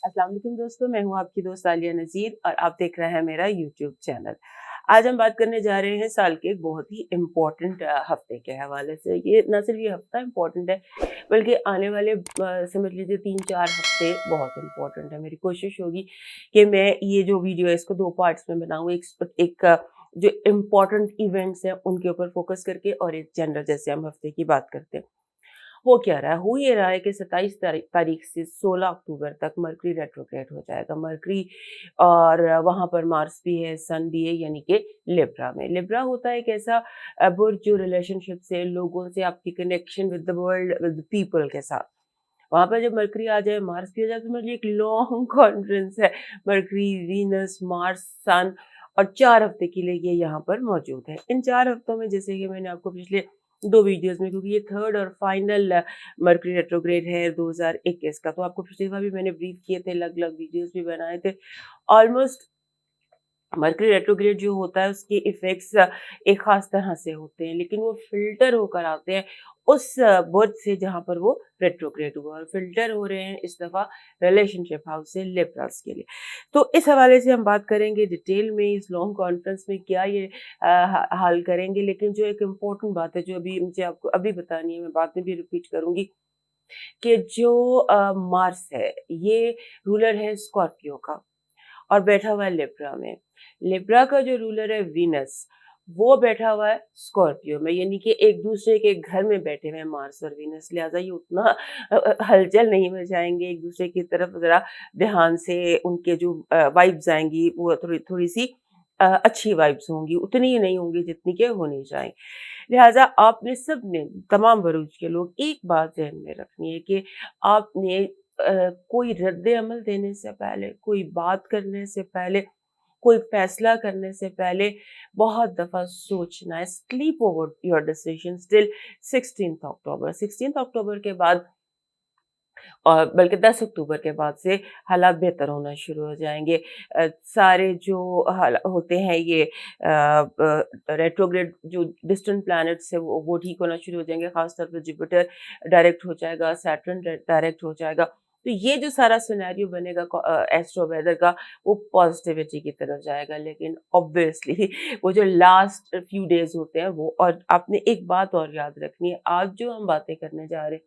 अस्सलाम वालेकुम दोस्तों, मैं हूँ आपकी दोस्त आलिया नज़ीर और आप देख रहे हैं मेरा यूट्यूब चैनल। आज हम बात करने जा रहे हैं साल के एक बहुत ही इम्पोर्टेंट हफ्ते के हवाले से। ये ना सिर्फ ये हफ्ता इम्पोर्टेंट है, बल्कि आने वाले समझ लीजिए 3-4 हफ्ते बहुत इम्पोर्टेंट है। मेरी कोशिश होगी कि मैं ये जो वीडियो है इसको 2 पार्ट्स में बनाऊँ। जो इम्पोर्टेंट इवेंट्स हैं उनके ऊपर फोकस करके, और एक जनरल जैसे हम हफ्ते की बात करते हैं। हो क्या रहा है? हो ये रहा है कि 27 तारीख से 16 अक्टूबर तक मरकरी रेट्रोग्रेड हो जाएगा। मरकरी और वहाँ पर मार्स भी है, सन भी है, यानी कि लिब्रा में। लिब्रा होता है एक ऐसा बुर्ज जो रिलेशनशिप से, लोगों से, आपकी connection with the world, with people के साथ। वहाँ पर जब मरकरी आ जाए, मार्स भी आ जाए, तो समझ लीजिए एक लॉन्ग कॉन्फ्रेंस है। मरकरी, वीनस, मार्स, सन, और 4 हफ्ते के लिए ये यहाँ पर मौजूद है। इन 4 हफ्तों में, जैसे कि मैंने आपको पिछले 2 वीडियोज़ में, क्योंकि ये थर्ड और फाइनल मरकरी रेट्रोग्रेड है 2021 का, तो आपको पिछली बार भी मैंने ब्रीफ किए थे, अलग-अलग वीडियोज़ भी बनाए थे। ऑलमोस्ट मरकरी रेट्रोग्रेड जो होता है उसके इफ़ेक्ट्स एक ख़ास तरह से होते हैं, लेकिन वो फ़िल्टर होकर आते हैं उस बुर्ज से जहाँ पर वो रेट्रोग्रेड हुआ, और फ़िल्टर हो रहे हैं इस दफ़ा रिलेशनशिप हाउस से लिब्रास के लिए। तो इस हवाले से हम बात करेंगे डिटेल में इस लॉन्ग कॉन्फ्रेंस में क्या ये हल करेंगे। लेकिन जो एक इम्पोर्टेंट बात है जो अभी मुझे आपको अभी बतानी है, मैं बाद में भी रिपीट करूँगी, कि जो मार्स है ये रूलर है स्कॉर्पियो का और बैठा हुआ है लिब्रा में। लिब्रा का जो रूलर है वीनस, वो बैठा हुआ है स्कॉर्पियो में, यानी कि एक दूसरे के घर में बैठे हुए हैं मार्स और वीनस। लिहाजा ये उतना हलचल नहीं मचाएंगे, एक दूसरे की तरफ जरा ध्यान से उनके जो वाइब्स आएंगी वो थोड़ी थोड़ी सी अच्छी वाइब्स होंगी, उतनी ही नहीं होंगी जितनी के होनी चाहिए। लिहाजा आपने सब ने, तमाम बरूज के लोग, एक बात ज़हन में रखनी है कि आपने कोई रद्द अमल देने से पहले, कोई बात करने से पहले, कोई फैसला करने से पहले बहुत दफ़ा सोचना है। Sleep over your decisions till 16th October. 16th अक्टूबर के बाद, और बल्कि 10 अक्टूबर के बाद से हालात बेहतर होना शुरू हो जाएँगे। सारे जो हाल होते हैं ये रेट्रोग्रेड जो डिस्टेंट प्लैनेट्स है वो ठीक होना शुरू हो जाएँगे। ख़ास तौर पे जुपिटर डायरेक्ट हो जाएगा, सैटर्न डायरेक्ट हो जाएगा। तो ये जो सारा सिनेरियो बनेगा एस्ट्रो वेदर का, वो पॉज़िटिविटी की तरफ जाएगा। लेकिन ऑब्वियसली वो जो लास्ट फ्यू डेज़ होते हैं वो, और आपने एक बात और याद रखनी है, आज जो हम बातें करने जा रहे हैं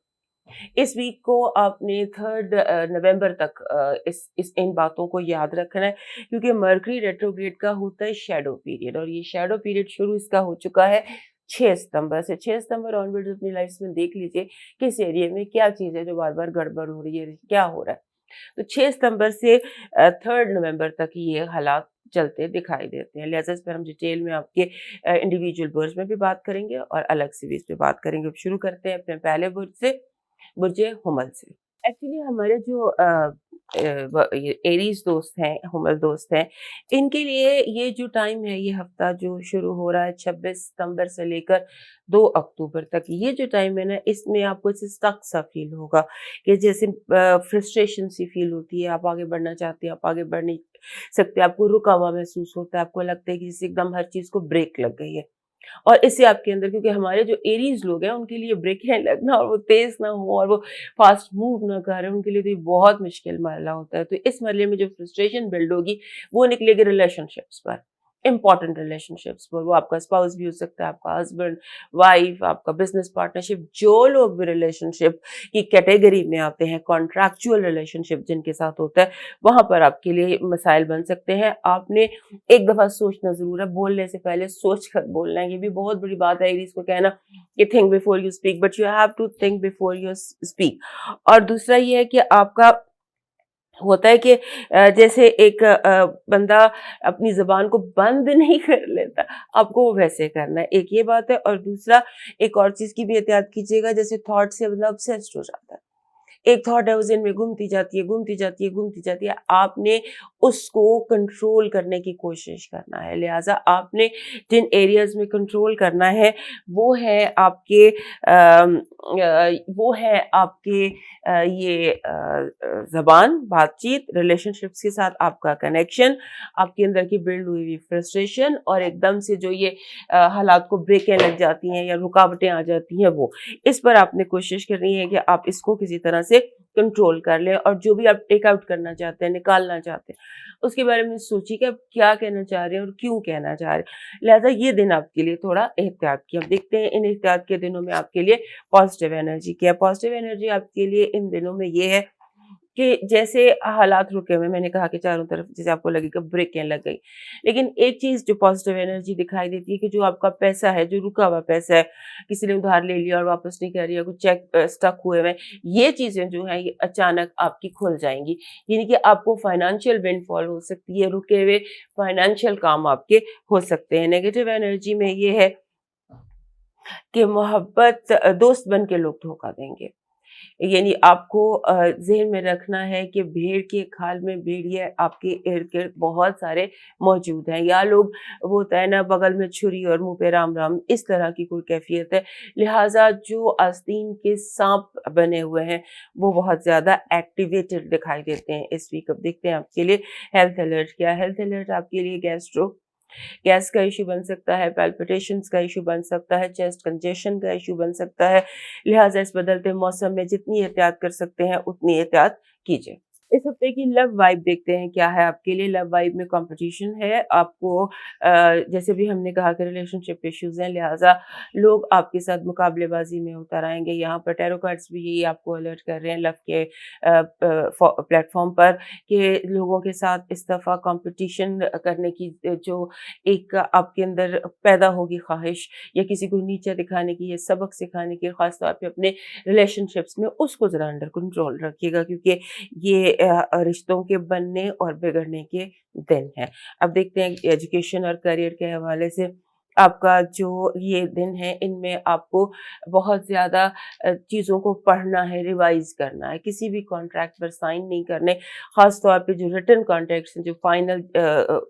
इस वीक को, आपने 3 नवंबर तक इस इन बातों को याद रखना है, क्योंकि मरकरी रेट्रोग्रेड का होता है शैडो पीरियड, और ये शैडो पीरियड शुरू इसका हो चुका है 6 सितंबर से। 6 सितंबर ऑनवर्ड्स अपनी लाइफ में देख लीजिए किस एरिया में क्या चीज़ है जो बार-बार गड़बड़ हो रही है, क्या हो रहा है। तो 6 सितंबर से 3 नवंबर तक ये हालात चलते दिखाई देते हैं। लिहाजा इस पर हम डिटेल में आपके इंडिविजुअल बुर्ज में भी बात करेंगे और अलग से भी इस पे बात करेंगे। अब शुरू करते हैं अपने पहले बुर्ज से, बुर्जे हुमल से। एक्चुअली हमारे जो ये एरीज दोस्त हैं, हुमल दोस्त हैं, इनके लिए ये जो टाइम है, ये हफ्ता जो शुरू हो रहा है 26 सितंबर से लेकर 2 अक्टूबर तक, ये जो टाइम है ना, इसमें आपको ऐसे स्टक सा फील होगा कि जैसे फ्रस्ट्रेशन सी फील होती है। आप आगे बढ़ना चाहते हैं, आप आगे बढ़ नहीं सकते, आपको रुका हुआ महसूस होता है, आपको लगता है कि जैसे एकदम हर चीज़ को ब्रेक लग गई है। और इससे आपके अंदर, क्योंकि हमारे जो एरीज लोग हैं उनके लिए ब्रेकें लगना और वो तेज ना हो और वो फास्ट मूव ना करें, उनके लिए तो ये बहुत मुश्किल मरला होता है। तो इस मरले में जो फ्रस्ट्रेशन बिल्ड होगी वो निकलेगी रिलेशनशिप्स पर, इंपॉर्टेंट रिलेशनशिप्स पर। वो आपका स्पाउस भी हो सकता है, आपका हस्बैंड, वाइफ, आपका बिजनेस पार्टनरशिप, जो लोग भी रिलेशनशिप की कैटेगरी में आते हैं, कॉन्ट्रैक्चुअल रिलेशनशिप जिनके साथ होता है, वहां पर आपके लिए मसाइल बन सकते हैं। आपने एक दफा सोचना जरूर है, बोलने से पहले सोच कर बोलना है। ये भी बहुत बड़ी बात है एरीज को कहना कि think before you speak, but you have to think before you speak. और दूसरा ये है कि आपका होता है कि जैसे एक बंदा अपनी ज़ुबान को बंद नहीं कर लेता, आपको वो वैसे करना है। एक ये बात है, और दूसरा एक और चीज़ की भी एहतियात कीजिएगा, जैसे थॉट से बंदा ऑब्सेस्ड हो जाता है। एक थॉट है वो ज़हन में घूमती जाती है, घूमती जाती है, घूमती जाती है। आपने उसको कंट्रोल करने की कोशिश करना है। लिहाजा आपने जिन एरियाज़ में कंट्रोल करना है वो है आपके ये ज़बान, बातचीत, रिलेशनशिप्स के साथ आपका कनेक्शन, आपके अंदर की बिल्ड हुई हुई फ्रस्ट्रेशन, और एकदम से जो ये हालात को ब्रेकें लग जाती हैं या रुकावटें आ जाती हैं वो। इस पर आपने कोशिश करनी है कि आप इसको किसी तरह से कंट्रोल कर लें, और जो भी आप टेक आउट करना चाहते हैं, निकालना चाहते हैं, उसके बारे में सोचिए कि आप क्या कहना चाह रहे हैं और क्यों कहना चाह रहे हैं। लिहाजा ये दिन आपके लिए थोड़ा एहतियात की। अब देखते हैं इन एहतियात के दिनों में आपके लिए पॉजिटिव एनर्जी क्या है। पॉजिटिव एनर्जी आपके लिए इन दिनों में ये है कि जैसे हालात रुके हुए, मैंने कहा कि चारों तरफ जैसे आपको लगेगा ब्रेकें लग गई, लेकिन एक चीज़ जो पॉजिटिव एनर्जी दिखाई देती है कि जो आपका पैसा है, जो रुका हुआ पैसा है, किसी ने उधार ले लिया और वापस नहीं कर रही है, कुछ चेक स्टक हुए हुए हैं, ये चीज़ें जो हैं ये अचानक आपकी खुल जाएँगी। यानी कि आपको फाइनेंशियल विंडफॉल हो सकती है, रुके हुए फाइनेंशियल काम आपके हो सकते हैं। नेगेटिव एनर्जी में ये है कि मोहब्बत दोस्त बन के लोग धोखा देंगे। यानी आपको ज़हन में रखना है कि भेड़ की खाल में भेड़िए आपके इर्द-गिर्द बहुत सारे मौजूद हैं, या लोग वो होता है ना बगल में छुरी और मुँह पे राम राम, इस तरह की कोई कैफ़ियत है। लिहाज़ा जो आस्तीन के साँप बने हुए हैं वो बहुत ज़्यादा एक्टिवेटेड दिखाई देते हैं इस वीक। अब देखते हैं आपके लिए हेल्थ अलर्ट क्या है। हेल्थ अलर्ट आपके लिए गैस का इश्यू बन सकता है, पैल्पिटेशंस का इश्यू बन सकता है, चेस्ट कंजेशन का इश्यू बन सकता है। लिहाजा इस बदलते मौसम में जितनी एहतियात कर सकते हैं उतनी एहतियात कीजिए। इस हफ्ते की लव वाइब देखते हैं क्या है आपके लिए। लव वाइब में कंपटीशन है आपको, जैसे भी हमने कहा कि रिलेशनशिप इश्यूज हैं, लिहाजा लोग आपके साथ मुकाबलेबाजी में उतर आएंगे। यहाँ पर टैरो कार्ड्स भी यही आपको अलर्ट कर रहे हैं लव के प्लेटफॉर्म पर कि लोगों के साथ इस दफ़ा कंपटीशन करने की जो एक आपके अंदर पैदा होगी ख्वाहिश, या किसी को नीचा दिखाने की या सबक सिखाने की, ख़ास तौर पे अपने रिलेशनशिप्स में, उसको ज़रा अंडर कंट्रोल रखिएगा, क्योंकि ये रिश्तों के बनने और बिगड़ने के दिन हैं। अब देखते हैं एजुकेशन और करियर के हवाले से आपका जो ये दिन है, इनमें आपको बहुत ज़्यादा चीज़ों को पढ़ना है, रिवाइज़ करना है, किसी भी कॉन्ट्रैक्ट पर साइन नहीं करने। ख़ास तौर पे जो रिटन कॉन्ट्रैक्ट्स हैं, जो फाइनल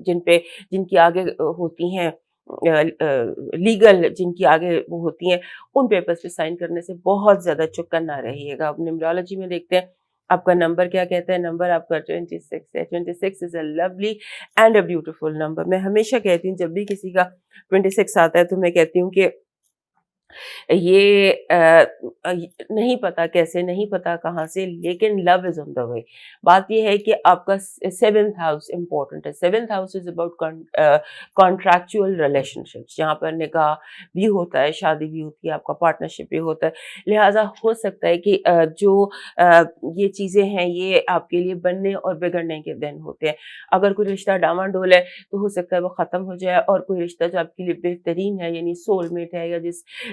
जिनकी आगे होती हैं लीगल, जिनकी आगे वो होती हैं, उन पेपर्स पे साइन करने से बहुत ज़्यादा चौकन्ना रहिएगा। अब न्यूमरोलॉजी में देखते हैं आपका नंबर क्या कहता है। नंबर आपका 26 है। 26 is a lovely and a beautiful number. मैं हमेशा कहती हूँ जब भी किसी का 26 आता है तो मैं कहती हूँ कि ये नहीं पता कैसे, नहीं पता कहाँ से, लेकिन love is on the way. बात ये है कि आपका 7th हाउस इम्पोर्टेंट है। 7th house is about contractual relationships, जहाँ पर निकाह भी होता है, शादी भी होती है, आपका पार्टनरशिप भी होता है। लिहाजा हो सकता है कि ये चीज़ें हैं, ये आपके लिए बनने और बिगड़ने के दिन होते हैं। अगर कोई रिश्ता डामाडोल है तो हो सकता है वो ख़त्म हो जाए, और कोई रिश्ता जो आपके लिए बेहतरीन है, यानी सोलमेट है, या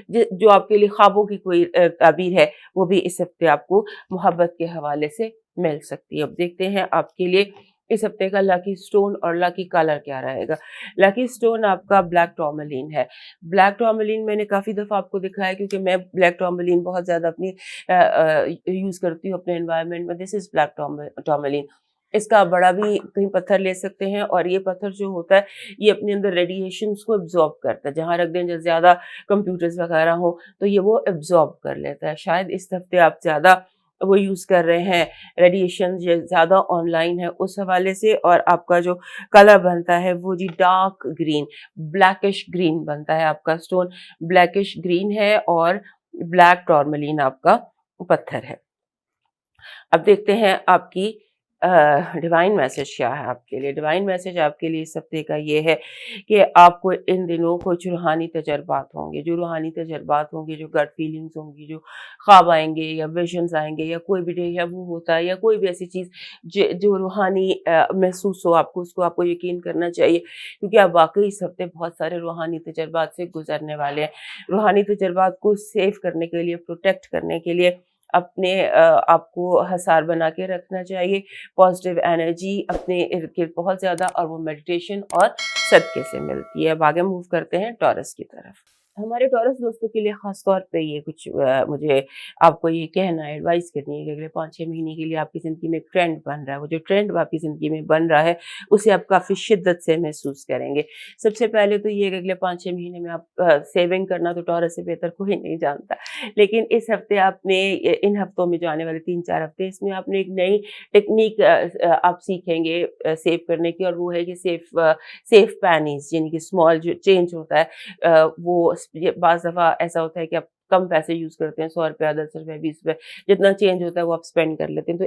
जो आपके लिए ख्वाबों की कोई ताबीर है, वो भी इस हफ्ते आपको मोहब्बत के हवाले से मिल सकती है। अब देखते हैं आपके लिए इस हफ्ते का लकी स्टोन और लकी कलर क्या रहेगा। लकी स्टोन आपका ब्लैक टॉर्मलिन है। ब्लैक टॉर्मलिन मैंने काफ़ी दफ़ा आपको दिखाया, क्योंकि मैं ब्लैक टॉर्मलिन बहुत ज़्यादा अपनी यूज़ करती हूँ अपने एनवायरनमेंट में। This is black tourmaline. इसका बड़ा भी कहीं पत्थर ले सकते हैं, और ये पत्थर जो होता है ये अपने अंदर रेडिएशंस को एब्जॉर्ब करता है। जहाँ रख दें, जब ज़्यादा कंप्यूटर्स वगैरह हो तो ये वो एब्जॉर्ब कर लेता है। शायद इस हफ्ते आप ज़्यादा वो यूज़ कर रहे हैं, रेडिएशन ज़्यादा ऑनलाइन है उस हवाले से। और आपका जो कलर बनता है वो जी डार्क ग्रीन, ब्लैकिश ग्रीन बनता है। आपका स्टोन ब्लैकिश ग्रीन है और ब्लैक टॉर्मलिन आपका पत्थर है। अब देखते हैं आपकी डिवाइन मैसेज क्या है आपके लिए। डिवाइन मैसेज आपके लिए इस हफ्ते का ये है कि आपको इन दिनों कुछ रूहानी तजर्बात होंगे। जो रूहानी तजर्बात होंगे, जो गट फीलिंग्स होंगी, जो ख्वाब आएंगे या विजन्स आएंगे, या कोई भी डेja vu होता है, या कोई भी ऐसी चीज़ जो रूहानी महसूस हो आपको, उसको आपको यकीन करना चाहिए, क्योंकि आप वाकई इस हफ्ते बहुत सारे रूहानी तजर्बात से गुजरने वाले हैं। रूहानी तजर्बात को सेव करने के लिए, प्रोटेक्ट करने के लिए अपने आपको हसार बना के रखना चाहिए। पॉजिटिव एनर्जी अपने इर्द गिर्द बहुत ज़्यादा, और वो मेडिटेशन और सदक़े से मिलती है। अब आगे मूव करते हैं टॉरस की तरफ। हमारे टॉरस दोस्तों के लिए ख़ास तौर पे ये कुछ मुझे आपको ये कहना है, एडवाइस करनी है कि अगले 5-6 महीने के लिए आपकी ज़िंदगी में एक ट्रेंड बन रहा है। वो जो ट्रेंड आपकी ज़िंदगी में बन रहा है, उसे आप काफ़ी शिद्दत से महसूस करेंगे। सबसे पहले तो ये कि अगले 5-6 महीने में आप सेविंग करना तो टॉरस से बेहतर कोई नहीं जानता। लेकिन इस हफ्ते आपने इन हफ्तों में जो आने वाले 3-4 हफ्ते, इसमें आपने एक नई टेक्निक आप सीखेंगे सेव करने की, और वो है कि सेफ पैनीज़, यानी कि स्मॉल जो चेंज होता है, वो ये बाज़ दफ़ा ऐसा होता है कि आप कम पैसे यूज़ करते हैं, ₹100, ₹10, ₹20, जितना चेंज होता है वो आप स्पेंड कर लेते हैं। तो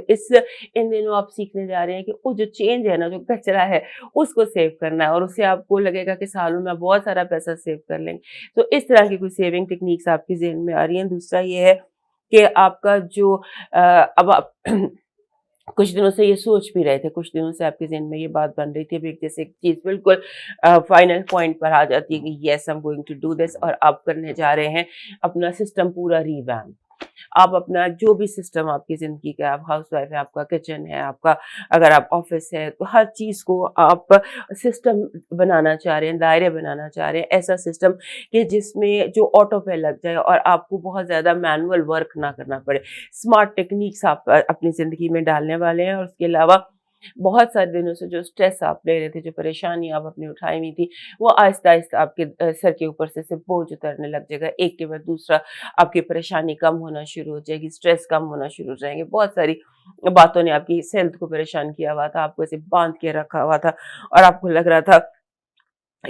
इन दिनों आप सीखने जा रहे हैं कि वो जो चेंज है ना, जो कचरा है, उसको सेव करना है और उससे आपको लगेगा कि सालों में आप बहुत सारा पैसा सेव कर लेंगे। तो इस तरह की कोई सेविंग टेक्निक्स आपके ज़हन में आ रही हैं। दूसरा ये है कि आपका जो अब आप कुछ दिनों से ये सोच भी रहे थे, कुछ दिनों से आपके ज़हन में ये बात बन रही थी, अभी एक जैसे एक चीज़ बिल्कुल फाइनल पॉइंट पर आ जाती है कि yes I am going to do this, और आप करने जा रहे हैं अपना सिस्टम पूरा रिवैम्प। आप अपना जो भी सिस्टम आपकी ज़िंदगी का, आप हाउसवाइफ है, आपका किचन है, आपका अगर आप ऑफ़िस है, तो हर चीज़ को आप सिस्टम बनाना चाह रहे हैं, दायरे बनाना चाह रहे हैं, ऐसा सिस्टम कि जिसमें जो ऑटो पे लग जाए और आपको बहुत ज़्यादा मैनुअल वर्क ना करना पड़े। स्मार्ट टेक्निक्स आप अपनी ज़िंदगी में डालने वाले हैं, और उसके अलावा बहुत सारे दिनों से जो स्ट्रेस आप ले रहे थे, जो परेशानी आप अपनी उठाई हुई थी, वो आहिस्ता-आहिस्ता आपके सर के ऊपर से बोझ उतरने लग जाएगा। एक के बाद दूसरा आपकी परेशानी कम होना शुरू हो जाएगी, स्ट्रेस कम होना शुरू हो जाएंगे। बहुत सारी बातों ने आपकी हेल्थ को परेशान किया हुआ था, आपको ऐसे बाँध के रखा हुआ था और आपको लग रहा था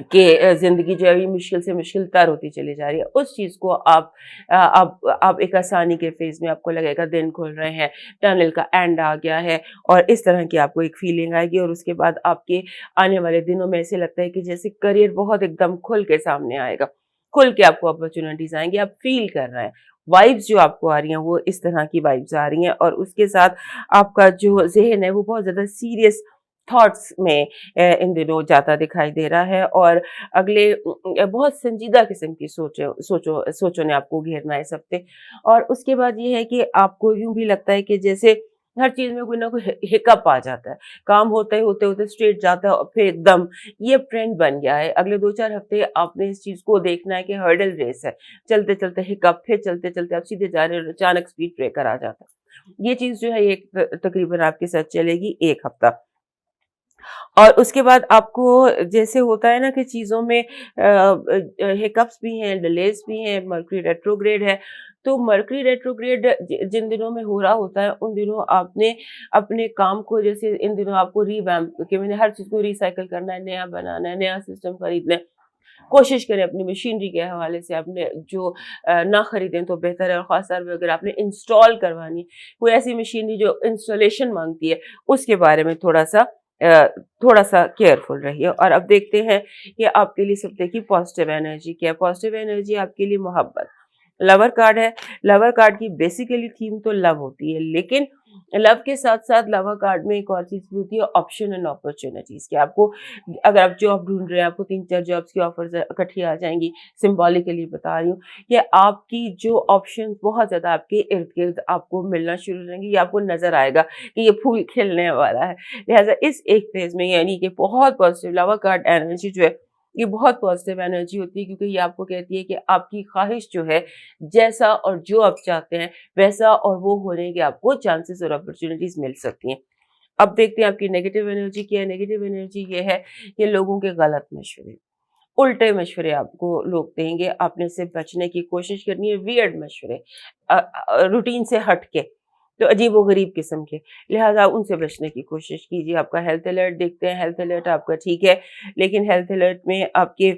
कि ज़िंदगी जो है ये मुश्किल से मुश्किल तर होती चली जा रही है। उस चीज़ को आप एक आसानी के फ़ेज़ में आपको लगेगा दिन खुल रहे हैं, टनल का एंड आ गया है, और इस तरह की आपको एक फ़ीलिंग आएगी। और उसके बाद आपके आने वाले दिनों में ऐसे लगता है कि जैसे करियर बहुत एकदम खुल के सामने आएगा। खुल के आपको अपॉर्च्युनिटीज़ आएँगी, आप फ़ील कर रहे हैं। वाइब्स जो आपको आ रही हैं वो इस तरह की वाइब्स आ रही हैं, और उसके साथ आपका जो ज़हन है वो बहुत ज़्यादा सीरियस थॉट्स में इन दिनों जाता दिखाई दे रहा है, और अगले बहुत संजीदा किस्म की सोचों ने आपको घेरना है इस हफ्ते। और उसके बाद ये है कि आपको यूँ भी लगता है कि जैसे हर चीज़ में कोई ना कोई हिकअप आ जाता है। काम होते-होते स्ट्रेट जाता है और फिर एकदम ये ट्रेंड बन गया है। अगले 2-4 हफ्ते आपने इस चीज़ को देखना है कि हर्डल रेस है। चलते-चलते हिकअप, फिर चलते-चलते आप सीधे जा रहे हो, अचानक स्पीड ब्रेकर आ जाता है। ये चीज़ जो है ये तकरीबन आपके साथ चलेगी 1 हफ्ता। और उसके बाद आपको जैसे होता है ना कि चीज़ों में हिकअप्स भी हैं, डिलेज़ भी हैं, मर्क्यूरी रेट्रोग्रेड है। तो मर्क्यूरी रेट्रोग्रेड जिन दिनों में हो रहा होता है, उन दिनों आपने अपने काम को, जैसे इन दिनों आपको रिवैम्प कि मैंने हर चीज़ को रिसाइकिल करना है, नया बनाना है, नया सिस्टम खरीदना है। कोशिश करें अपनी मशीनरी के हवाले से आपने जो ना खरीदें तो बेहतर है, और ख़ास तौर पे अगर आपने इंस्टॉल करवानी, कोई ऐसी मशीनरी जो इंस्टॉलेशन माँगती है, उसके बारे में थोड़ा-सा केयरफुल रहिए। और अब देखते हैं कि आपके लिए इस हफ्ते की पॉजिटिव एनर्जी क्या है। पॉजिटिव एनर्जी आपके लिए मोहब्बत। लवर कार्ड है। लवर कार्ड की बेसिकली थीम तो लव होती है, लेकिन लव के साथ-साथ लवर कार्ड में एक और चीज़ भी होती है, ऑप्शन एंड अपॉर्च्युनिटीज़, कि आपको अगर आप जॉब ढूँढ रहे हैं, आपको 3-4 जॉब्स की ऑफर्स इकट्ठी आ जाएँगी। सिंबॉलिकली बता रही हूँ कि आपकी जो ऑप्शंस बहुत ज़्यादा आपके इर्द-गिर्द आपको मिलना शुरू हो जाएँगी, ये आपको नज़र आएगा कि ये फूल खिलने वाला है। लिहाज़ा इस एक फ़ेज़ में, यानी कि बहुत पॉज़िटिव लवर कार्ड एनर्जी जो है, ये बहुत पॉज़िटिव एनर्जी होती है, क्योंकि ये आपको कहती है कि आपकी ख़्वाहिश जो है, जैसा और जो आप चाहते हैं, वैसा और वो होने के आपको चांसेस और अपॉर्च्युनिटीज़ मिल सकती हैं। अब देखते हैं आपकी नेगेटिव एनर्जी क्या है। नेगेटिव एनर्जी ये है कि लोगों के गलत मशवरे, उल्टे मशवरे आपको लोग देंगे, आपने इससे बचने की कोशिश करनी है। वियर्ड मशवरे, रूटीन से हट के, तो अजीबो-गरीब किस्म के, लिहाज़ा उनसे बचने की कोशिश कीजिए। आपका हेल्थ अलर्ट देखते हैं। हेल्थ अलर्ट आपका ठीक है, लेकिन हेल्थ अलर्ट में आपके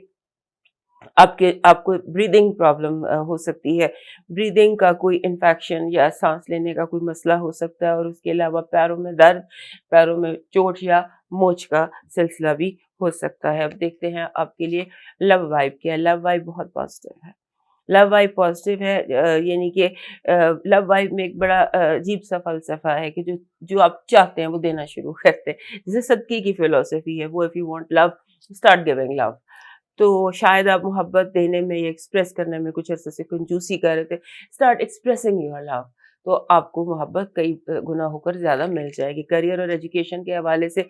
आपके आपको ब्रीदिंग प्रॉब्लम हो सकती है। ब्रीदिंग का कोई इन्फेक्शन या साँस लेने का कोई मसला हो सकता है, और उसके अलावा पैरों में दर्द, पैरों में चोट या मोच का सिलसिला भी हो सकता है। अब देखते हैं आपके लिए लव वाइब क्या है। लव वाइब बहुत पॉज़िटिव है। लव वाइब पॉज़िटिव है, यानी कि लव वाइब में एक बड़ा अजीब-सा फ़लसफ़ा है कि जो जो आप चाहते हैं वो देना शुरू करते हैं। जैसे सदक़े की फ़िलॉसफ़ी है, वो if you want love, start giving love. तो शायद आप मोहब्बत देने में या एक्सप्रेस करने में कुछ अरसे से कंजूसी कर रहे थे, स्टार्ट एक्सप्रेसिंग योर लव, तो आपको मोहब्बत कई गुना होकर ज़्यादा मिल जाएगी। करियर और एजुकेशन के हवाले से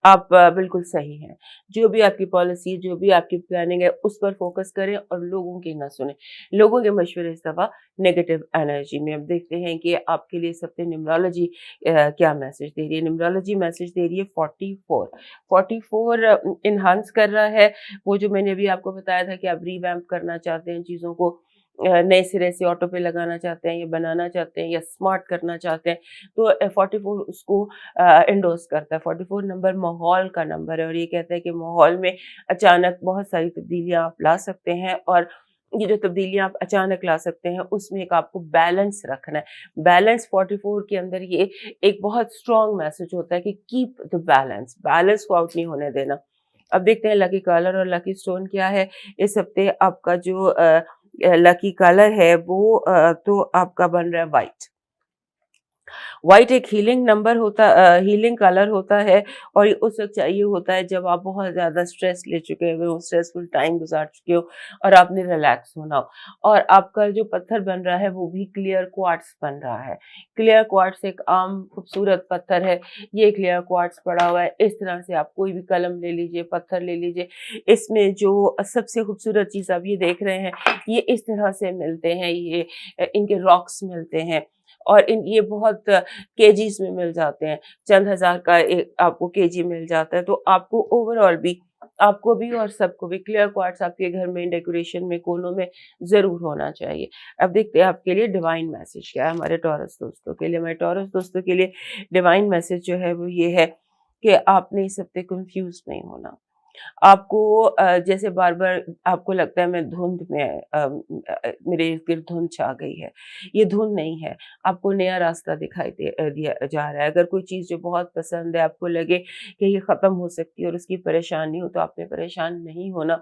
आप बिल्कुल सही हैं। जो भी आपकी पॉलिसी, जो भी आपकी प्लानिंग है, उस पर फ़ोकस करें और लोगों की ना सुनें। लोगों के मशवरे इस दफ़ा नेगेटिव एनर्जी में। अब देखते हैं कि आपके लिए इस हफ़्ते न्यूमरोलॉजी क्या मैसेज दे रही है। न्यूमरोलॉजी मैसेज दे रही है 44। 44 एनहांस कर रहा है वो जो मैंने अभी आपको बताया था कि आप रिवैम्प करना चाहते हैं चीज़ों को, नए सिरे से ऑटो पे लगाना चाहते हैं, या बनाना चाहते हैं, या स्मार्ट करना चाहते हैं, तो 44 उसको एंडोर्स करता है। 44 नंबर माहौल का नंबर है, और ये कहता है कि माहौल में अचानक बहुत सारी तब्दीलियाँ आप ला सकते हैं, और ये जो तब्दीलियां आप अचानक ला सकते हैं उसमें एक आपको बैलेंस रखना है। बैलेंस 44 के अंदर ये एक बहुत स्ट्रॉन्ग मैसेज होता है कि कीप द बैलेंस, बैलेंस को आउट नहीं होने देना। अब देखते हैं लकी कलर और लकी स्टोन क्या है इस हफ्ते। आपका जो लकी कलर है वो तो आपका बन रहा है व्हाइट। व्हाइट एक हीलिंग नंबर होता हीलिंग कलर होता है और ये उस वक्त चाहिए होता है जब आप बहुत ज़्यादा स्ट्रेस ले चुके हो, स्ट्रेसफुल टाइम गुजार चुके हो और आपने रिलैक्स होना हो। और आपका जो पत्थर बन रहा है वो भी क्लियर क्वार्ट्स बन रहा है। क्लियर क्वार्ट्स एक आम खूबसूरत पत्थर है, ये क्लियर क्वार्ट्स पड़ा हुआ है। इस तरह से आप कोई भी कलम ले लीजिए, पत्थर ले लीजिए, इसमें जो सबसे खूबसूरत चीज़ आप ये देख रहे हैं ये इस तरह से मिलते हैं, ये इनके रॉक्स मिलते हैं और ये बहुत केजीज में मिल जाते हैं। चंद हज़ार का एक आपको केजी मिल जाता है। तो आपको ओवरऑल भी, आपको भी और सबको भी क्लियर क्वार्ट्स आपके घर में डेकोरेशन में कोनों में ज़रूर होना चाहिए। अब देखते हैं आपके लिए डिवाइन मैसेज क्या है हमारे टॉरस दोस्तों के लिए। हमारे टॉरस दोस्तों के लिए डिवाइन मैसेज जो है वो ये है कि आपने इस हफ्ते कन्फ्यूज़ नहीं होना। आपको जैसे बार-बार आपको लगता है मैं धुंध में मेरे इर्द-गिर्द धुंध छा गई है। ये धुंध नहीं है, आपको नया रास्ता दिखाई दिया जा रहा है। अगर कोई चीज़ जो बहुत पसंद है, आपको लगे कि ये ख़त्म हो सकती है और उसकी परेशानी हो, तो आपने परेशान नहीं होना,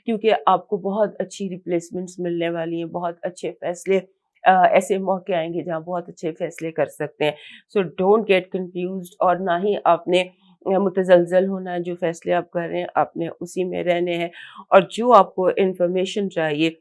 क्योंकि आपको बहुत अच्छी रिप्लेसमेंट्स मिलने वाली हैं, बहुत अच्छे फ़ैसले ऐसे मौके आएँगे जहाँ बहुत अच्छे फ़ैसले कर सकते हैं। सो डोंट गेट कन्फ्यूज़्ड और ना ही आपने मुतज़लज़ल होना है। जो फ़ैसले आप कर रहे हैं आपने उसी में रहने हैं और जो आपको इन्फॉर्मेशन चाहिए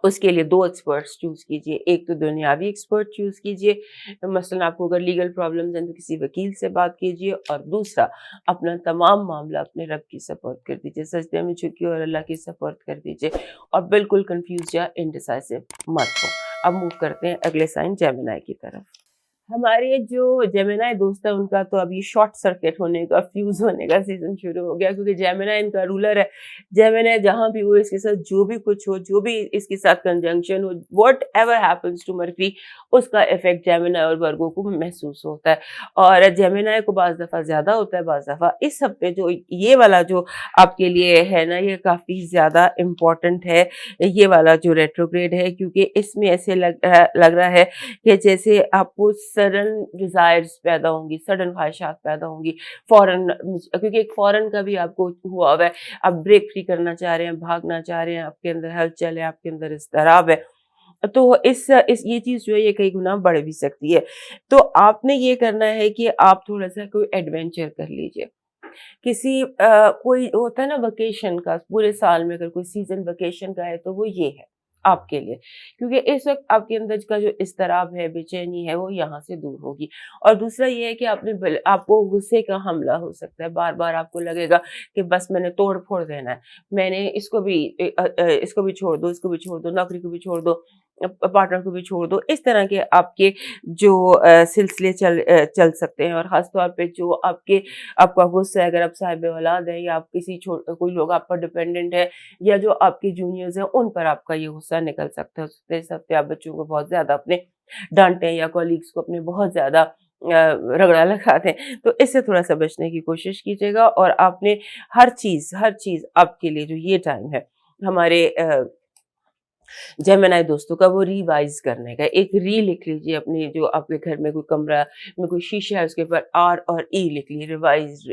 उसके लिए 2 एक्सपर्ट्स चूज़ कीजिए। एक तो दुनियावी एक्सपर्ट चूज़ कीजिए, मसलन आपको अगर लीगल प्रॉब्लम्स हैं तो किसी वकील से बात कीजिए और दूसरा अपना तमाम मामला अपने रब की सपुर्द कर दीजिए, सजदे में झुकिए और अल्लाह की सपुर्द कर दीजिए और बिल्कुल कन्फ्यूज़ या इनडिसाइसिव मत हो। अब मूव करते हैं अगले साइन जेमिनी की तरफ। हमारे जो जेमिनी दोस्त है उनका तो अभी शॉर्ट सर्किट होने का, फ्यूज होने का सीजन शुरू हो गया, क्योंकि जेमिनी इनका रूलर है। जेमिनी जहाँ भी हो इसके साथ जो भी कुछ हो, जो भी इसके साथ कंजंक्शन हो, whatever happens to Murphy, उसका इफेक्ट जेमिनी और वर्गो को महसूस होता है। और जेमिनी को बाज़ दफ़ा ज़्यादा होता है, बाज़ दफ़ा। इस हफ्ते जो ये वाला जो आपके लिए है ना, ये काफ़ी ज़्यादा इम्पोर्टेंट है, ये वाला जो रेट्रोग्रेड है, क्योंकि इसमें ऐसे लग रहा है कि जैसे आपको सडन डिज़ायर्स पैदा होंगी, सडन ख्वाहिशात पैदा होंगी, फ़ौरन, क्योंकि एक फ़ौरन का भी आपको हुआ हुआ है, आप ब्रेक फ्री करना चाह रहे हैं, भागना चाह रहे हैं, आपके अंदर हलचल है, आपके अंदर इज़्तिराब है। तो इस ये चीज़ जो है ये कई गुना बढ़ भी सकती है। तो आपने ये करना है कि आप थोड़ा-सा कोई एडवेंचर कर लीजिए। किसी कोई होता है ना वेकेशन का, पूरे साल में अगर कोई सीज़न वेकेशन का है तो वो ये है आपके लिए, क्योंकि इस वक़्त आपके अंदर का जो इज़्तिराब है, बेचैनी है, वो यहाँ से दूर होगी। और दूसरा ये है कि आपको गुस्से का हमला हो सकता है, बार-बार आपको लगेगा कि बस मैंने तोड़-फोड़ देना है, मैंने इसको भी छोड़ दो, इसको भी छोड़ दो, नौकरी को भी छोड़ दो, पार्टनर को भी छोड़ दो। इस तरह के आपके जो सिलसिले चल सकते हैं और ख़ास तौर पे जो आपका गुस्सा है, अगर आप साहिब औलाद हैं या आप कोई लोग आप पर डिपेंडेंट है या जो आपके जूनियर्स हैं उन पर आपका ये गुस्सा निकल सकता है। तो इस हफ्ते आप बच्चों को बहुत ज़्यादा अपने डांटें या कॉलीग्स को अपने बहुत ज़्यादा रगड़ा लगा दें, तो इससे थोड़ा-सा बचने की कोशिश कीजिएगा। और आपने हर चीज़ आपके लिए जो ये टाइम है हमारे जेमिनी दोस्तों का, वो रिवाइज़ करने का। एक री लिख लीजिए अपने, जो आपके घर में कोई कमरा में कोई शीशा है उसके ऊपर आर और ई लिख लीजिए। रिवाइज़,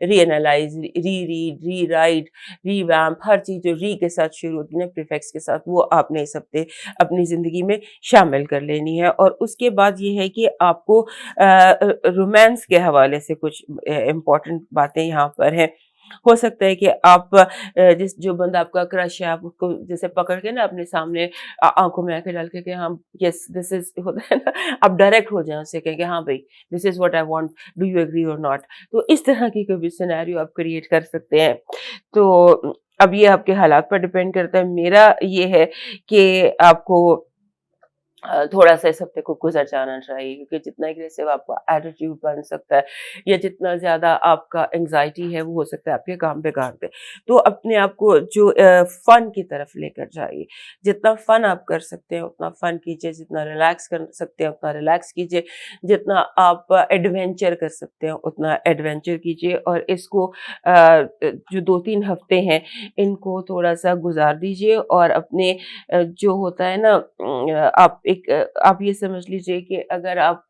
रीएनालाइज़, रीरीड, रीराइट, रिवैम्प, हर चीज़ जो री के साथ शुरू होती है ना, प्रीफिक्स के साथ, वो आपने इस हफ्ते अपनी ज़िंदगी में शामिल कर लेनी है। और उसके बाद ये है कि आपको रोमांस के हवाले से कुछ इम्पोर्टेंट बातें यहाँ पर हैं। हो सकता है कि आप जो बंदा आपका क्रश है, आप उसको जैसे पकड़ के ना अपने सामने आँखों में आँखें डाल के कि हाँ, यस दिस इज़, होता है ना, आप डायरेक्ट हो जाएँ उससे, कहें कि हाँ भाई, this is what I want, do you agree और नॉट। तो इस तरह की कोई भी सिनेरियो आप क्रिएट कर सकते हैं। तो अब ये आपके हालात पर डिपेंड करता है। मेरा ये है कि आपको थोड़ा सा इस हफ्ते को गुजर जाना चाहिए, क्योंकि जितना एग्रेसिव आपका एटीट्यूड बन सकता है या जितना ज़्यादा आपका एंग्जाइटी है वो हो सकता है आपके काम बिगाड़ दे। तो अपने आप को जो फ़न की तरफ लेकर जाइए, जितना फ़न आप कर सकते हैं उतना फ़न कीजिए, जितना रिलैक्स कर सकते हैं उतना रिलैक्स कीजिए, जितना आप एडवेंचर कर सकते हैं उतना एडवेंचर कीजिए, और इसको जो 2-3 हफ्ते हैं इनको थोड़ा-सा गुज़ार दीजिए, और अपने जो होता है ना, आप ये समझ लीजिए कि अगर आप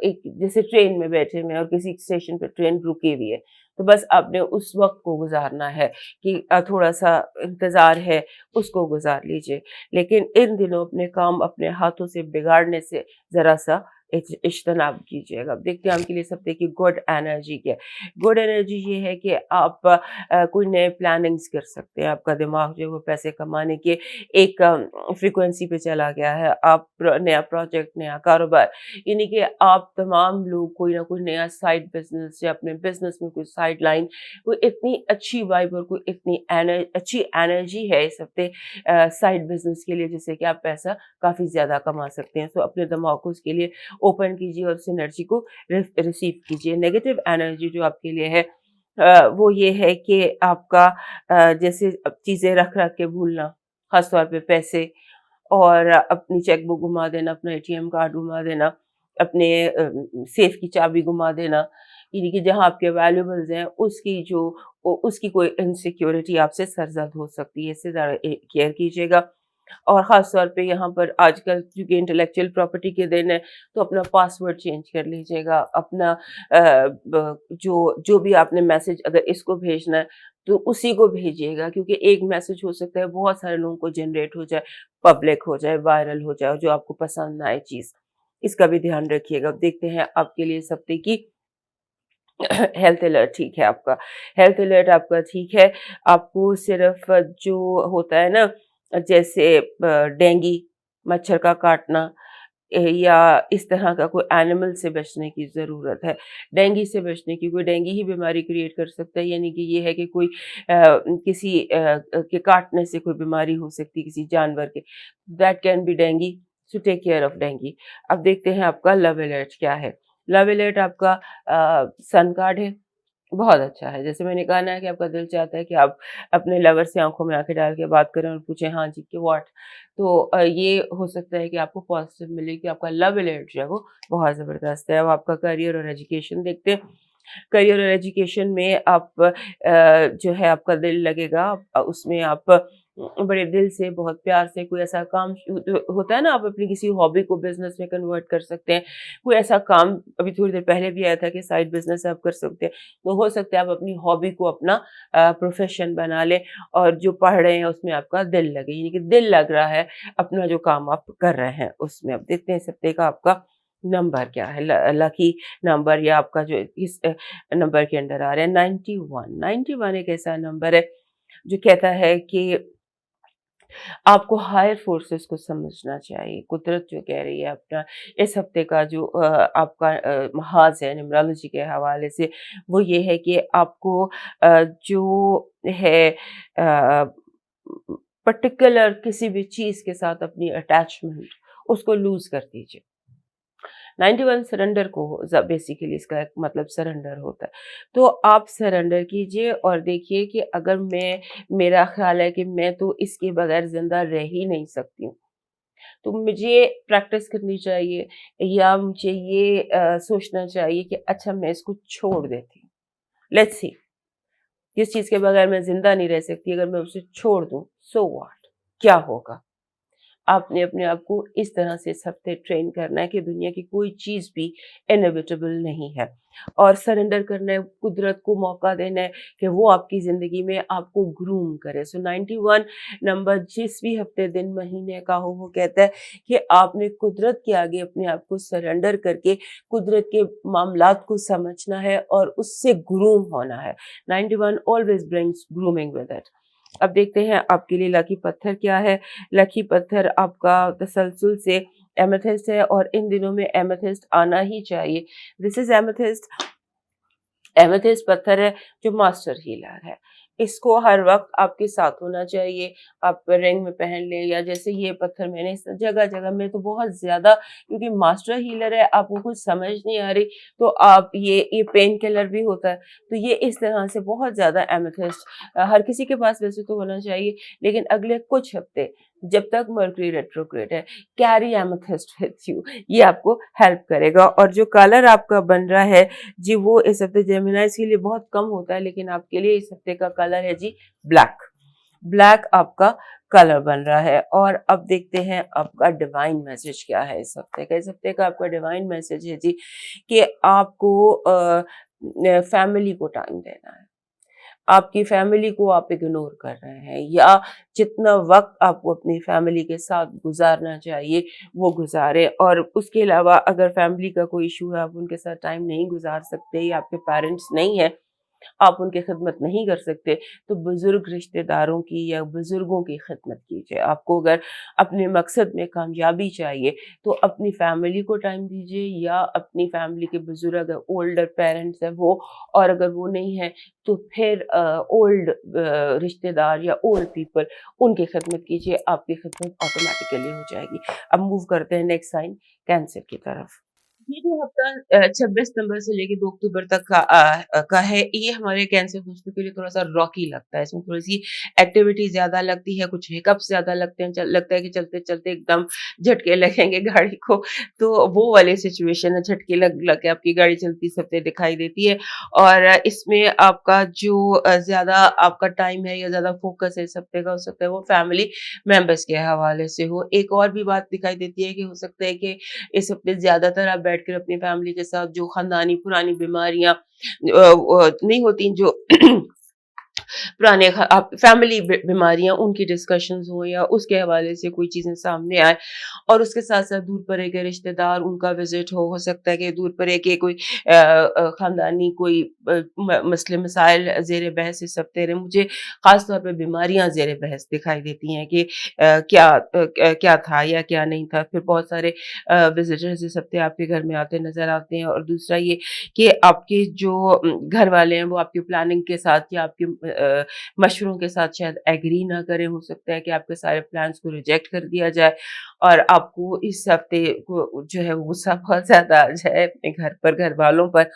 एक जैसे ट्रेन में बैठे हुए हैं और किसी स्टेशन पे ट्रेन रुकी हुई है, तो बस आपने उस वक़्त को गुज़ारना है कि थोड़ा-सा इंतज़ार है, उसको गुज़ार लीजिए। लेकिन इन दिनों अपने काम अपने हाथों से बिगाड़ने से ज़रा-सा इज्तनाब कीजिएगा। अब देखते हैं आपके लिए इस हफ्ते की गुड एनर्जी क्या है। गुड एनर्जी ये है कि आप कोई नए प्लानिंग्स कर सकते हैं। आपका दिमाग जो है वो पैसे कमाने के एक फ्रीक्वेंसी पे चला गया है। आप नया प्रोजेक्ट, नया कारोबार, यानी कि आप तमाम लोग कोई ना कोई नया साइड बिजनेस या अपने बिजनेस में कोई साइड लाइन, कोई इतनी अच्छी वाइब और कोई इतनी अच्छी एनर्जी है इस हफ्ते साइड बिजनेस के लिए, जिससे कि आप पैसा काफ़ी ज़्यादा कमा सकते हैं। तो अपने दिमाग को उसके लिए ओपन कीजिए और उस एनर्जी को रिसीव कीजिए। नेगेटिव एनर्जी जो आपके लिए है वो ये है कि आपका जैसे चीज़ें रख रख के भूलना, खास तौर पे पैसे, और अपनी चेकबुक गुमा देना, अपना एटीएम कार्ड गुमा देना, अपने सेफ की चाबी गुमा देना, यानी कि जहाँ आपके वैल्यूएबल्स हैं उसकी जो उसकी कोई इनसिक्योरिटी आपसे सरज़द हो सकती है, इससे ज़्यादा केयर कीजिएगा। और ख़ास तौर पे यहाँ पर आजकल चूँकि इंटेलेक्चुअल प्रॉपर्टी के दिन है, तो अपना पासवर्ड चेंज कर लीजिएगा। अपना जो भी आपने मैसेज अगर इसको भेजना है, तो उसी को भेजिएगा, क्योंकि एक मैसेज हो सकता है बहुत सारे लोगों को जनरेट हो जाए, पब्लिक हो जाए, वायरल हो जाए, और जो आपको पसंद ना आए चीज़। इसका भी ध्यान रखिएगा। अब देखते हैं आपके लिए इस हफ्ते की हेल्थ अलर्ट ठीक है आपका। हेल्थ अलर्ट आपका ठीक है। आपको सिर्फ़ जो होता है ना, जैसे डेंगू, मच्छर का काटना, या इस तरह का कोई एनिमल से बचने की ज़रूरत है। डेंगू से बचने की, कोई डेंगू ही बीमारी क्रिएट कर सकता है, यानी कि ये है कि कोई किसी के काटने से कोई बीमारी हो सकती है किसी जानवर के, that can be dengue, so take care of dengue. अब देखते हैं आपका लव अलर्ट क्या है। लव अलर्ट आपका सन कार्ड है, बहुत अच्छा है। जैसे मैंने कहा ना कि आपका दिल चाहता है कि आप अपने लवर से आँखों में आँखें डाल के बात करें और पूछें हाँ जी, कि व्हाट? तो ये हो सकता है कि आपको पॉज़िटिव मिले कि आपका लव अलर्ट जो है वो बहुत ज़बरदस्त है। अब आपका करियर और एजुकेशन देखते हैं। करियर और एजुकेशन में आप जो है आपका दिल लगेगा, उसमें आप बड़े दिल से, बहुत प्यार से कोई ऐसा काम होता है ना, आप अपनी किसी हॉबी को बिज़नेस में कन्वर्ट कर सकते हैं। कोई ऐसा काम अभी थोड़ी देर पहले भी आया था कि साइड बिज़नेस आप कर सकते हैं। तो हो सकता है आप अपनी हॉबी को अपना प्रोफ़ेशन बना लें, और जो पढ़ रहे हैं उसमें आपका दिल लगे, यानी कि दिल लग रहा है अपना जो काम आप कर रहे हैं उसमें। अब देखते हैं इस हफ्ते का आपका नंबर क्या है, लकी नंबर, या आपका जो इस नंबर के अंडर आ रहा है 91। 91 एक ऐसा नंबर है जो कहता है कि आपको हायर फोर्सेस को समझना चाहिए। कुदरत जो कह रही है अपना इस हफ्ते का जो आपका महाज़ है न्यूमरोलॉजी के हवाले से, वो ये है कि आपको जो है पर्टिकुलर किसी भी चीज़ के साथ अपनी अटैचमेंट उसको लूज़ कर दीजिए। 91 सरेंडर को बेसिकली इसका एक मतलब सरेंडर होता है। तो आप सरेंडर कीजिए और देखिए कि अगर मेरा ख़्याल है कि मैं तो इसके बगैर ज़िंदा रह ही नहीं सकती हूँ, तो मुझे प्रैक्टिस करनी चाहिए, या मुझे ये सोचना चाहिए कि अच्छा मैं इसको छोड़ देती हूँ। लेट्स सी, जिस चीज़ के बगैर मैं ज़िंदा नहीं रह सकती, अगर मैं उसे छोड़ दूँ, सो व्हाट? क्या होगा? आपने अपने आप को इस तरह से इस हफ्ते ट्रेन करना है कि दुनिया की कोई चीज़ भी इनएविटेबल नहीं है, और सरेंडर करना है, कुदरत को मौका देना है कि वो आपकी ज़िंदगी में आपको ग्रूम करे। सो 91 नंबर जिस भी हफ्ते, दिन, महीने का हो, वो कहता है कि आपने कुदरत के आगे अपने आप को सरेंडर करके कुदरत के मामलात को समझना है और उससे ग्रूम होना है। 91 always brings grooming with it. अब देखते हैं आपके लिए लकी पत्थर क्या है। लकी पत्थर आपका तसलसल से एमेथिस्ट है, और इन दिनों में एमेथिस्ट आना ही चाहिए। This is amethyst. एमेथिस्ट पत्थर है जो मास्टर हीलर है। इसको हर वक्त आपके साथ होना चाहिए। आप रिंग में पहन लें, या जैसे ये पत्थर मैंने जगह जगह में तो बहुत ज्यादा, क्योंकि मास्टर हीलर है, आपको कुछ समझ नहीं आ रही तो आप ये पेन किलर भी होता है, तो ये इस तरह से बहुत ज्यादा एमेथिस्ट हर किसी के पास वैसे तो होना चाहिए, लेकिन अगले कुछ हफ्ते जब तक मर्क्यूरी रेट्रोग्रेड है, कैरी एमेथिस्ट विथ यू, ये आपको हेल्प करेगा। और जो कलर आपका बन रहा है जी, वो इस हफ्ते जेमिनाइज के लिए बहुत कम होता है, लेकिन आपके लिए इस हफ्ते का कलर है जी ब्लैक। ब्लैक आपका कलर बन रहा है। और अब देखते हैं आपका डिवाइन मैसेज क्या है इस हफ्ते का। इस हफ्ते का आपका डिवाइन मैसेज है जी कि आपको फैमिली को टाइम देना है। आपकी फैमिली को आप इग्नोर कर रहे हैं, या जितना वक्त आपको अपनी फैमिली के साथ गुजारना चाहिए वो गुजारें। और उसके अलावा अगर फैमिली का कोई इशू है, आप उनके साथ टाइम नहीं गुजार सकते, या आपके पेरेंट्स नहीं है, आप उनकी खिदमत नहीं कर सकते, तो बुजुर्ग रिश्तेदारों की या बुजुर्गों की खिदमत कीजिए। आपको अगर अपने मकसद में कामयाबी चाहिए तो अपनी फैमिली को टाइम दीजिए, या अपनी फैमिली के बुजुर्ग ओल्डर पेरेंट्स हैं वो, और अगर वो नहीं है तो फिर ओल्ड रिश्तेदार या ओल्ड पीपल, उनकी खिदमत कीजिए, आपकी खिदमत ऑटोमेटिकली हो जाएगी। अब मूव करते हैं नेक्स्ट साइन कैंसर की तरफ। ये जो हफ्ता 26 नवंबर से लेके 2 अक्टूबर तक का है, ये हमारे कैंसर दोस्तों के लिए थोड़ा-सा रॉकी लगता है। इसमें थोड़ी-सी एक्टिविटी ज़्यादा लगती है, कुछ हिकअप्स ज़्यादा लगते हैं, लगता है कि चलते-चलते एकदम झटके लगेंगे गाड़ी को, तो वो वाली सिचुएशन है, झटके लग लग के आपकी गाड़ी चलती इस हफ्ते दिखाई देती है। और इसमें आपका जो ज़्यादा आपका टाइम है या ज़्यादा फ़ोकस है इस हफ्ते का, हो सकता है वो फैमिली मेंबर्स के हवाले से हो। एक और भी बात दिखाई देती है कि हो सकता है कि इस हफ्ते ज़्यादातर आप बैठकर अपनी फैमिली के साथ जो खानदानी पुरानी बीमारियाँ नहीं होती, जो पुराने आप फैमिली बीमारियां, उनकी डिस्कशंस हो, या उसके हवाले से कोई चीज़ें सामने आए, और उसके साथ साथ दूर परे के रिश्तेदार, उनका विजिट हो सकता है कि दूर परे के कोई खानदानी कोई मसले मसाइल ज़ेर बहस इस हफ्ते रहे। मुझे ख़ास तौर पे बीमारियां ज़ेर बहस दिखाई देती हैं कि क्या था या क्या नहीं था। फिर बहुत सारे विजिटर्स इस हफ्ते आपके घर में आते नज़र आते हैं। और दूसरा ये कि आपके जो घर वाले हैं वो आपकी प्लानिंग के साथ या आपके मशवरों के साथ शायद एग्री ना करें। हो सकता है कि आपके सारे प्लान्स को रिजेक्ट कर दिया जाए, और आपको इस हफ्ते को जो है वो गुस्सा बहुत ज़्यादा आ जाए अपने घर पर, घर वालों पर।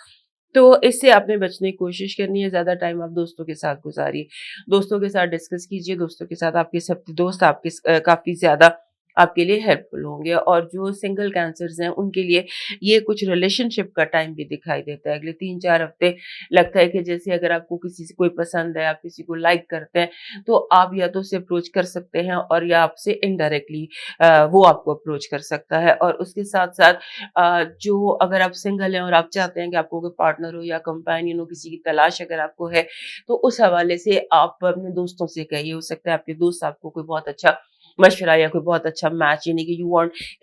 तो इससे आपने बचने की कोशिश करनी है। ज़्यादा टाइम आप दोस्तों के साथ गुज़ारिए, दोस्तों के साथ डिस्कस कीजिए, दोस्तों के साथ आपके सब दोस्त आपके काफ़ी ज़्यादा आपके लिए हेल्पफुल होंगे। और जो सिंगल कैंसर्स हैं उनके लिए ये कुछ रिलेशनशिप का टाइम भी दिखाई देता है। अगले 3-4 हफ्ते लगता है कि जैसे अगर आपको किसी से कोई पसंद है, आप किसी को लाइक करते हैं, तो आप या तो उसे अप्रोच कर सकते हैं, और या आपसे इनडायरेक्टली वो आपको अप्रोच कर सकता है। और उसके साथ-साथ जो अगर आप सिंगल हैं और आप चाहते हैं कि आपको कोई पार्टनर हो या कंपेनियन हो, किसी की तलाश अगर आपको है, तो उस हवाले से आप अपने दोस्तों से कहिए। हो सकता है आपके दोस्त आपको कोई बहुत अच्छा मशवरा या कोई बहुत अच्छा मैच, यानी कि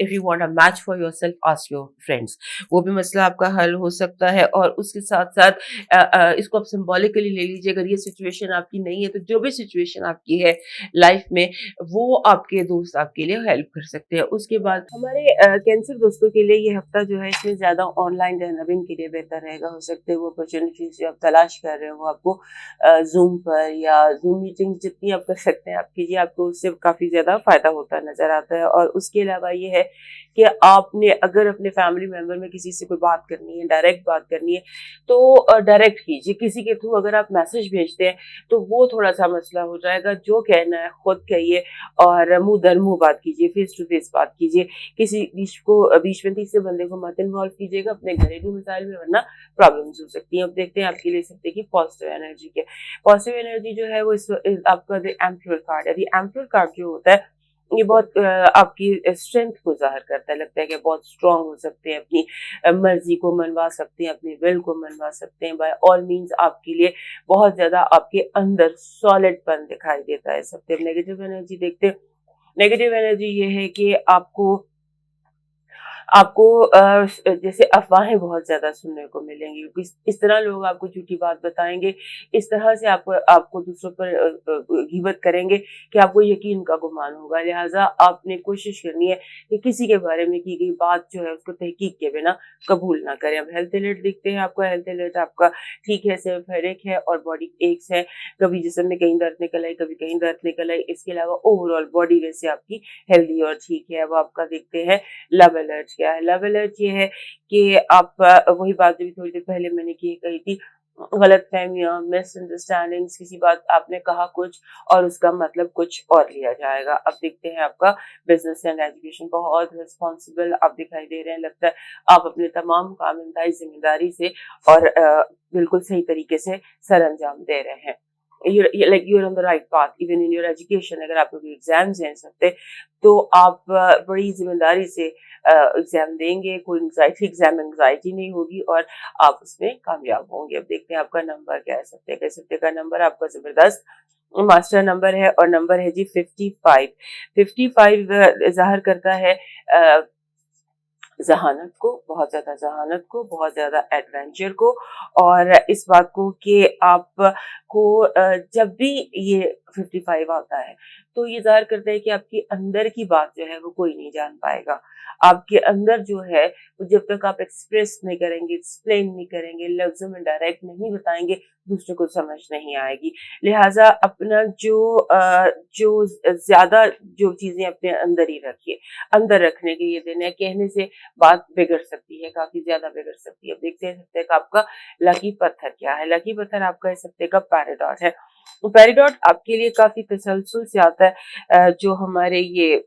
if you want a match for yourself, ask your friends, वो भी मसला आपका हल हो सकता है। और उसके साथ-साथ इसको आप सिंबॉलिकली ले लीजिए। अगर ये सिचुएशन आपकी नहीं है, तो जो भी सिचुएशन आपकी है लाइफ में, वो आपके दोस्त आपके लिए हेल्प कर सकते हैं। उसके बाद हमारे कैंसर दोस्तों के लिए ये हफ्ता जो है, इसमें ज़्यादा ऑनलाइन रहना भी इनके लिए बेहतर रहेगा। हो सकता है वो अपॉर्चुनिटीज़ जो आप तलाश कर रहे हो वो आपको ज़ूम पर या ज़ूम मीटिंग जितनी आप कर सकते हैं आप कीजिए, आपको उससे काफ़ी ज़्यादा फ़ायदा होता नज़र आता है। और उसके अलावा ये है कि आपने अगर अपने फैमिली मेंबर में किसी से कोई बात करनी है, डायरेक्ट बात करनी है, तो डायरेक्ट कीजिए। किसी के थ्रू अगर आप मैसेज भेजते हैं तो वो थोड़ा-सा मसला हो जाएगा। जो कहना है खुद कहिए, और मुँह दर मुँह बात कीजिए, फेस टू फेस बात कीजिए। किसी बीच में तीसरे बंदे को मत इन्वॉल्व कीजिएगा अपने घरेलू मसाइल में, वरना प्रॉब्लम्स हो सकती हैं। अब देखते हैं आपके लिए इस हफ्ते की पॉजिटिव एनर्जी क्या है। पॉजिटिव एनर्जी जो है वो आपका द एम्परर कार्ड है। द एम्परर कार्ड जो होता है, ये बहुत आपकी स्ट्रेंथ को ज़ाहिर करता है। लगता है कि बहुत स्ट्रांग हो सकते हैं, अपनी मर्जी को मनवा सकते हैं, अपनी विल को मनवा सकते हैं। बाय ऑल मीन्स आपके लिए बहुत ज़्यादा आपके अंदर सॉलिडपन दिखाई देता है इस हफ्ते। नेगेटिव एनर्जी देखते हैं। नेगेटिव एनर्जी ये है कि आपको आपको जैसे अफवाहें बहुत ज्यादा सुनने को मिलेंगी, इस तरह लोग आपको झूठी बात बताएंगे, इस तरह से आपको आपको दूसरों पर गिबत करेंगे कि आपको यकीन का गुमान होगा। लिहाजा आपने कोशिश करनी है कि किसी के बारे में की गई बात जो है उसको तहकीक के बिना कबूल ना करें। अब हेल्थ अलर्ट दिखते हैं आपका, हेल्थ अलर्ट आपका ठीक है, सिर्फ हेडेक है और बॉडी एक्स है, कभी जिस्म में कहीं दर्द निकल आई, कभी कहीं दर्द निकल आई, इसके अलावा ओवरऑल बॉडी वैसे आपकी हेल्दी और ठीक है। अब आपका देखते हैं लव अलर्ट क्या है। लव अलर्ट ये है कि आप वही बात जो थोड़ी देर पहले मैंने की कही थी, गलत फहमियां, मिसअंडरस्टैंडिंग्स, किसी बात आपने कहा कुछ और उसका मतलब कुछ और लिया जाएगा। अब देखते हैं आपका बिजनेस एंड एजुकेशन बहुत रिस्पॉन्सिबल आप दिखाई दे रहे हैं, लगता है आप अपने तमाम काम इंतहाई जिम्मेदारी से और बिल्कुल सही तरीके से सर अंजाम दे रहे हैं। you're on the right path even in your education। अगर आपको कोई एग्जाम्स हैं इस हफ्ते तो आप बड़ी जिम्मेदारी से एग्जाम देंगे, कोई एग्जाम एंग्जाइटी नहीं होगी और आप उसमें कामयाब होंगे। अब देखते हैं आपका नंबर क्या है इस हफ्ते का। इस हफ्ते का नंबर आपका जबरदस्त मास्टर नंबर है और नंबर है जी 55। 55 जाहिर करता है जहानत को, बहुत ज्यादा जहानत को, बहुत ज्यादा एडवेंचर को, और इस बात को कि आपको जब भी ये 55 आता है तो ये जाहिर करता है कि आपकी अंदर की बात जो है वो कोई नहीं जान पाएगा। आपके अंदर जो है वो जब तक आप एक्सप्रेस नहीं करेंगे, एक्सप्लेन नहीं करेंगे, लफ्जों में डायरेक्ट नहीं बताएंगे, दूसरे को समझ नहीं आएगी। लिहाजा अपना जो ज्यादा जो चीजें अपने अंदर ही रखिए, अंदर रखने के ये दिन है, कहने से बात बिगड़ सकती है, काफी ज्यादा बिगड़ सकती है। अब देखते हैं इस हफ्ते का आपका लकी पत्थर क्या है। लकी पत्थर आपका इस हफ्ते का पैराडॉट है। पैराडॉट आपके लिए काफी तसलसल से आता है। जो हमारे ये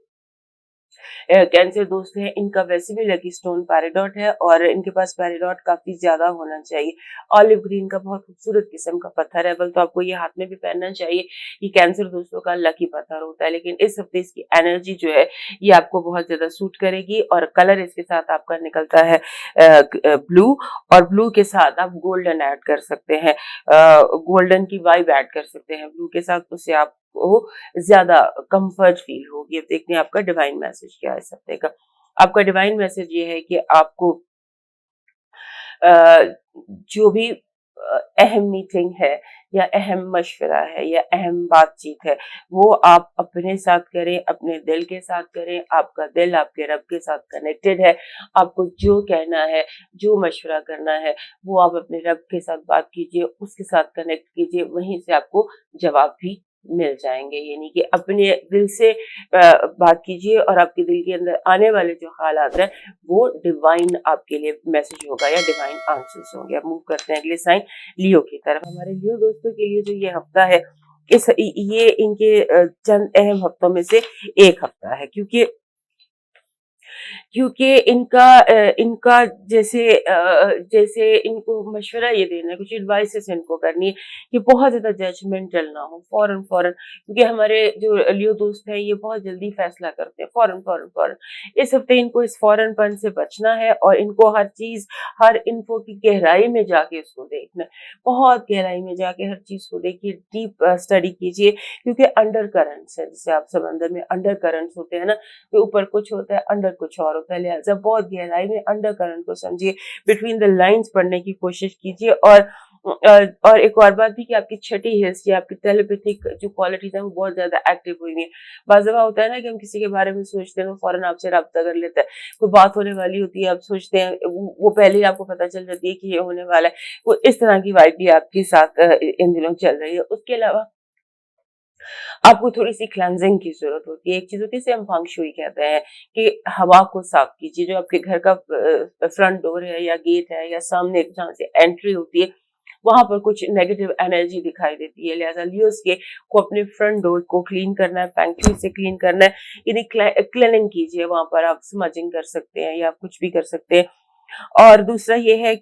कैंसर दोस्त हैं इनका वैसे भी लकी स्टोन पैराडॉट है और इनके पास पैराडॉट काफी ज्यादा होना चाहिए। ऑलिव ग्रीन का बहुत खूबसूरत किस्म का पत्थर है, बल्कि तो आपको ये हाथ में भी पहनना चाहिए। ये कैंसर दोस्तों का लकी पत्थर होता है, लेकिन इस हफ्ते इसकी एनर्जी जो है ये आपको बहुत ज्यादा सूट करेगी और कलर इसके साथ आपका निकलता है ब्लू, और ब्लू के साथ आप गोल्डन ऐड कर सकते हैं, गोल्डन की वाइब ऐड कर सकते हैं ब्लू के साथ, उससे आप को ज्यादा कंफर्ट फील होगी। अब देखते हैं आपका डिवाइन मैसेज क्या है इस हफ्ते का। आपका डिवाइन मैसेज ये है कि आपको जो भी अहम मीटिंग है या अहम मशवरा है या अहम बातचीत है वो आप अपने साथ करें, अपने दिल के साथ करें। आपका दिल आपके रब के साथ कनेक्टेड है। आपको जो कहना है, जो मशवरा करना है वो आप अपने रब के साथ बात कीजिए, उसके साथ कनेक्ट कीजिए, वहीं से आपको जवाब भी मिल जाएंगे। यानी कि अपने दिल से बात कीजिए और आपके दिल के अंदर आने वाले जो ख्यालात हैं वो डिवाइन आपके लिए मैसेज होगा या डिवाइन आंसर्स होंगे। अब मूव करते हैं अगले साइन लियो की तरफ। हमारे लियो दोस्तों के लिए जो ये हफ्ता है ये इनके चंद अहम हफ्तों में से एक हफ्ता है, क्योंकि इनका जैसे इनको मशवरा ये देना है, कुछ एडवाइसेस इनको करनी है कि बहुत ज्यादा जजमेंटल ना हो फौरन फौरन, क्योंकि हमारे जो लियो दोस्त हैं ये बहुत जल्दी फैसला करते हैं फौरन फौरन फौरन। इस हफ्ते इनको इस फौरनपन से बचना है और इनको हर चीज, हर इन्फो की गहराई में जाके उसको देखना है, बहुत गहराई में जाके हर चीज को देखिए, डीप स्टडी कीजिए, क्योंकि अंडर करंट्स है, जैसे आप समंदर में अंडर करंट्स होते हैं ना, तो ऊपर कुछ होता है अंडर कुछ और होता है। लिहाजा बहुत गहराई में अंडर करंट को समझिए, बिटवीन द लाइंस पढ़ने की कोशिश कीजिए। और एक और बात भी कि आपकी छठी हिस्स या आपकी टेलीपैथिक जो क्वालिटीज है वो बहुत ज्यादा एक्टिव हुई है। बाज़ दफा होता है ना कि हम किसी के बारे में सोचते हैं तो फौरन आपसे राब्ता कर लेता है, कोई बात होने वाली होती है, आप सोचते हैं वो पहले ही आपको पता चल जाती है कि ये होने वाला है। वो इस तरह की वाइब भी आपके साथ इन दिनों चल रही है। उसके अलावा आपको थोड़ी सी क्लेंजिंग की जरूरत होती है। एक चीज होती है जिसे हम फंग शुई कहते हैं कि हवा को साफ कीजिए। जो आपके घर का फ्रंट डोर है या गेट है या सामने जहाँ से एंट्री होती है वहां पर कुछ नेगेटिव एनर्जी दिखाई देती है। लिहाजा लियोस के को अपने फ्रंट डोर को क्लीन करना है, फंग शुई से क्लीन करना है, यानी क्लीनिंग कीजिए। वहां पर आप स्मजिंग कर सकते हैं या कुछ भी कर सकते हैं। और दूसरा ये है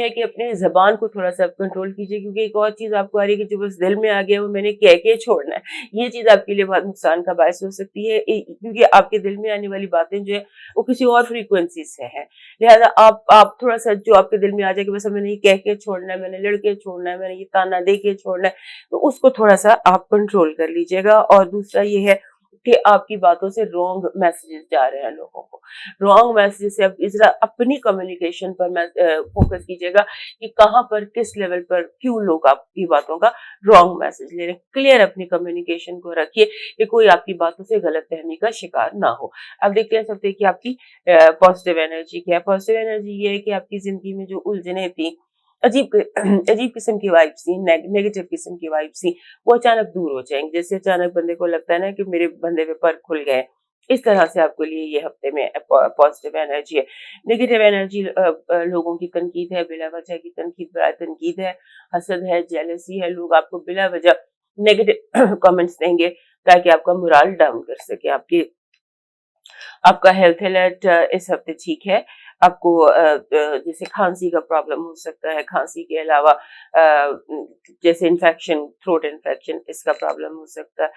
कि अपने जबान को थोड़ा सा कंट्रोल कीजिए, क्योंकि एक और चीज आपको आ रही है कि जो बस दिल में आ गया वो मैंने कह के छोड़ना है, ये चीज आपके लिए बहुत नुकसान का बायस हो सकती है, क्योंकि आपके दिल में आने वाली बातें जो है वो किसी और फ्रीक्वेंसी से है। लिहाजा आप थोड़ा सा जो आपके दिल में आ जाए कि बस मैंने ये कह के छोड़ना है, मैंने लड़के छोड़ना है, मैंने ये ताना दे के छोड़ना है, तो उसको थोड़ा सा आप कंट्रोल कर लीजिएगा। और दूसरा ये है कि आपकी बातों से रॉन्ग मैसेजेस जा रहे हैं लोगों को। रॉन्ग मैसेजेस से आप इस तरह अपनी कम्युनिकेशन पर फोकस कीजिएगा कि कहाँ पर, किस लेवल पर, क्यों लोग आपकी बातों का रॉन्ग मैसेज ले रहे हैं। क्लियर अपनी कम्युनिकेशन को रखिए कि कोई आपकी बातों से गलतफहमी का शिकार ना हो। अब देखते हैं सबसे कि आपकी पॉजिटिव एनर्जी क्या है। पॉजिटिव एनर्जी ये है कि आपकी जिंदगी में जो उलझने थी, अजीब अजीब किस्म की वाइब्स थी, नेगेटिव किस्म की वाइब्स थी, वो अचानक दूर हो जाएंगे। जैसे अचानक बंदे को लगता है ना कि मेरे बंदे पे पर खुल गए, इस तरह से आपके लिए ये हफ्ते में पॉजिटिव एनर्जी है। नेगेटिव एनर्जी लोगों की तनकीद है, बिला वजह की तनकीद है, हसद है, जेलसी है। लोग आपको बिला वजह नेगेटिव कमेंट्स देंगे ताकि आपका मोरल डाउन कर सके। आपका हेल्थ अलर्ट इस हफ्ते ठीक है। आपको जैसे खांसी का प्रॉब्लम हो सकता है, खांसी के अलावा जैसे इन्फेक्शन, थ्रोट इन्फेक्शन, इसका प्रॉब्लम हो सकता है।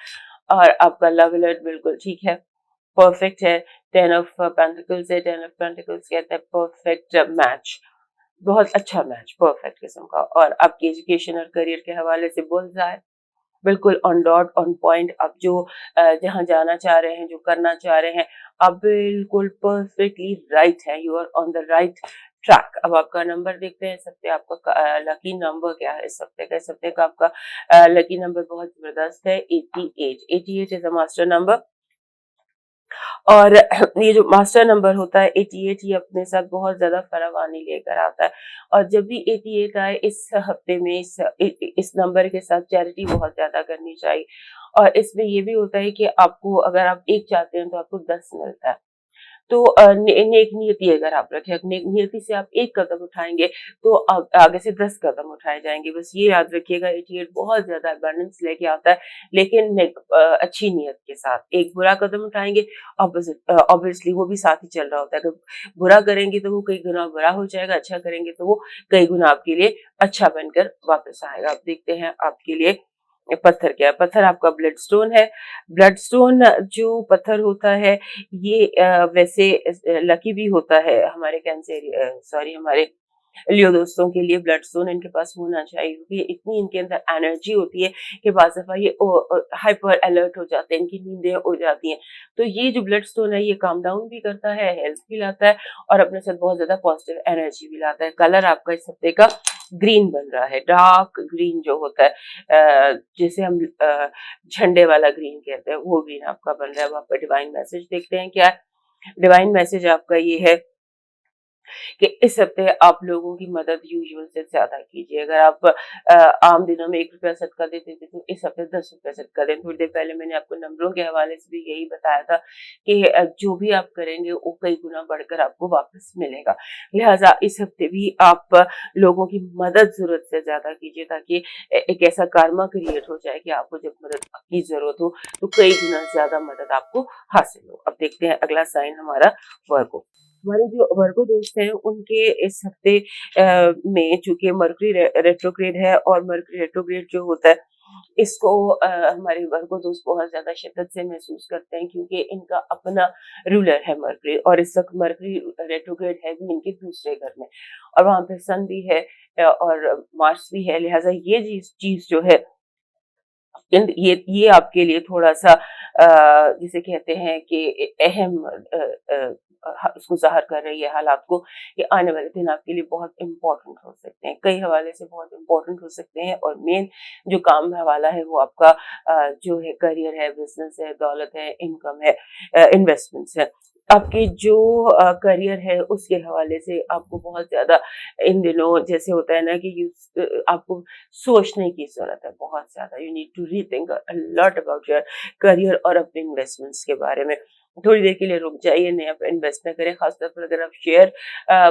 और आपका लव अलर्ट बिल्कुल ठीक है, परफेक्ट है। 10 ऑफ पेंटिकल्स है, 10 ऑफ पेंटिकल्स कहता है परफेक्ट मैच, बहुत अच्छा मैच, परफेक्ट किस्म का। और आपकी एजुकेशन और करियर के हवाले से बुल्सआई, बिल्कुल ऑन डॉट, ऑन पॉइंट। आप जो जहाँ जाना चाह रहे हैं, जो करना चाह रहे हैं, आप बिल्कुल परफेक्टली राइट है, you are on the right track. अब आपका नंबर देखते हैं इस हफ्ते आपका लकी नंबर क्या है इस हफ्ते का। इस हफ्ते का आपका लकी नंबर बहुत जबरदस्त है, 88। 88 इज अ मास्टर नंबर। और ये जो मास्टर नंबर होता है 88, ये अपने साथ बहुत ज्यादा फरावानी लेकर आता है। और जब भी 88 आए इस हफ्ते में, इस नंबर के साथ चैरिटी बहुत ज्यादा करनी चाहिए। और इसमें ये भी होता है कि आपको, अगर आप एक चाहते हैं तो आपको 10 मिलता है। तो नेक नियति अगर आप रखें, नेक नियति से आप एक कदम उठाएंगे तो आगे से 10 कदम उठाए जाएंगे। बस ये याद रखिएगा, 88 बहुत ज्यादा अबंडेंस लेके आता है, लेकिन अच्छी नियत के साथ। एक बुरा कदम उठाएंगे, ऑब्वियसली वो भी साथ ही चल रहा होता है। अगर बुरा करेंगे तो वो कई गुना बुरा हो जाएगा, अच्छा करेंगे तो वो कई गुना आपके लिए अच्छा बनकर वापस आएगा। आप देखते हैं आपके लिए पत्थर क्या है। पत्थर आपका ब्लड स्टोन है। ब्लड स्टोन जो पत्थर होता है, ये वैसे लकी भी होता है हमारे कैंसर, सॉरी, हमारे लियो दोस्तों के लिए ब्लड स्टोन इनके पास होना चाहिए, क्योंकि इतनी इनके अंदर एनर्जी होती है कि बाज़ दफा ये हाइपर अलर्ट हो जाते हैं, इनकी नींदें उड़ जाती हैं। तो ये जो ब्लड स्टोन है, ये काम डाउन भी करता है, हेल्थ भी लाता है, और अपने साथ बहुत ज्यादा पॉजिटिव एनर्जी भी लाता है। कलर आपका इस हफ्ते का ग्रीन बन रहा है, डार्क ग्रीन जो होता है, जिसे हम झंडे वाला ग्रीन कहते हैं, वो ग्रीन आपका बन रहा है। अब आपका डिवाइन मैसेज देखते हैं क्या है। डिवाइन मैसेज आपका ये है कि इस हफ्ते आप लोगों की मदद यूजुअल से ज्यादा कीजिए। अगर आप आम दिनों में 1 रुपया सदका देते थे, तो इस हफ्ते 10 रुपया सदका दें। थोड़ी देर पहले मैंने आपको नंबरों के हवाले से भी यही बताया था कि जो भी आप करेंगे वो कई गुना बढ़कर आपको वापस मिलेगा। लिहाजा इस हफ्ते भी आप लोगों की मदद जरूरत से ज्यादा कीजिए, ताकि एक ऐसा कारमा क्रिएट हो जाए कि आपको जब मदद की जरूरत हो तो कई गुना ज्यादा मदद आपको हासिल हो। अब देखते हैं अगला साइन हमारा वर्गो। हमारे जो वर्गो दोस्त हैं उनके इस हफ्ते में, चूंकि मरकरी रेट्रोग्रेड है, और मरकरी रेट्रोग्रेड जो होता है, इसको हमारे वर्गो दोस्त बहुत ज्यादा शिद्दत से महसूस करते हैं, क्योंकि इनका अपना रूलर है मरकरी, और इस वक्त मरकरी रेट्रोग्रेड है भी इनके दूसरे घर में, और वहां पे सन भी है और मार्स भी है। लिहाजा ये चीज जो है, ये आपके लिए थोड़ा सा जिसे कहते हैं कि अहम उसको ज़ाहिर कर रही है हालात को, कि आने वाले दिन आपके लिए बहुत इम्पोर्टेंट हो सकते हैं, कई हवाले से बहुत इम्पोर्टेंट हो सकते हैं। और मेन जो काम हवाला है वो आपका जो है करियर है, बिजनेस है, दौलत है, इनकम है, इन्वेस्टमेंट्स है। आपकी जो करियर है उसके हवाले से आपको बहुत ज्यादा इन दिनों, जैसे होता है ना कि आपको सोचने की जरूरत है बहुत ज्यादा। You need to rethink a lot about your career और अपने इन्वेस्टमेंट्स के बारे में। थोड़ी देर के लिए रुक जाइए, नया इन्वेस्ट न करें, खासतौर पर अगर आप शेयर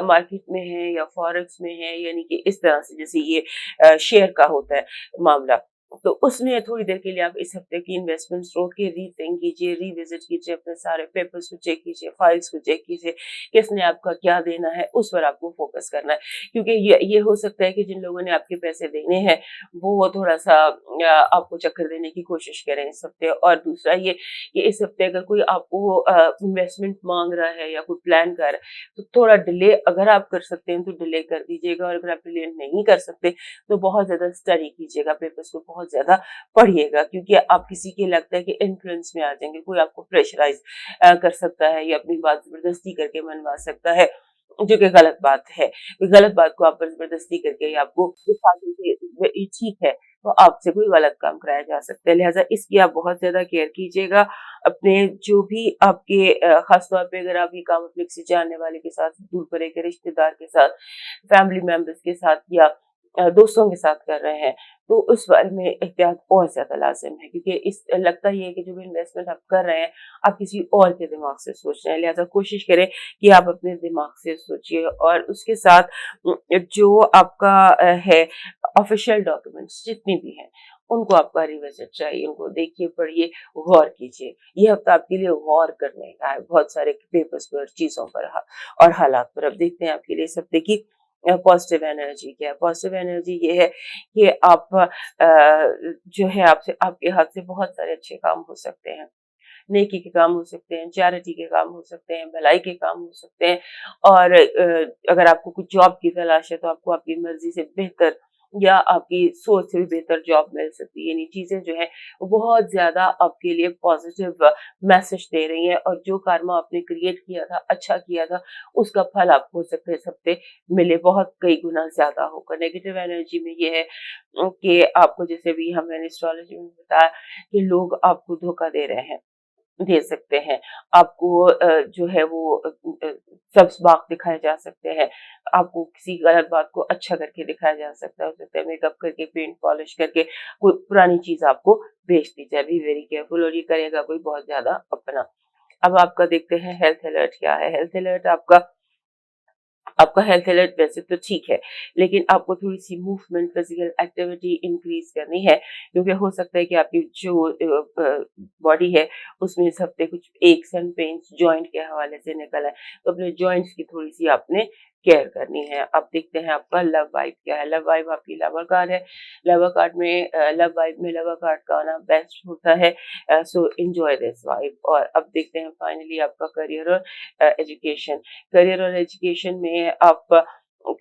मार्केट में हैं या फॉरेक्स में हैं, यानी कि इस तरह से जैसे ये शेयर का होता है मामला, तो उसमें थोड़ी देर के लिए आप इस हफ्ते की इन्वेस्टमेंट रोक के रीथिंक कीजिए, रिविजिट कीजिए, अपने सारे पेपर्स को चेक कीजिए, फाइल्स को चेक कीजिए, किसने आपका क्या देना है उस पर आपको फोकस करना है। क्योंकि ये हो सकता है कि जिन लोगों ने आपके पैसे देने हैं वो थोड़ा सा आपको चक्कर देने की कोशिश करें इस हफ्ते। और दूसरा ये कि इस हफ्ते अगर कोई आपको इन्वेस्टमेंट मांग रहा है या कोई प्लान कर रहा है, तो थोड़ा डिले अगर आप कर सकते हैं तो डिले कर दीजिएगा, और अगर आप डिले नहीं कर सकते तो बहुत ज्यादा स्टडी कीजिएगा, पेपर्स को बहुत बहुत ज्यादा पढ़िएगा, क्योंकि आप किसी के लगता है कि इन्फ्लुएंस में आ जाएंगे, कोई आपको प्रेशराइज कर सकता है या अपनी बात जबरदस्ती करके मनवा सकता है, जो कि गलत बात है। गलत बात को आप पर जबरदस्ती करके या आपको दिखा के ये ठीक है, तो आपसे कोई गलत काम कराया जा सकता है। लिहाजा इसकी आप बहुत ज्यादा केयर कीजिएगा। अपने जो भी आपके खासतौर पे अगर आप ये काम अपने किसी जानने वाले के साथ, दूर परे के रिश्तेदार के साथ, फैमिली मेंबर्स के साथ या दोस्तों के साथ कर रहे हैं, तो उस बारे में एहतियात और ज्यादा लाजिम है, क्योंकि इस लगता ये है कि जो भी इन्वेस्टमेंट आप कर रहे हैं, आप किसी और के दिमाग से सोच रहे हैं। लिहाजा कोशिश करें कि आप अपने दिमाग से सोचिए, और उसके साथ जो आपका है ऑफिशियल डॉक्यूमेंट्स जितनी भी हैं, उनको आपका रिविजिट चाहिए, उनको देखिए, पढ़िए, गौर कीजिए। ये हफ्ता आपके लिए गौर करने का है, बहुत सारे पेपर्स पर, चीजों पर और हालात पर। अब देखते हैं आपके लिए इस हफ्ते की पॉजिटिव एनर्जी क्या है। पॉजिटिव एनर्जी ये है कि आप जो है आपसे, आपके हाथ से बहुत सारे अच्छे काम हो सकते हैं, नेकी के काम हो सकते हैं, चैरिटी के काम हो सकते हैं, भलाई के काम हो सकते हैं। और अगर आपको कुछ जॉब की तलाश है, तो आपको आपकी मर्जी से बेहतर या आपकी सोच से भी बेहतर जॉब मिल सकती है। यानी चीजें जो है वो बहुत ज्यादा आपके लिए पॉजिटिव मैसेज दे रही हैं, और जो कर्मा आपने क्रिएट किया था, अच्छा किया था, उसका फल आपको हो सकता है इस हफ्ते मिले, बहुत कई गुना ज्यादा होकर। नेगेटिव एनर्जी में ये है कि आपको, जैसे भी हमें एस्ट्रोलॉजी में बताया, कि लोग आपको धोखा दे रहे हैं, दे सकते हैं आपको, जो है वो सब्ज बाग दिखाए जा सकते हैं, आपको किसी गलत बात को अच्छा करके दिखाया जा सकता है, हो सकता है मेकअप करके, पेंट पॉलिश करके कोई पुरानी चीज आपको बेच दी जाए। बी वेरी केयरफुल, और ये करेगा कोई बहुत ज्यादा अपना। अब आपका देखते हैं हेल्थ अलर्ट क्या है। हेल्थ अलर्ट आपका हेल्थ अलर्ट वैसे तो ठीक है, लेकिन आपको थोड़ी सी मूवमेंट, फिजिकल एक्टिविटी इंक्रीज करनी है, क्योंकि हो सकता है कि आपकी जो बॉडी है उसमें इस हफ्ते कुछ एक्स एंड पेन्स जॉइंट के हवाले से निकल आए, तो अपने जॉइंट्स की थोड़ी सी आपने केयर करनी है। अब देखते हैं आपका लव वाइब क्या है। लव वाइब आपकी लवर कार्ड है। लवर कार्ड में लव वाइब में लवर कार्ड का आना बेस्ट होता है, सो एंजॉय दिस वाइब। और अब देखते हैं फाइनली आपका करियर और एजुकेशन। करियर और एजुकेशन में आप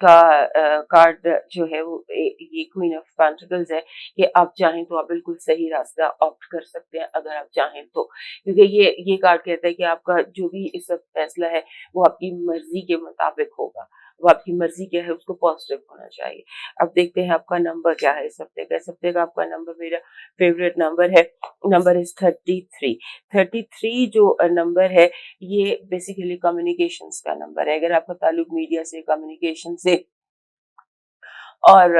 का कार्ड जो है वो ये क्वीन ऑफ पेंटिकल्स है, कि आप चाहें तो आप बिल्कुल सही रास्ता ऑप्ट कर सकते हैं, अगर आप चाहें तो, क्योंकि ये कार्ड कहता है कि आपका जो भी इस वक्त फैसला है वो आपकी मर्जी के मुताबिक होगा, वो आपकी मर्जी क्या है उसको पॉजिटिव होना चाहिए। अब देखते हैं आपका नंबर क्या है इस हफ्ते का। इस हफ्ते का आपका नंबर मेरा फेवरेट नंबर है, नंबर इज 33। 33 जो नंबर है, ये बेसिकली कम्युनिकेशंस का नंबर है। अगर आपका ताल्लुक मीडिया से, कम्युनिकेशन से और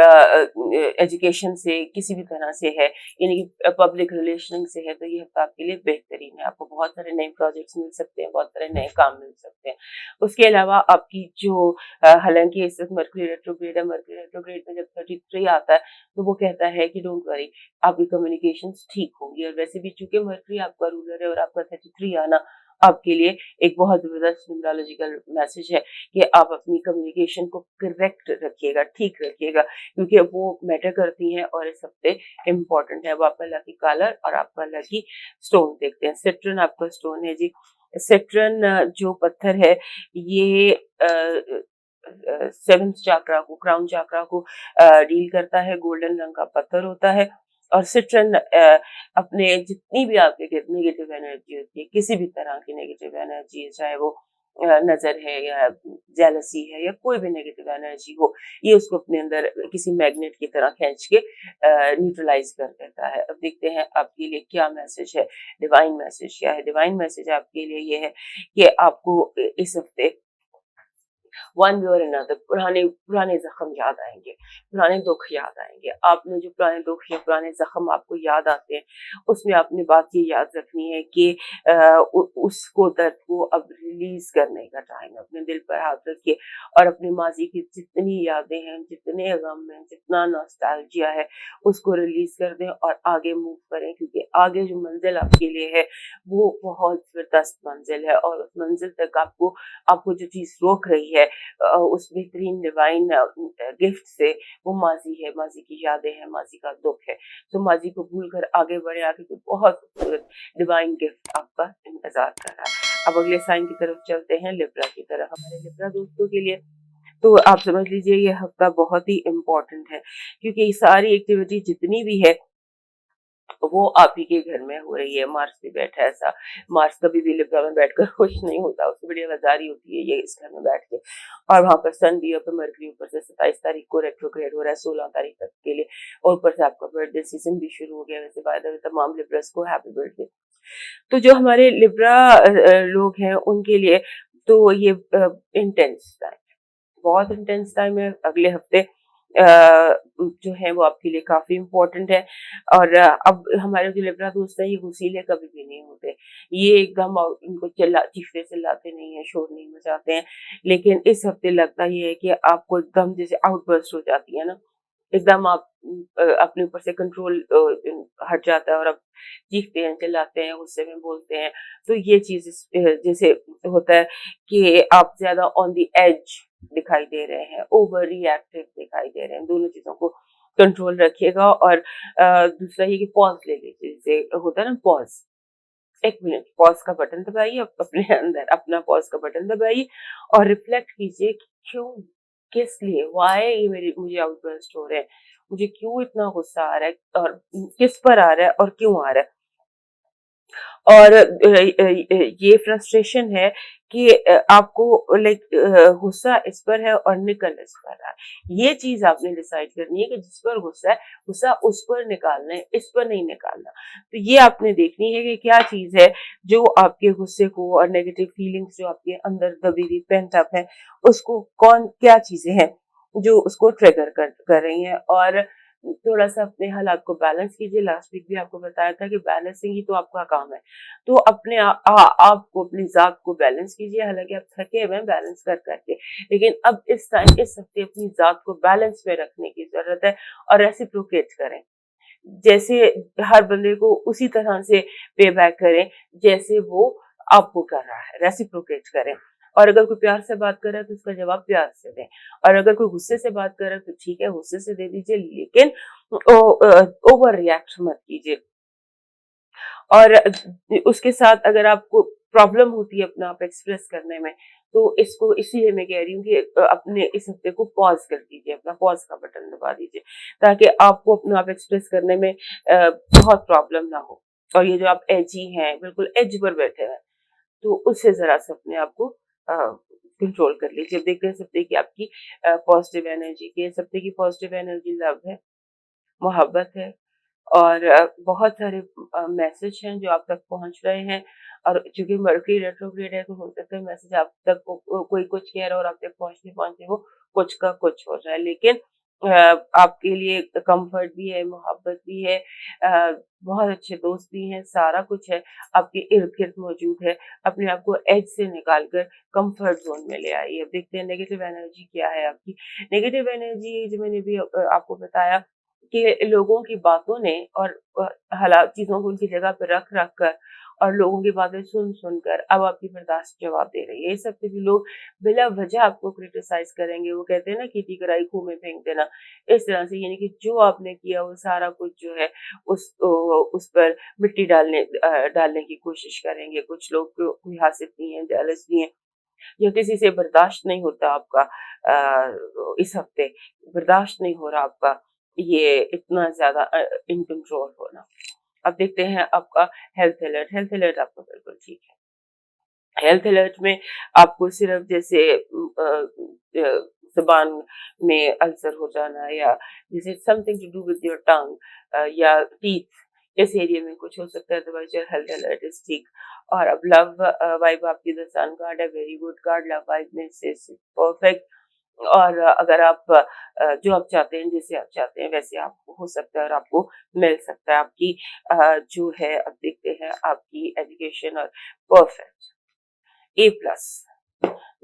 एजुकेशन से, किसी भी तरह से है, यानी कि पब्लिक रिलेशनिंग से है, तो ये हफ्ता आपके लिए बेहतरीन है। आपको बहुत सारे नए प्रोजेक्ट्स मिल सकते हैं, बहुत सारे नए काम मिल सकते हैं। उसके अलावा आपकी जो हालांकि इस वक्त मर्क्यूरी रेट्रोग्रेड है, मर्क्यूरी रेट्रोग्रेड में जब 33 आता है, तो वो कहता है कि डोंट वरी, आपकी कम्युनिकेशंस ठीक होंगी। और वैसे भी चूंकि मर्क्यूरी आपका रूलर है, और आपका 33 आना आपके लिए एक बहुत जबरदस्त न्यूमरोलॉजिकल मैसेज है कि आप अपनी कम्युनिकेशन को करेक्ट रखिएगा, ठीक रखिएगा, क्योंकि वो मैटर करती हैं और इस हफ्ते इम्पोर्टेंट है। वो आपका लकी कलर और आपका लकी स्टोन देखते हैं। सिट्रन आपका स्टोन है जी। सिट्रन जो पत्थर है, ये सेवंथ चाक्रा को, क्राउन चाक्रा को डील करता है। गोल्डन रंग का पत्थर होता है। और सिट्रन अपने जितनी भी आपके नेगेटिव एनर्जी होती है, किसी भी तरह की नेगेटिव एनर्जी है, चाहे वो नजर है या जेलसी है या कोई भी नेगेटिव एनर्जी हो, ये उसको अपने अंदर किसी मैग्नेट की तरह खींच के न्यूट्रलाइज कर देता है। अब देखते हैं आपके लिए क्या मैसेज है, डिवाइन मैसेज क्या है। डिवाइन मैसेज आपके लिए ये है कि आपको इस हफ्ते वन वे और अनदर पुराने पुराने जख्म याद आएंगे, पुराने दुख याद आएंगे। आपने जो पुराने दुख या पुराने जख्म आपको याद आते हैं, उसमें आपने बात ये याद रखनी है कि उसको, दर्द को अब रिलीज करने का टाइम है। अपने दिल पर हाथ रखिए और अपने माजी की जितनी यादें हैं, जितने गम हैं, जितना नॉस्टैल्जिया है, उसको रिलीज कर दें और आगे मूव करें, क्योंकि आगे जो मंजिल आपके लिए है वो बहुत जबरदस्त मंजिल है। और उस मंजिल तक आपको आपको जो चीज रोक रही है, उस बेहतरीन डिवाइन गिफ्ट से, वो माजी है, माजी की यादें हैं, माजी का दुख है। तो माजी को भूल कर आगे बढ़े, आगे कोई बहुत खूबसूरत डिवाइन गिफ्ट आपका इंतजार कर रहा है। अब अगले साइन की तरफ चलते हैं, लिब्रा की तरफ। हमारे लिब्रा दोस्तों के लिए तो आप समझ लीजिए ये हफ्ता बहुत ही इम्पोर्टेंट है, क्योंकि ये सारी एक्टिविटी जितनी भी है वो आप ही के घर में हो रही है। मार्स भी बैठा है ऐसा, मार्स कभी भी लिब्रा में बैठकर खुश नहीं होता, उसकी बड़ी आवाजारी होती है ये इस घर में बैठ के। और वहां पर सन भी ऊपर, मरकरी ऊपर से 27 तारीख को रेट्रोग्रेड हो रहा है, 16 तारीख तक के लिए। और ऊपर से आपका बर्थडे सीजन भी शुरू हो गया। वैसे बाय द वे तमाम लिब्रस को हैप्पी बर्थडे। तो जो हमारे लिब्रा लोग हैं उनके लिए तो ये इंटेंस टाइम, बहुत इंटेंस टाइम है। अगले हफ्ते जो है वो आपके लिए काफी इम्पोर्टेंट है। और अब हमारे जो लिब्रा दोस्त हैं ये घुसीले कभी भी नहीं होते। ये एकदम इनको चीखते चिल्लाते नहीं है, शोर नहीं मचाते हैं। लेकिन इस हफ्ते लगता ये है कि आपको एकदम जैसे आउटबर्स्ट हो जाती है ना, एकदम आप अपने ऊपर से कंट्रोल हट जाता है और आप चीखते हैं, चिल्लाते हैं, गुस्से में बोलते हैं। तो ये चीज जैसे होता है कि आप ज्यादा ऑन द एज दिखाई दे रहे हैं, ओवर रिएक्टिव दिखाई दे रहे हैं। दोनों चीजों को कंट्रोल रखिएगा। और दूसरा ये कि पॉज ले लीजिए, जैसे होता है ना पॉज, 1 मिनट पॉज का बटन दबाइए, अपने अंदर अपना पॉज का बटन दबाइए और रिफ्लेक्ट कीजिए कि क्यों, किस लिए, वाई ये मेरे मुझे आउटबर्स्ट हो रहे हैं, मुझे क्यों इतना गुस्सा आ रहा है और किस पर आ रहा है और क्यों आ रहा है। और ये फ्रस्ट्रेशन है कि आपको लाइक गुस्सा इस पर है और निकल इस पर रहा है। ये चीज आपने डिसाइड करनी है कि जिस पर गुस्सा है, गुस्सा उस पर निकालना है, इस पर नहीं निकालना। तो ये आपने देखनी है कि क्या चीज है जो आपके गुस्से को और नेगेटिव फीलिंग्स जो आपके अंदर दबी हुई पेंट अप है, उसको कौन, क्या चीजें हैं जो उसको ट्रिगर कर रही हैं। और थोड़ा सा अपने हालात को बैलेंस कीजिए। लास्ट वीक भी आपको बताया था कि बैलेंसिंग ही तो आपका काम है। तो अपने आपको, अपनी जात को बैलेंस कीजिए। हालांकि आप थके हुए हैं बैलेंस कर करके, लेकिन अब इस टाइम, इस हफ्ते अपनी जात को बैलेंस में रखने की जरूरत है और रेसिप्रोकेट करें। जैसे हर बंदे को उसी तरह से पे बैक करें जैसे वो आपको कर रहा है, रेसिप्रोकेट करें। और अगर कोई प्यार से बात कर रहा है तो उसका जवाब प्यार से दें। और अगर कोई गुस्से से बात कर रहा है तो ठीक है, गुस्से से दे दीजिए, लेकिन ओवर रिएक्ट मत कीजिए। और उसके साथ अगर आपको प्रॉब्लम होती है अपना आप एक्सप्रेस करने में, तो इसको इसीलिए मैं कह रही हूँ कि अपने इस हफ्ते को पॉज कर दीजिए, अपना पॉज का बटन दबा दीजिए, ताकि आपको अपना आप एक्सप्रेस करने में बहुत प्रॉब्लम ना हो। और ये जो आप एजी हैं, बिल्कुल एज पर बैठे हैं, तो उससे जरा सा अपने आप को कंट्रोल कर लीजिए। देखते हैं इस हफ्ते की आपकी पॉजिटिव एनर्जी की। इस हफ्ते की पॉजिटिव एनर्जी लव है, मोहब्बत है। और बहुत सारे मैसेज हैं जो आप तक पहुंच रहे हैं। और चूंकि मर्करी रेट्रोग्रेड है तो हो सकता है मैसेज आप तक कोई कुछ कह रहा है और आप तक पहुंचते पहुंचते वो कुछ का कुछ हो जाए। लेकिन आपके लिए कंफर्ट भी है, मोहब्बत भी है, बहुत अच्छे दोस्त भी हैं, सारा कुछ है आपके इर्द गिर्द मौजूद है। अपने आप को एज से निकाल कर कंफर्ट जोन में ले आइए। अब देखते हैं नेगेटिव एनर्जी क्या है आपकी। नेगेटिव एनर्जी जो मैंने भी आपको बताया कि लोगों की बातों ने और हालात चीजों को उनकी जगह पर रख रख कर और लोगों की बातें सुन सुनकर अब आपकी बर्दाश्त जवाब दे रही है। इस हफ्ते भी लोग बिला वजह आपको क्रिटिसाइज करेंगे। वो कहते हैं ना, खेती कराई खूह में फेंक देना। इस तरह से, यानी कि जो आपने किया वो सारा कुछ जो है उस पर मिट्टी डालने की कोशिश करेंगे। कुछ लोग कोई हासिल नहीं है, जेलस नहीं है, या किसी से बर्दाश्त नहीं होता आपका इस हफ्ते बर्दाश्त नहीं हो रहा आपका ये इतना ज्यादा इन कंट्रोल होना। अब देखते हैं आपका हेल्थ अलर्ट। हेल्थ अलर्ट आपका बिल्कुल ठीक है। हेल्थ अलर्ट में आपको सिर्फ जैसे जुबान में अल्सर हो जाना, या जैसे something to do with your tongue या टीथ, इस एरिया में कुछ हो सकता है, otherwise your health alert is ठीक। और अब लव वाइब आपकी द सन कार्ड है, very good card. Love vibe में से परफेक्ट। और अगर आप जो आप चाहते हैं, जैसे आप चाहते हैं वैसे आपको हो सकता है और आपको मिल सकता है। आपकी जो है, अब देखते हैं आपकी एजुकेशन और परफेक्ट A+।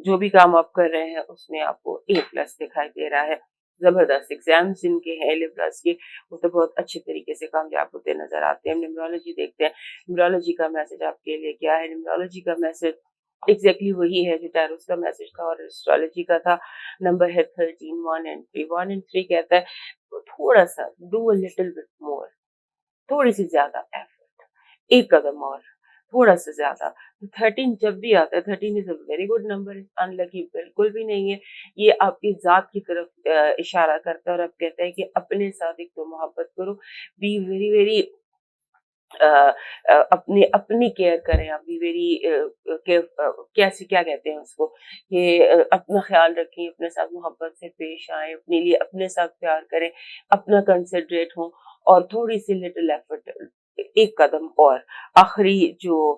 जो भी काम आप कर रहे हैं उसमें आपको A+ दिखाई दे रहा है। जबरदस्त एग्जाम्स जिनके हैं लिब्रास के, वो तो बहुत अच्छे तरीके से कामयाब होते नजर आते हैं। न्यूमरोलॉजी देखते हैं, न्यूमरोलॉजी का मैसेज आपके लिए क्या है। न्यूमरोलॉजी का मैसेज एग्जैक्टली वही है जो टैरोस का मैसेज था और एस्ट्रोलॉजी का था। नंबर है 13, 1 and 3। 1 and 3 कहता है थोड़ा सा do a little bit more, थोड़ी सी ज्यादा एफर्ट, एक कदम और, थोड़ा सा ज्यादा। तो 13 जब भी आता है, 13 is a very good number. Unlucky बिल्कुल भी नहीं है। ये आपकी जात की तरफ इशारा करता है और अब कहता है कि अपने साथ एक तो मोहब्बत करो, बी वेरी वेरी اپنی اپنی کیئر کریں، آپ بھی ویری کیسے کیا کہتے ہیں اس کو، کہ اپنا خیال رکھیں، اپنے ساتھ محبت سے پیش آئیں، اپنے لیے اپنے ساتھ پیار کریں، اپنا کنسیڈریٹ ہوں، اور تھوڑی سی لٹل ایفرٹ، ایک قدم اور آخری جو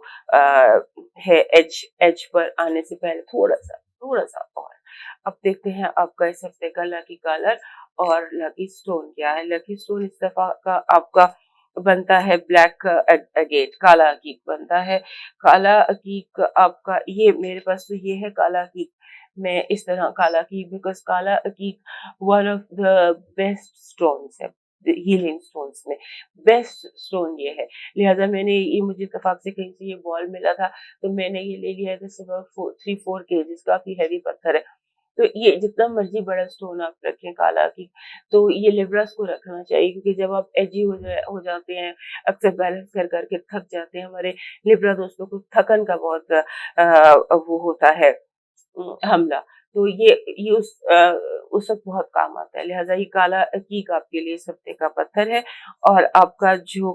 ہے ایج پر آنے سے پہلے تھوڑا سا اور. اب دیکھتے ہیں آپ کا اس ہفتے کا لکی کالر اور لکی سٹون کیا ہے. لکی سٹون اس دفعہ کا آپ کا بنتا ہے بلیک اگیٹ، کالا عقیق بنتا ہے. کالا عقیق آپ کا، یہ میرے پاس تو یہ ہے کالا عقیق. میں اس طرح کالا عقیق، بیکاز کالا عقیق one of the best stones ہے ہیلنگ اسٹونس میں، بیسٹ اسٹون یہ ہے. لہٰذا میں نے یہ، مجھے اتفاق سے کہیں سے یہ بال ملا تھا تو میں نے یہ لے لیا ہے. اباؤٹ 3-4 kgs، کافی ہیوی پتھر ہے. تو یہ جتنا مرضی بڑا اسٹون آپ رکھیں کالا کی، تو یہ لیبرس کو رکھنا چاہیے، کیونکہ جب آپ ایجی ہو جاتے ہیں، اکثر بیلنس کر کے تھک جاتے ہیں. ہمارے لیبرا دوستوں کو تھکن کا بہت وہ ہوتا ہے حملہ، تو یہ اس وقت بہت کام آتا ہے. لہٰذا یہ کالا عقیق آپ کے لیے اس ہفتے کا پتھر ہے. اور آپ کا جو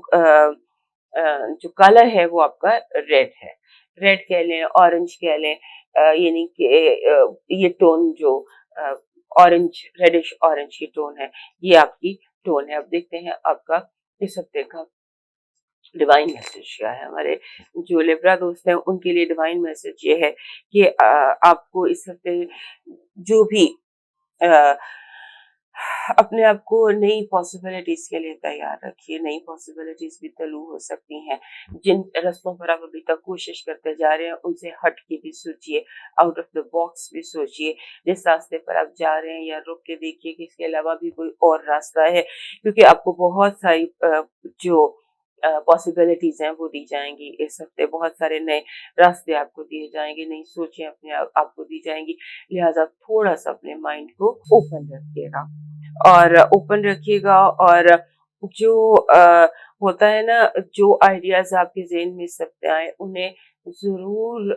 کلر ہے وہ آپ کا ریڈ ہے. ریڈ کہہ لیں، اورنج کہہ لیں، یعنی کہ یہ ٹون جو اورنج، ریڈش اورنج کی ٹون ہے، یہ آپ کی ٹون ہے. اب دیکھتے ہیں آپ کا اس ہفتے کا ڈیوائن میسج کیا ہے. ہمارے جو لیبرا دوست ہیں ان کے لیے ڈیوائن میسج یہ ہے کہ آپ کو اس ہفتے جو بھی اپنے آپ کو نئی پاسبلٹیز کے لیے تیار رکھیے. نئی پاسبلٹیز بھی طلوع ہو سکتی ہیں. جن رستوں پر آپ ابھی تک کوشش کرتے جا رہے ہیں ان سے ہٹ کے بھی سوچیے، آؤٹ آف دا باکس بھی سوچیے. جس راستے پر آپ جا رہے ہیں یا رک کے دیکھیے کہ اس کے علاوہ بھی کوئی اور راستہ ہے، کیونکہ آپ کو بہت ساری جو پاسبلٹیز ہیں وہ دی جائیں گی اس ہفتے. بہت سارے نئے راستے آپ کو دیے جائیں گے، نئی سوچیں اپنے آپ کو دی جائیں گی. لہٰذا تھوڑا سا اپنے مائنڈ کو اوپن رکھیے گا، اور جو ہوتا ہے نا، جو آئیڈیاز آپ کے ذہن میں اس ہفتے آئے انہیں ضرور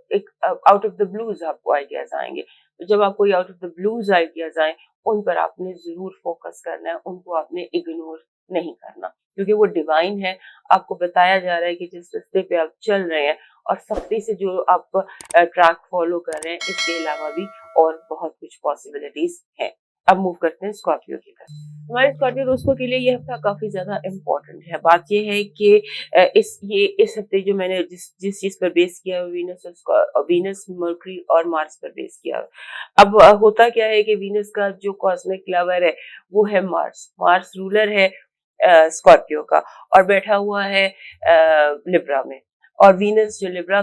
ایک آؤٹ آف دا بلوز آپ کو آئیڈیاز آئیں گے. جب آپ کو out of the blues ideas آئیں ان پر آپ نے ضرور فوکس کرنا ہے، ان کو آپ نے اگنور نہیں کرنا، کیونکہ وہ ڈیوائن ہے. آپ کو بتایا جا رہا ہے کہ جس راستے پہ آپ چل رہے ہیں اور سختی سے جو آپ ٹریک فالو کر رہے ہیں، اس کے علاوہ بھی اور بہت کچھ پاسبلٹیز ہیں. اب موو کرتے ہیں اسکارپیو کی طرف. ہمارے اسکارپیو دوستوں کے لیے یہ ہفتہ کافی زیادہ امپورٹنٹ ہے. بات یہ ہے کہ اس ہفتے جو میں نے جس چیز پر بیس کیا وینس، مرکری اور مارس پر بیس کیا. اب ہوتا کیا ہے کہ وینس کا جو کاسمک لاور ہے وہ ہے مارس رولر ہے اسکارپیو کا، اور بیٹھا ہوا ہے لبرا میں. اور وینس جو لبرا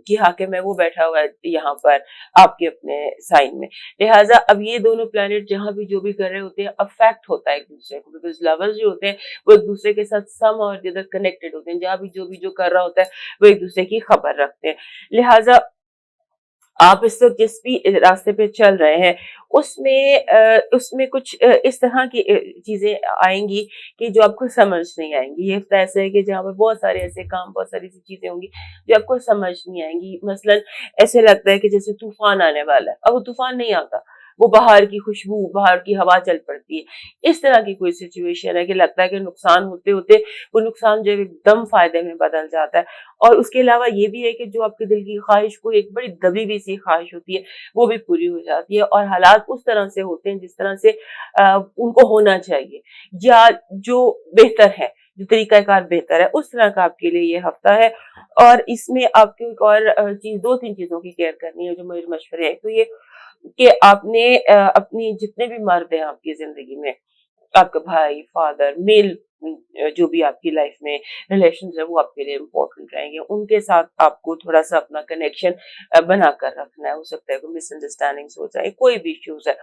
کی حاکم ہے وہ بیٹھا ہوا ہے یہاں پر آپ کے اپنے سائن میں. لہٰذا اب یہ دونوں پلانٹ جہاں بھی جو بھی کر رہے ہوتے ہیں افیکٹ ہوتا ہے ایک دوسرے کو، بیکاز لورز جو ہوتے ہیں وہ ایک دوسرے کے ساتھ سم اور جدھر کنیکٹڈ ہوتے ہیں. جہاں بھی جو کر رہا ہوتا ہے وہ ایک دوسرے کی خبر رکھتے ہیں. لہٰذا آپ اس وقت جس بھی راستے پہ چل رہے ہیں اس میں کچھ اس طرح کی چیزیں آئیں گی کہ جو آپ کو سمجھ نہیں آئیں گی. یہ ہفتہ ایسا ہے کہ جہاں پر بہت سارے ایسے کام، بہت ساری ایسی چیزیں ہوں گی جو آپ کو سمجھ نہیں آئیں گی. مثلاً ایسے لگتا ہے کہ جیسے طوفان آنے والا ہے، اب وہ طوفان نہیں آتا، وہ باہر کی خوشبو، باہر کی ہوا چل پڑتی ہے. اس طرح کی کوئی سچویشن ہے کہ لگتا ہے کہ نقصان ہوتے ہوتے وہ نقصان جو ایک دم فائدے میں بدل جاتا ہے. اور اس کے علاوہ یہ بھی ہے کہ جو آپ کے دل کی خواہش، کو ایک بڑی دبی ہوئی سی خواہش ہوتی ہے، وہ بھی پوری ہو جاتی ہے. اور حالات اس طرح سے ہوتے ہیں جس طرح سے ان کو ہونا چاہیے، یا جو بہتر ہے، جو طریقہ کار بہتر ہے، اس طرح کا آپ کے لیے یہ ہفتہ ہے. اور اس میں آپ کو ایک اور چیز، 2-3 چیزوں کی کیئر کرنی ہے جو میرے مشورے ہے. تو یہ کہ آپ نے اپنی جتنے بھی مرد ہیں آپ کی زندگی میں، آپ کا بھائی، فادر، میل، جو بھی آپ کی لائف میں ریلیشنز ہیں وہ آپ کے لیے امپورٹنٹ رہیں گے. ان کے ساتھ آپ کو تھوڑا سا اپنا کنیکشن بنا کر رکھنا ہے. ہو سکتا ہے کوئی مس انڈرسٹینڈنگز ہو جائے، کوئی بھی ایشوز ہے.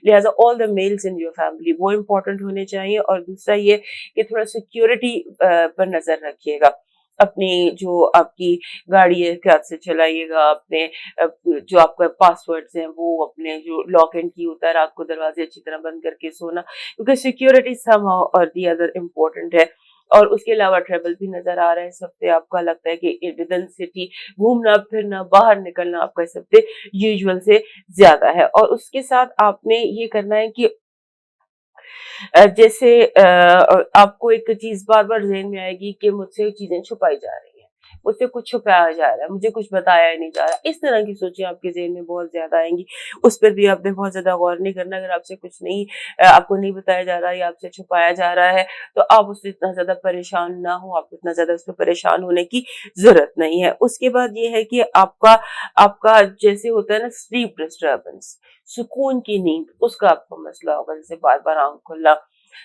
لہٰذا آل دا میلز ان یور فیملی وہ امپورٹنٹ ہونے چاہیے. اور دوسرا یہ کہ تھوڑا سیکیورٹی پر نظر رکھیے گا. اپنی جو آپ کی گاڑی ہے احتیاط سے چلائیے گا. اپنے جو آپ کا پاسورڈز ہیں وہ اپنے جو لاک اینڈ کی ہوتا ہے، رات کو دروازے اچھی طرح بند کر کے سونا، کیونکہ سیکیورٹی سم ہاؤ اور دی ادر امپورٹنٹ ہے. اور اس کے علاوہ ٹریول بھی نظر آ رہا ہے اس ہفتے. آپ کا لگتا ہے کہ ودن سٹی گھومنا پھرنا، باہر نکلنا آپ کا اس ہفتے یوزول سے زیادہ ہے. اور اس کے ساتھ آپ نے یہ کرنا ہے کہ जैसे आपको एक चीज बार बार ज़हन में आएगी कि मुझसे चीजें छुपाई जा रही हैं, मुझसे कुछ छुपाया जा रहा है, मुझे कुछ बताया नहीं जा रहा। इस तरह की सोचें आपके ज़हन में बहुत ज़्यादा आएँगी। उस पर भी आपने बहुत ज़्यादा गौर नहीं करना। अगर आपसे कुछ नहीं आपको नहीं बताया जा रहा है या आपसे छुपाया जा रहा है, तो आप उससे इतना ज़्यादा परेशान ना हो, आपको इतना ज़्यादा उसमें परेशान होने की ज़रूरत नहीं है। उसके बाद ये है कि आपका आपका जैसे होता है ना स्लीप डिस्टर्बेंस, सुकून की नींद, उसका आपको मसला होगा। जैसे बार-बार आँख खुलना,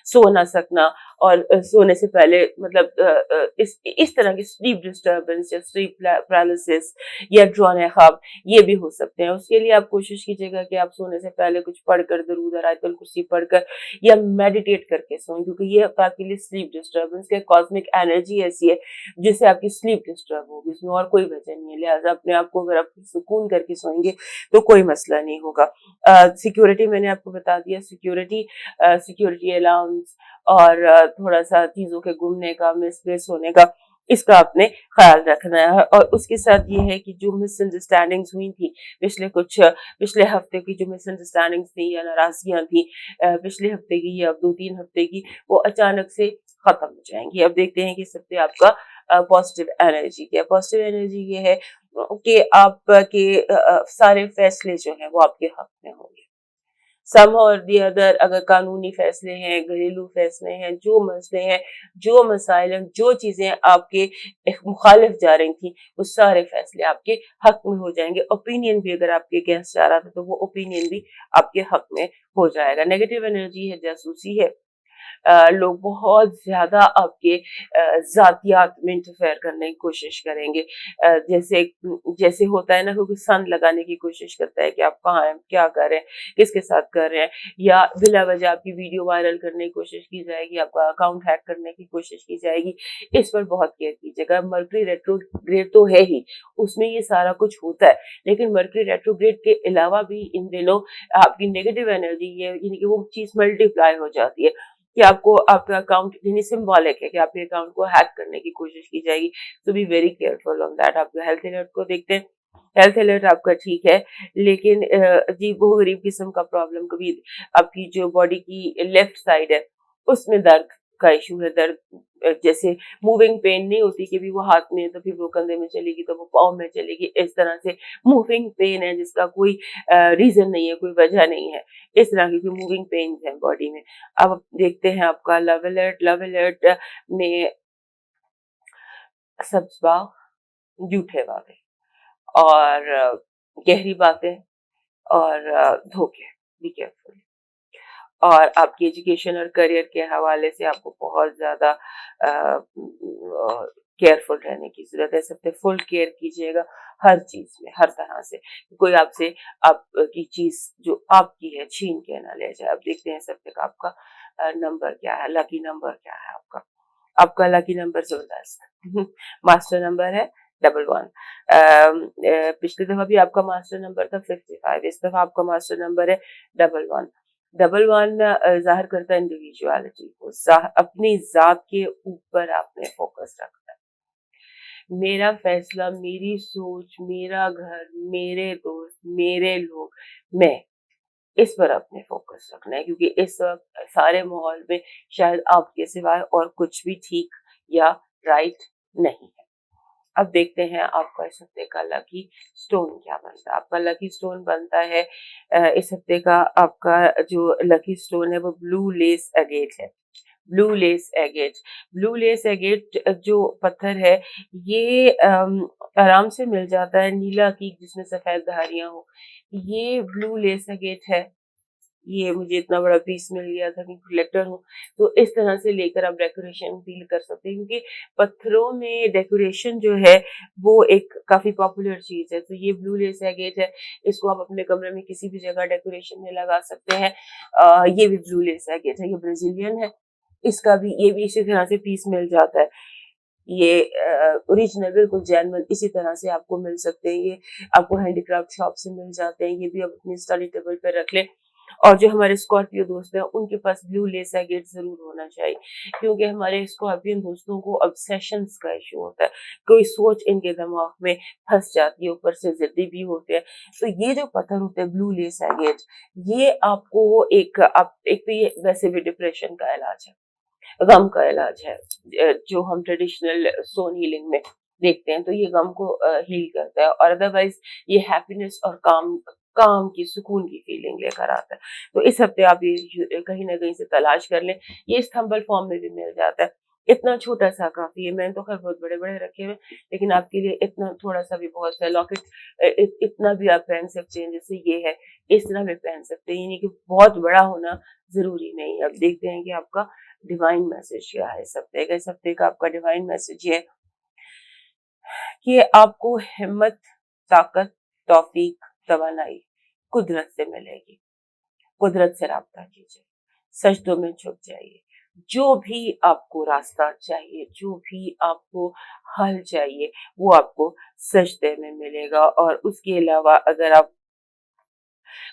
सो ना सकना, और सोने से पहले मतलब इस तरह की स्लीप डिस्टर्बेंस या स्लीप पैरालिसिस या ड्रॉन ख्वाब, ये भी हो सकते हैं। उसके लिए आप कोशिश कीजिएगा कि आप सोने से पहले कुछ पढ़कर, दरूद आयतुल कुर्सी पढ़कर या मेडिटेट करके सोएं, क्योंकि ये आपके लिए स्लीप डिस्टर्बेंस है। कॉस्मिक एनर्जी ऐसी है जिससे आपकी स्लीप डिस्टर्ब होगी, उसमें और कोई वजह नहीं है। लिहाजा अपने आप को अगर आप सुकून करके सोएंगे तो कोई मसला नहीं होगा। सिक्योरिटी मैंने आपको बता दिया, सिक्योरिटी अलाउंस और थोड़ा सा चीजों के गुमने का, मिसप्लेस होने का, इसका आपने ख्याल रखना है। और उसके साथ ये है कि जो मिसअंडरस्टैंडिंग्स हुई थी पिछले हफ्ते की, जो मिसअंडरस्टैंडिंग्स थी या नाराजगियां थी पिछले हफ्ते की या 2-3 हफ्ते की, वो अचानक से खत्म हो जाएंगी। अब देखते हैं कि इस हफ्ते आपका पॉजिटिव एनर्जी क्या है। पॉजिटिव एनर्जी ये है कि आपके सारे फैसले जो हैं वो आपके हक में होंगे। सम और दी अदर, अगर कानूनी फैसले हैं, घरेलू फैसले हैं, जो मसले हैं, जो मसाइल हैं, जो चीजें आपके मुखालिफ जा रही थी, वो सारे फैसले आपके हक में हो जाएंगे। ओपिनियन भी अगर आपके अगेंस्ट जा रहा था तो वो ओपिनियन भी आपके हक में हो जाएगा। नेगेटिव एनर्जी है, जासूसी है। लोग बहुत ज्यादा आपके जातियात में इंटरफेयर करने की कोशिश करेंगे। जैसे जैसे होता है ना, क्योंकि सन लगाने की कोशिश करता है कि आप कहाँ हैं, क्या कर रहे हैं, किसके साथ कर रहे हैं, या बिला वजह आपकी वीडियो वायरल करने की कोशिश की जाएगी, आपका अकाउंट हैक करने की कोशिश की जाएगी। इस पर बहुत केयर कीजिएगा। मर्करी रेट्रोग्रेड तो है ही, उसमें ये सारा कुछ होता है, लेकिन मर्करी रेट्रोग्रेड के अलावा भी इन दिनों आपकी नेगेटिव एनर्जी ये यानी कि वो चीज मल्टीप्लाई हो जाती है कि आपको आपका अकाउंट यानी सिंबॉलिक है कि आपके अकाउंट को हैक करने की कोशिश की जाएगी। तो be very careful on that. आपका हेल्थ अलर्ट को देखते हैं। हेल्थ अलर्ट आपका ठीक है, लेकिन अजीब गरीब किस्म का प्रॉब्लम, कभी आपकी जो बॉडी की लेफ्ट साइड है उसमें दर्द का इशू है। दर्द जैसे मूविंग पेन नहीं होती कि भी वो हाथ में है तो फिर वो कंधे में चलेगी तो वो पाँव में चलेगी, इस तरह से मूविंग पेन है जिसका कोई रीजन नहीं है, कोई वजह नहीं है। इस तरह की मूविंग पेन है बॉडी में। अब देखते हैं आपका लव अलर्ट। लव अलर्ट में सब्ज बाग, झूठे वादे और गहरी बातें और धोखे, बी केयरफुल। और आपकी एजुकेशन और करियर के हवाले से आपको बहुत ज्यादा केयरफुल रहने की जरूरत है। सबसे फुल केयर कीजिएगा हर चीज में, हर तरह से। कोई आपसे आपकी चीज जो आपकी है छीन के ना ले जाए। अब देखते हैं सब तक आपका नंबर क्या है, लकी नंबर क्या है आपका। आपका लकी नंबर जबरदस्त मास्टर नंबर है 11। पिछली दफा भी आपका मास्टर नंबर था 55, इस दफा आपका मास्टर नंबर है 11। 11 जाहिर करता है इंडिविजुअलिटी को, अपनी जात के ऊपर आपने फोकस रखना है। मेरा फैसला, मेरी सोच, मेरा घर, मेरे दोस्त, मेरे लोग, मैं, इस पर अपने फोकस रखना है, क्योंकि इस वक्त सारे माहौल में शायद आपके सिवाय और कुछ भी ठीक या राइट नहीं है। अब देखते हैं आपका इस हफ्ते का लकी स्टोन क्या बनता है। आपका लकी स्टोन बनता है इस हफ्ते का आपका जो लकी स्टोन है वो ब्लू लेस एगेट है। Blue less agate, blue less agate जो पत्थर है ये आराम से मिल जाता है। नीला की जिसमें सफेद धारियां हो, ये ब्लू लेस एगेट है। ये मुझे इतना बड़ा पीस मिल गया था कि कलेक्टर हूँ, तो इस तरह से लेकर आप डेकोरेशन फील कर सकते हैं, क्योंकि पत्थरों में डेकोरेशन जो है वो एक काफी पॉपुलर चीज है। तो ये ब्लू लेस एगेट है, इसको आप अपने कमरे में किसी भी जगह डेकोरेशन में लगा सकते हैं। ये भी ब्लू लेस एगेट है, ये ब्राजीलियन है। इसका भी ये भी इसी तरह से पीस मिल जाता है। ये ओरिजिनल बिल्कुल जेन्युइन इसी तरह से आपको मिल सकते हैं। ये आपको हैंडीक्राफ्ट शॉप से मिल जाते हैं। ये भी आप अपनी स्टडी टेबल पे रख लें اور جو ہمارے اسکارپیو دوست ہیں ان کے پاس بلو لیس اگیٹ ضرور ہونا چاہیے، کیونکہ ہمارے اسکارپین دوستوں کو obsessions کا ایشو ہوتا ہے، کوئی سوچ ان کے دماغ میں پھنس جاتی ہے، اوپر سے ضدی بھی ہوتے ہیں. تو یہ جو پتھر ہوتے ہیں بلو لیس اگیٹ، یہ آپ کو ایک تو یہ ویسے بھی ڈپریشن کا علاج ہے، غم کا علاج ہے، جو ہم ٹریڈیشنل سون ہیلنگ میں دیکھتے ہیں، تو یہ غم کو ہیل کرتا ہے، اور ادروائز یہ ہیپینس اور کام کی سکون کی فیلنگ لے کر آتا ہے. تو اس ہفتے آپ یہ کہیں نہ کہیں سے تلاش کر لیں. یہ استنبل فارم میں بھی مل جاتا ہے، اتنا چھوٹا سا کافی ہے. میں نے تو خیر بہت بڑے بڑے رکھے ہوئے، لیکن آپ کے لیے اتنا تھوڑا سا بھی بہت ہے. لاکٹ اتنا بھی آپ پہن سکتے ہیں جیسے یہ ہے، اس طرح بھی پہن سکتے ہیں، یعنی کہ بہت بڑا ہونا ضروری نہیں ہے. اب دیکھتے ہیں کہ آپ کا ڈیوائن میسج کیا ہے اس ہفتے کا. اس ہفتے کا آپ کا ڈیوائن میسج یہ ہے کہ آپ کو ہمت، طاقت، توفیق، توانائی قدرت سے ملے گی. قدرت سے رابطہ کیجیے، سجدوں میں جھک جائیے. جو بھی آپ کو راستہ چاہیے، جو بھی آپ کو حل چاہیے، وہ آپ کو سجدے میں ملے گا. اور اس کے علاوہ اگر آپ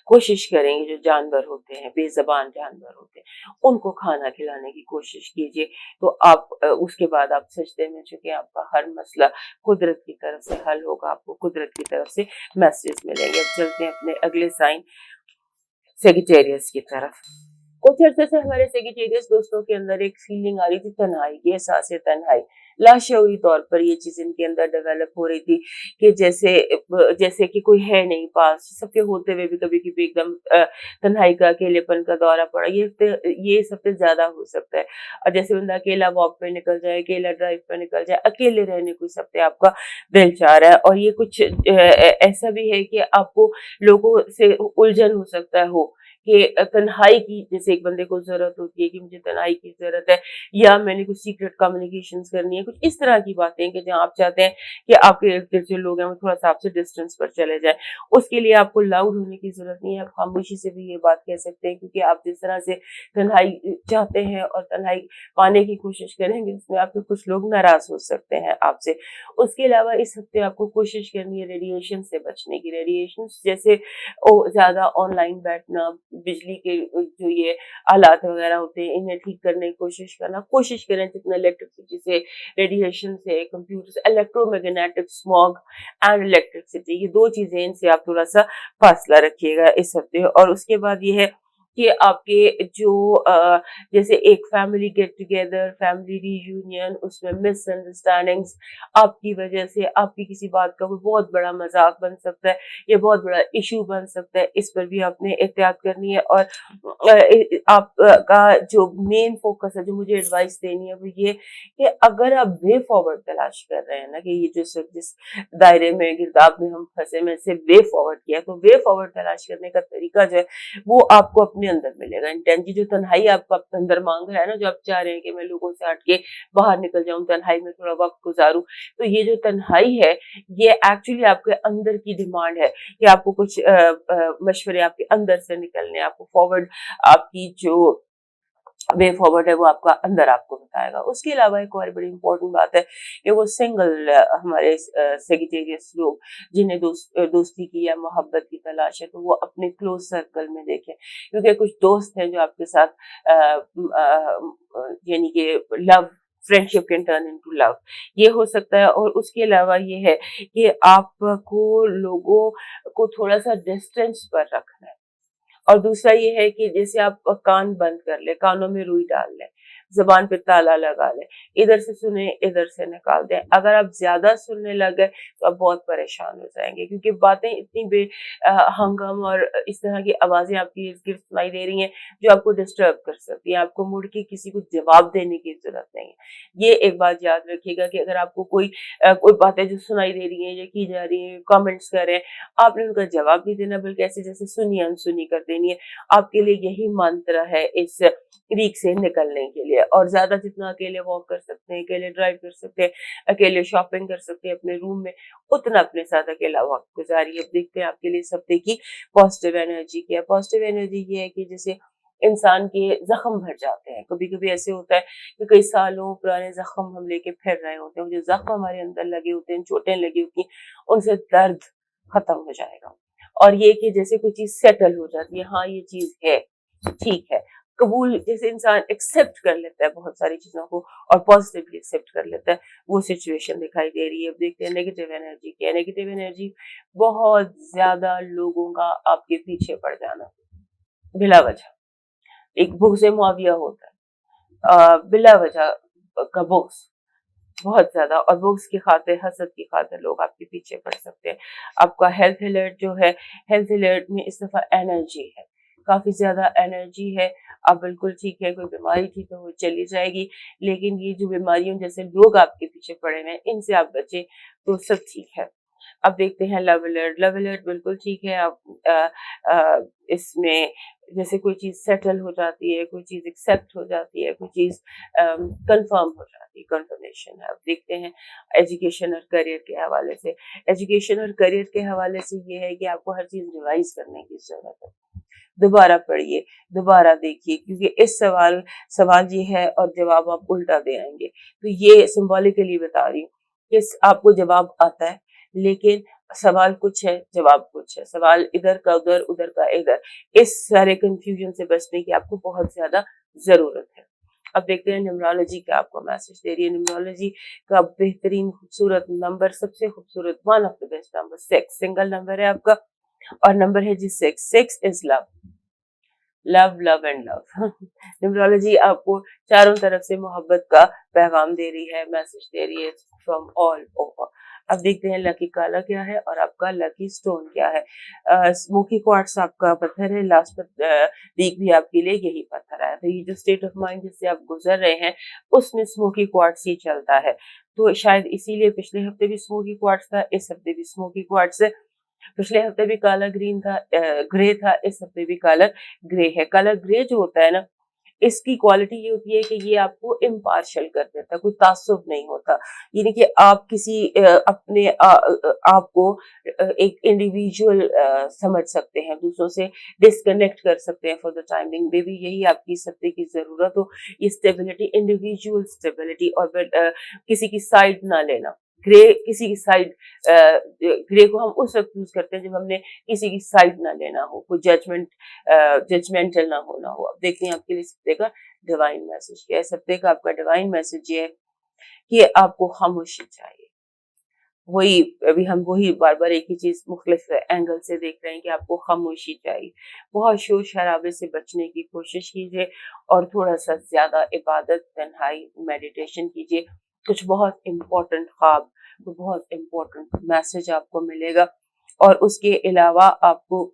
کوشش کریں گے، جو جانور ہوتے ہیں، بے زبان جانور ہوتے ہیں، ان کو کھانا کھلانے کی کوشش کیجیے، تو آپ اس کے بعد آپ سجدے میں چکے، آپ کا ہر مسئلہ قدرت کی طرف سے حل ہوگا، آپ کو قدرت کی طرف سے میسیج ملیں گے. اب چلتے ہیں اپنے اگلے سائن سیگیٹیریس کی طرف. کچھ عرصے سے ہمارے سیگیٹیریس دوستوں کے اندر ایک فیلنگ آ رہی تھی تنہائی کی، احساس تنہائی. لاشعوری طور پر یہ چیز ان کے اندر ڈیولپ ہو رہی تھی کہ جیسے کہ کوئی ہے نہیں پاس. سب کے ہوتے ہوئے بھی کبھی کبھی ایک دم تنہائی کا، اکیلے پن کا دورہ پڑا. یہ سب سے زیادہ ہو سکتا ہے. اور جیسے بندہ اکیلا واک پہ نکل جائے، اکیلا ڈرائیو پہ نکل جائے، اکیلے رہنے کو سب سے آپ کا دل چاہ رہا ہے. اور یہ کچھ ایسا بھی ہے کہ آپ کو لوگوں سے الجھن ہو سکتا ہو کہ تنہائی کی، جیسے ایک بندے کو ضرورت ہوتی ہے کہ مجھے تنہائی کی ضرورت ہے، یا میں نے کچھ سیکرٹ کمیونیکیشن کرنی ہے، کچھ اس طرح کی باتیں کہ جہاں آپ چاہتے ہیں کہ آپ کے ارد گرد جو لوگ ہیں وہ تھوڑا سا آپ سے ڈسٹینس پر چلے جائیں. اس کے لیے آپ کو لاؤڈ ہونے کی ضرورت نہیں ہے، آپ خاموشی سے بھی یہ بات کہہ سکتے ہیں، کیونکہ آپ جس طرح سے تنہائی چاہتے ہیں اور تنہائی پانے کی کوشش کریں گے، اس میں آپ کے کچھ لوگ ناراض ہو سکتے ہیں آپ سے. اس کے علاوہ اس ہفتے آپ کو کوشش کرنی ہے ریڈیشن سے بچنے کی. ریڈیشن جیسے زیادہ آن لائن بیٹھنا، بجلی کے جو یہ آلات وغیرہ ہوتے ہیں انہیں ٹھیک کرنے کی کوشش کرنا. کوشش کریں جتنا الیکٹرسٹی سے، ریڈیشن سے، کمپیوٹر سے، electro magnetic smog and electricity, یہ دو چیزیں ان سے آپ تھوڑا سا فاصلہ رکھیے گا اس ہفتے. اور اس کے بعد یہ ہے کہ آپ کے جو جیسے ایک فیملی گیٹ ٹوگیدر، فیملی ری یونین، اس میں مس انڈرسٹینڈنگس آپ کی وجہ سے، آپ کی کسی بات کا کوئی بہت بڑا مذاق بن سکتا ہے، یہ بہت بڑا ایشو بن سکتا ہے. اس پر بھی آپ نے احتیاط کرنی ہے. اور آپ کا جو مین فوکس ہے، جو مجھے ایڈوائس دینی ہے، وہ یہ کہ اگر آپ وے فارورڈ تلاش کر رہے ہیں نا، کہ یہ جس دائرے میں، گرداب میں ہم پھنسے، میں سے وے فارورڈ کیا، تو وے فارورڈ تلاش کرنے کا طریقہ جو ہے وہ آپ کو اپنے اندر ملے گا. انٹینشن جو تنہائی آپ کو اپنے اندر مانگ رہا ہے نا، جو آپ چاہ رہے ہیں کہ میں لوگوں سے ہٹ کے باہر نکل جاؤں، تنہائی میں تھوڑا وقت گزاروں، تو یہ جو تنہائی ہے یہ ایکچولی آپ کے اندر کی ڈیمانڈ ہے کہ آپ کو کچھ مشورے آپ کے اندر سے نکلنے، آپ کو فارورڈ، آپ کی جو وے فارورڈ ہے وہ آپ کا اندر آپ کو بتائے گا. اس کے علاوہ ایک اور بڑی امپورٹنٹ بات ہے کہ وہ سنگل ہمارے سیگیٹیریس لوگ جنہیں دوستی کی یا محبت کی تلاش ہے، تو وہ اپنے کلوز سرکل میں دیکھیں، کیونکہ کچھ دوست ہیں جو آپ کے ساتھ یعنی کہ لو، فرینڈشپ کین ٹرن انٹو لو، یہ ہو سکتا ہے. اور اس کے علاوہ یہ ہے کہ آپ کو لوگوں کو تھوڑا سا ڈسٹینس پر رکھنا ہے. اور دوسرا یہ ہے کہ جیسے آپ کان بند کر لیں، کانوں میں روئی ڈال لیں، زبان پہ تالا لگا لیں، ادھر سے سنیں ادھر سے نکال دیں. اگر آپ زیادہ سننے لگ گئے تو آپ بہت پریشان ہو جائیں گے، کیونکہ باتیں اتنی بے ہنگم اور اس طرح کی آوازیں آپ کی ارد گرد سنائی دے رہی ہیں جو آپ کو ڈسٹرب کر سکتی ہیں. آپ کو مڑ کے کسی کو جواب دینے کی ضرورت نہیں ہے. یہ ایک بات یاد رکھیے گا کہ اگر آپ کو کوئی باتیں جو سنائی دے رہی ہیں یا کی جا رہی ہیں، کامنٹس کر رہے ہیں، آپ نے ان کا جواب نہیں دینا، بلکہ ایسے جیسے سنی انسنی کر دینی ہے. آپ کے لیے یہی منتر ہے اس ریک سے نکلنے کے لیے. اور زیادہ جتنا اکیلے واک کر سکتے ہیں، اکیلے ڈرائیو کر سکتے ہیں، اکیلے شاپنگ کر سکتے ہیں اپنے روم میں، اتنا اپنے ساتھ اکیلا وقت گزاریے. اب دیکھتے ہیں آپ کے لیے اس ہفتے کی پازیٹیو انرجی کیا ہے. پازیٹیو انرجی یہ ہے کہ جیسے انسان کے زخم بھر جاتے ہیں، کبھی کبھی ایسے ہوتا ہے کہ کئی سالوں پرانے زخم ہم لے کے پھر رہے ہوتے ہیں، وہ جو زخم ہمارے اندر لگے ہوتے ہیں، چوٹیں لگی ہوتی ہیں، ان سے درد ختم ہو جائے گا. और ये कि जैसे कोई चीज सेटल हो जाती है, हाँ ये चीज है, ठीक है, कबूल, जैसे इंसान एक्सेप्ट कर लेता है बहुत सारी चीजों को और पॉजिटिवली एक्सेप्ट कर लेता है, वो सिचुएशन दिखाई दे रही है। अब देखते हैं नेगेटिव एनर्जी क्या है। नेगेटिव एनर्जी बहुत ज्यादा लोगों का आपके पीछे पड़ जाना बिला वजह, एक बुग़्ज़ मुआविया होता है, बिला वजह का बुग़्ज़ बहुत ज्यादा, और बुक्स की खातिर, हसद की खातिर लोग आपके पीछे पड़ सकते हैं। आपका हेल्थ अलर्ट जो है, हेल्थ अलर्ट में इस दफा एनर्जी है, काफी ज्यादा एनर्जी है। आप बिल्कुल ठीक है, कोई बीमारी थी तो वो चली जाएगी, लेकिन ये जो बीमारियों जैसे लोग आपके पीछे पड़े हुए हैं, इनसे आप बचे तो सब ठीक है। अब देखते हैं लव अलर्ट। लव अलर्ट बिल्कुल ठीक है। आप इसमें जैसे कोई चीज सेटल हो जाती है, कोई चीज एक्सेप्ट हो जाती है, कोई चीज कंफर्म हो जाती है, कंफर्मेशन है। अब देखते हैं एजुकेशन और करियर के हवाले से। एजुकेशन और करियर के हवाले से ये है कि आपको हर चीज रिवाइज करने की जरूरत है, दोबारा पढ़िए, दोबारा देखिए, क्योंकि इस सवाल ये है और जवाब आप उल्टा दे आएंगे। तो ये सिंबॉलिकली बता रही हूँ कि आपको जवाब आता है, लेकिन सवाल कुछ है, जवाब कुछ है। सवाल इधर का उधर, उधर का इधर, इस सारे कंफ्यूजन से बचने की आपको बहुत ज्यादा जरूरत है। अब देखते हैं न्यूमरोलॉजी क्या आपको मैसेज दे रही है। न्यूमरोलॉजी का बेहतरीन खूबसूरत नंबर, सबसे खूबसूरत, one of the best number, 6 single number है आपका, और नंबर है जी 6 is love, love love and love. Numerology आपको चारों तरफ से मोहब्बत का पैगाम दे रही है, मैसेज दे रही है फ्रॉम ऑल ओवर। अब देखते हैं लकी कलर क्या है और आपका लकी स्टोन क्या है। स्मोकी क्वार्ट्स आपका पत्थर है, लास्ट वीक भी आपके लिए यही पत्थर आया। तो ये जो स्टेट ऑफ माइंड जिससे आप गुजर रहे हैं उसमें स्मोकी क्वार्ट्स ही चलता है, तो शायद इसीलिए पिछले हफ्ते भी स्मोकी क्वार्ट्स था, इस हफ्ते भी स्मोकी क्वार्ट्स है। पिछले हफ्ते भी काला ग्रीन था, ग्रे था, इस हफ्ते भी कलर ग्रे है। कलर ग्रे जो होता है ना, इसकी क्वालिटी ये होती है कि ये आपको इम्पार्शियल कर देता है, कोई तासुब नहीं होता। यानी कि आप किसी अपने आप को एक इंडिविजुअल समझ सकते हैं, दूसरों से डिस्कनेक्ट कर सकते हैं फॉर द टाइमिंग। बेबी यही आपकी सत्य की जरूरत हो, ये स्टेबिलिटी, इंडिविजुअल स्टेबिलिटी, और किसी की साइड ना लेना। ग्रे किसी की साइड, ग्रे को हम उस वक्त यूज करते हैं जब हमने किसी की साइड ना लेना हो, कोई जजमेंटल ना होना हो। अब देखते हैं आपके लिए सप्ते का डिवाइन मैसेज क्या है। सप्ते का आपका डिवाइन मैसेज ये है कि आपको खामोशी चाहिए। वही अभी हम वही बार बार एक ही चीज मुख्तलिफ एंगल से देख रहे हैं कि आपको खामोशी चाहिए। बहुत शोर शराबे से बचने की कोशिश कीजिए और थोड़ा सा ज्यादा इबादत, तन्हाई, मेडिटेशन कीजिए। कुछ बहुत इम्पोर्टेंट ख्वाब, बहुत इम्पोर्टेंट मैसेज आपको मिलेगा। और उसके अलावा आपको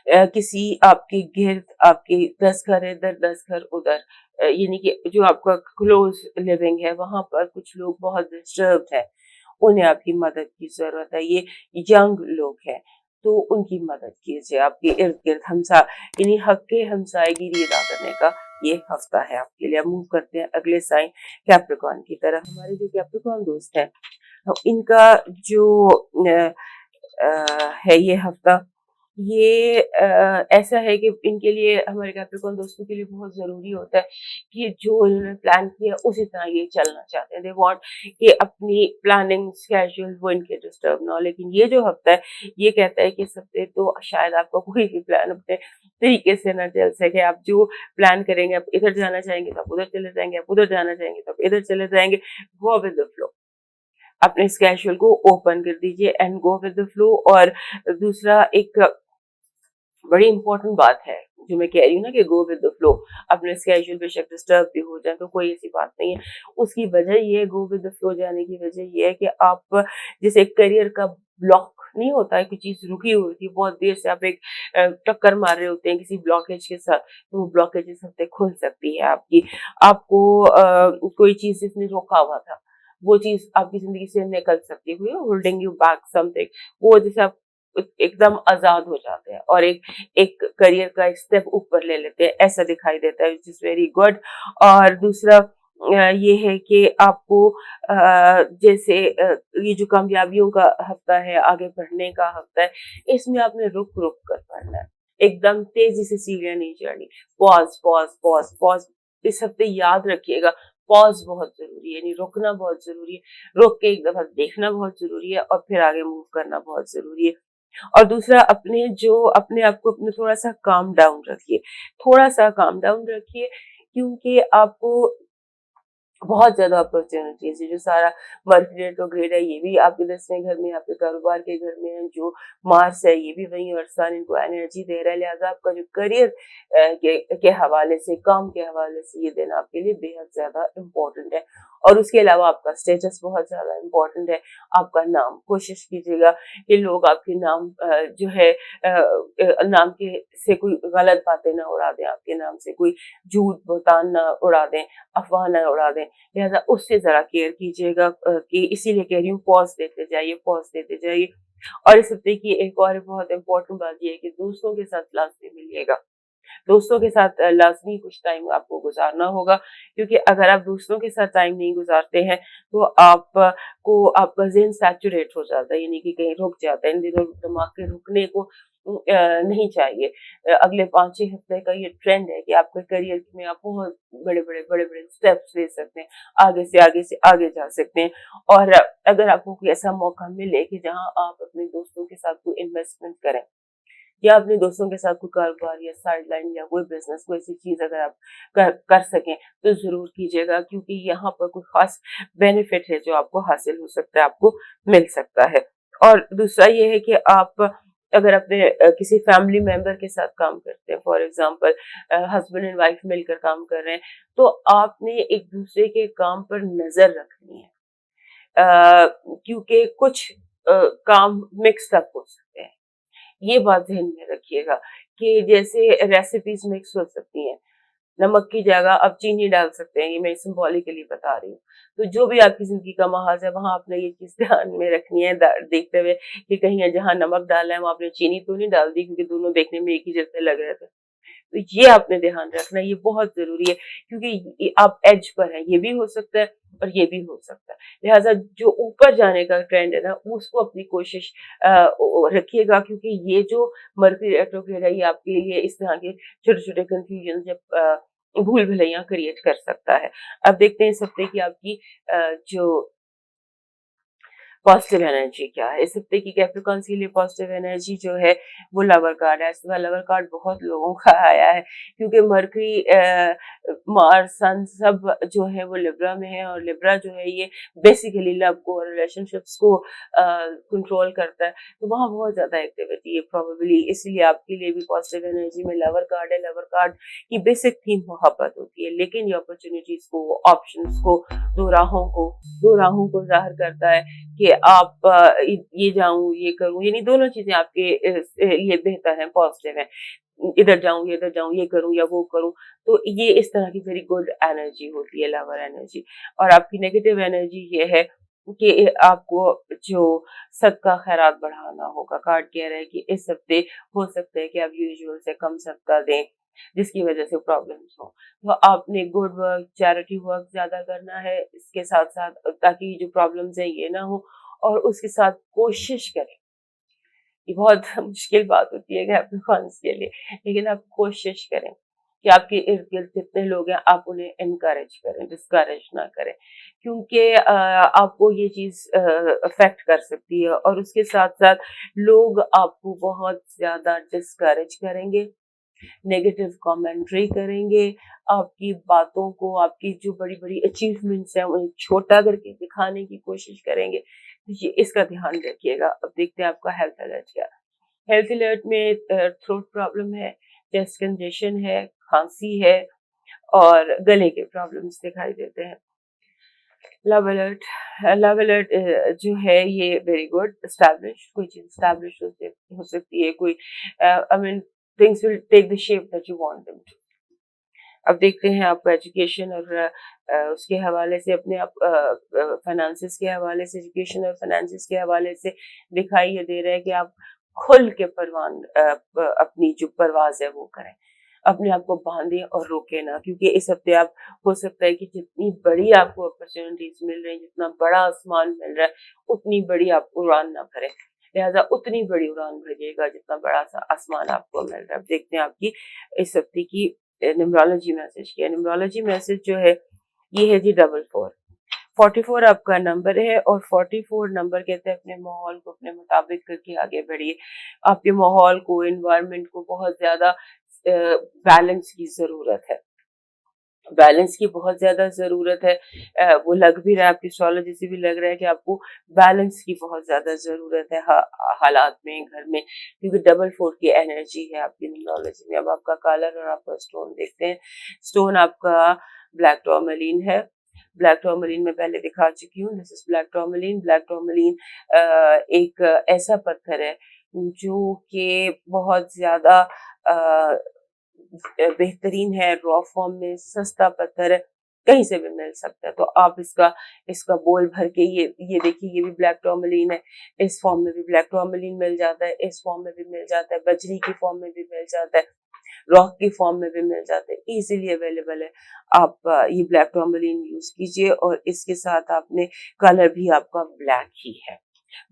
किसी आपके गिर्द, आपके 10 घर इधर 10 घर उधर, यानी कि जो आपका क्लोज लिविंग है वहां पर कुछ लोग बहुत डिस्टर्ब्ड है, उन्हें आपकी मदद की जरूरत है। ये यंग लोग हैं तो उनकी मदद कीजिए। आपके इर्द गिर्द हमसा, यानी हक के हमसायगिरी अदा करने का ये हफ्ता है आपके लिए। अब मूव करते हैं अगले साइन कैप्रिकॉर्न की तरफ। हमारे जो कैप्रिकॉर्न दोस्त हैं, इनका जो है ये हफ्ता, ये ऐसा है कि इनके लिए, हमारे कैप्रिकॉर्न दोस्तों के लिए बहुत जरूरी होता है कि जो इन्होंने प्लान किया उसी तरह ये चलना चाहते हैं। दे वांट कि अपनी प्लानिंग स्केड्यूल वो इनके डिस्टर्ब ना हो। लेकिन ये जो हफ्ता है ये कहता है कि इस हफ्ते तो शायद आपका कोई भी प्लान अपने तरीके से ना चल सके। आप जो प्लान करेंगे, आप इधर जाना चाहेंगे तो आप उधर चले जाएंगे, आप उधर जाना चाहेंगे तो आप इधर चले जाएंगे। गो विद द फ्लो, अपने स्केड्यूल को ओपन कर दीजिए and go with the flow. और दूसरा एक बड़ी इंपॉर्टेंट बात है जो मैं कह रही हूँ ना कि गो विद द फ्लो, अपने स्केड्यूल बेशक डिस्टर्ब भी हो जाए तो कोई ऐसी बात नहीं है। उसकी वजह ये है, गो विद द फ्लो जाने की वजह ये है कि आप जैसे करियर का ब्लॉक नहीं होता है, कोई चीज रुकी हुई होती है, बहुत देर से आप एक टक्कर मार रहे होते हैं किसी ब्लॉकेज के साथ, तो वो ब्लॉकेज इस हफ्ते खुल सकती है आपकी। आपको कोई चीज जिसने रोका हुआ था वो चीज आपकी जिंदगी से निकल सकती है, होल्डिंग यू बैक समथिंग, वो जैसे आप एकदम आजाद हो जाते हैं और एक एक करियर का एक स्टेप ऊपर ले लेते हैं, ऐसा दिखाई देता है, विच इज वेरी गुड। और दूसरा ये है कि आपको जैसे ये जो कामयाबियों का हफ्ता है, आगे बढ़ने का हफ्ता है, इसमें आपने रुक रुक कर पढ़ना है, एकदम तेजी से सीढ़ियां नहीं चढ़नी। पॉज पॉज पॉज पॉज, इस हफ्ते याद रखिएगा, पॉज बहुत जरूरी है, यानी रुकना बहुत जरूरी है, रुक के एक दफा देखना बहुत जरूरी है और फिर आगे मूव करना बहुत जरूरी है। और दूसरा अपने आप को अपने थोड़ा सा काम डाउन रखिए, थोड़ा सा काम डाउन रखिए, क्योंकि आपको बहुत ज्यादा अपॉर्चुनिटीज है। जो सारा मर्क्यूरी रेट्रोग्रेड है ये भी आपके 10वें घर में, आपके कारोबार के घर में है। जो मार्स है ये भी वही और सन इनको एनर्जी दे रहा है। लिहाजा आपका जो करियर के हवाले से, काम के हवाले से ये दिन आपके लिए बेहद ज्यादा इम्पोर्टेंट है। और उसके अलावा आपका स्टेटस बहुत ज्यादा इम्पोर्टेंट है। आपका नाम, कोशिश कीजिएगा कि लोग आपके नाम जो है नाम के से कोई गलत बातें ना उड़ा दें, आपके नाम से कोई झूठ बहतान ना उड़ा दें, अफवाह ना उड़ा दें। लिहाजा उससे जरा केयर कीजिएगा कि इसीलिए कह रही हूँ पॉज देते जाइए, पॉज देते जाइए। और इस हफ्ते की एक और बहुत इंपॉर्टेंट बात यह है कि दोस्तों के साथ लाजमी मिलिएगा। दोस्तों के साथ लाजमी कुछ टाइम आपको गुजारना होगा, क्योंकि अगर आप दोस्तों के साथ टाइम नहीं गुजारते हैं तो आपका ज़हन सैचुरेट हो जाता है, यानी कि कहीं रुक जाता है। इन दिनों दिमाग के रुकने को नहीं चाहिए। अगले 5-6 हफ्ते का ये ट्रेंड है कि आपके करियर में आप बहुत बड़े-बड़े स्टेप्स ले सकते हैं, आगे से आगे जा सकते हैं। और अगर आपको कोई ऐसा मौका मिले कि जहाँ आप अपने दोस्तों के साथ कोई इन्वेस्टमेंट करें, या अपने दोस्तों के साथ कोई कारोबार या साइड लाइन या कोई बिजनेस, कोई ऐसी चीज अगर आप कर सकें तो जरूर कीजिएगा, क्योंकि यहाँ पर कोई खास बेनिफिट है जो आपको हासिल हो सकता है, आपको मिल सकता है। और दूसरा ये है कि आप अगर अपने किसी फैमिली मेंबर के साथ काम करते हैं, for example husband and wife मिलकर काम कर रहे हैं, तो आपने एक दूसरे के काम पर नजर रखनी है, क्योंकि कुछ काम मिक्स अप हो सकते हैं। ये बात ध्यान में रखिएगा कि जैसे रेसिपीज मिक्स हो सकती हैं, नमक की जगह आप चीनी डाल सकते हैं, ये मैं सिंबॉलिकली बता रही हूँ। तो जो भी आपकी जिंदगी का महाज है वहां आपने ये चीज ध्यान में रखनी है, देखते हुए कि कहीं जहाँ नमक डाला है वहां आपने चीनी तो नहीं डाल दी, क्योंकि दोनों देखने में एक ही जैसे लग रहे थे। तो ये आपने ध्यान रखना, ये बहुत जरूरी है, क्योंकि आप एज पर हैं, ये भी हो सकता है और ये भी हो सकता है। लिहाजा जो ऊपर जाने का ट्रेंड है ना, उसको अपनी कोशिश रखिएगा, क्योंकि ये जो मर्क्यूरी रेट्रोग्रेड है ये आपके लिए इस तरह के छोटे छोटे कंफ्यूजन जब भूल भुलैया क्रिएट कर सकता है। अब देखते हैं इस हफ्ते की आपकी जो पॉजिटिव एनर्जी क्या है। इस हफ्ते की कैप्रिकॉन्स के लिए पॉजिटिव एनर्जी जो है वो लवर कार्ड है। इस बार लवर कार्ड बहुत लोगों का आया है, क्योंकि मरकरी, मार्स, सन सब जो है वो लिब्रा में है, और लिब्रा जो है ये बेसिकली लव को और रिलेशनशिप्स को कंट्रोल करता है। तो वहाँ बहुत ज्यादा एक्टिविटी है प्रोबेबली, इसलिए आपके लिए भी पॉजिटिव एनर्जी में लवर कार्ड है। लवर कार्ड की बेसिक थीम मोहब्बत होती है, लेकिन ये अपॉर्चुनिटीज को, ऑप्शंस को, दो राहों को जाहिर करता है कि आप ये जाऊं, ये करूं, यानी दोनों चीजें आपके लिए बेहतर हैं, पॉजिटिव है। इधर जाऊं, ये करूं या वो करूं। तो ये इस तरह की वेरी गुड एनर्जी होती है, लवर एनर्जी। और आपकी नेगेटिव एनर्जी ये है कि आपको जो सदका खैरात बढ़ाना होगा। कार्ड कह रहा है कि इस हफ्ते हो सकता है कि आप यूजुअल से कम सदका दें, जिसकी वजह से प्रॉब्लम्स हो। तो आपने गुड वर्क, चैरिटी वर्क ज्यादा करना है इसके साथ साथ, ताकि जो प्रॉब्लम्स है ये ना हो। और उसके साथ कोशिश करें, ये बहुत मुश्किल बात होती है कैप्रिकॉर्न्स के लिए, लेकिन आप कोशिश करें कि आपके इर्द गिर्द जितने लोग हैं आप उन्हें इनकरेज करें, डिस्करेज ना करें, क्योंकि आपको ये चीज अफेक्ट कर सकती है। और उसके साथ साथ लोग आपको बहुत ज्यादा डिस्करेज करेंगे, नेगेटिव कमेंट्री करेंगे, आपकी बातों को, आपकी जो बड़ी बड़ी अचीवमेंट्स हैं उन्हें छोटा करके दिखाने की कोशिश करेंगे। तो ये इसका ध्यान रखिएगा। अब देखते हैं आपका हेल्थ अलर्ट क्या। हेल्थ अलर्ट में थ्रोट प्रॉब्लम है, चेस्ट कंजेशन है, खांसी है और गले के प्रॉब्लम्स दिखाई देते हैं। लव अलर्ट, लव अलर्ट जो है ये वेरी गुड, स्टैब्लिश, कोई चीज स्टैब्लिश हो सकती है, कोई I mean things will take the shape that you want them to. अब देखते हैं आपका एजुकेशन और उसके हवाले से, अपने आप फाइनेंसिस के हवाले से, एजुकेशन और फाइनेंसिस के हवाले से दिखाई ये दे रहा है कि आप खुल के अपनी जो परवाज है वो करें, अपने आप को बांधे और रोके ना, क्योंकि इस हफ्ते आप, हो सकता है कि जितनी बड़ी आपको अपॉर्चुनिटीज मिल रही है, जितना बड़ा आसमान मिल रहा है, उतनी बड़ी आप उड़ान ना भरें। लिहाजा उतनी बड़ी उड़ान भरिएगा जितना बड़ा सा आसमान आपको मिल रहा है। देखते हैं आपकी इस हफ्ते की न्यूमरोलॉजी मैसेज किया। न्यूमरोलॉजी मैसेज जो है ये है जी 44। 44 आपका नंबर है और 44 नंबर कहते हैं अपने माहौल को अपने मुताबिक करके आगे बढ़िए। आपके माहौल को, एनवायरनमेंट को बहुत ज्यादा बैलेंस की जरूरत है, बैलेंस की बहुत ज्यादा जरूरत है। वो लग भी रहा है, आपकी एस्ट्रोलॉजी से भी लग रहा है कि आपको बैलेंस की बहुत ज्यादा जरूरत है हालात में, घर में, क्योंकि डबल 4 की एनर्जी है आपकी न्यूमरोलॉजी में। अब आपका कलर और आपका स्टोन देखते हैं। स्टोन आपका ब्लैक टूरमैलीन है। ब्लैक टूरमैलीन में पहले दिखा चुकी हूँ, this is black tourmaline. Black tourmaline एक ऐसा पत्थर है जो कि बहुत ज्यादा बेहतरीन है, रॉ फॉर्म में सस्ता पत्थर है, कहीं से भी मिल सकता है। तो आप इसका बोल भर के ये देखिए, ये भी ब्लैक टूरमैलीन है, इस फॉर्म में भी ब्लैक टूरमैलीन मिल जाता है, इस फॉर्म में भी मिल जाता है, बजरी की फॉर्म में भी मिल जाता है, रॉक की फॉर्म में भी मिल जाते हैं, इजीली अवेलेबल है। आप ये ब्लैक टूरमैलीन यूज कीजिए और इसके साथ आपने कलर भी आपका ब्लैक ही है,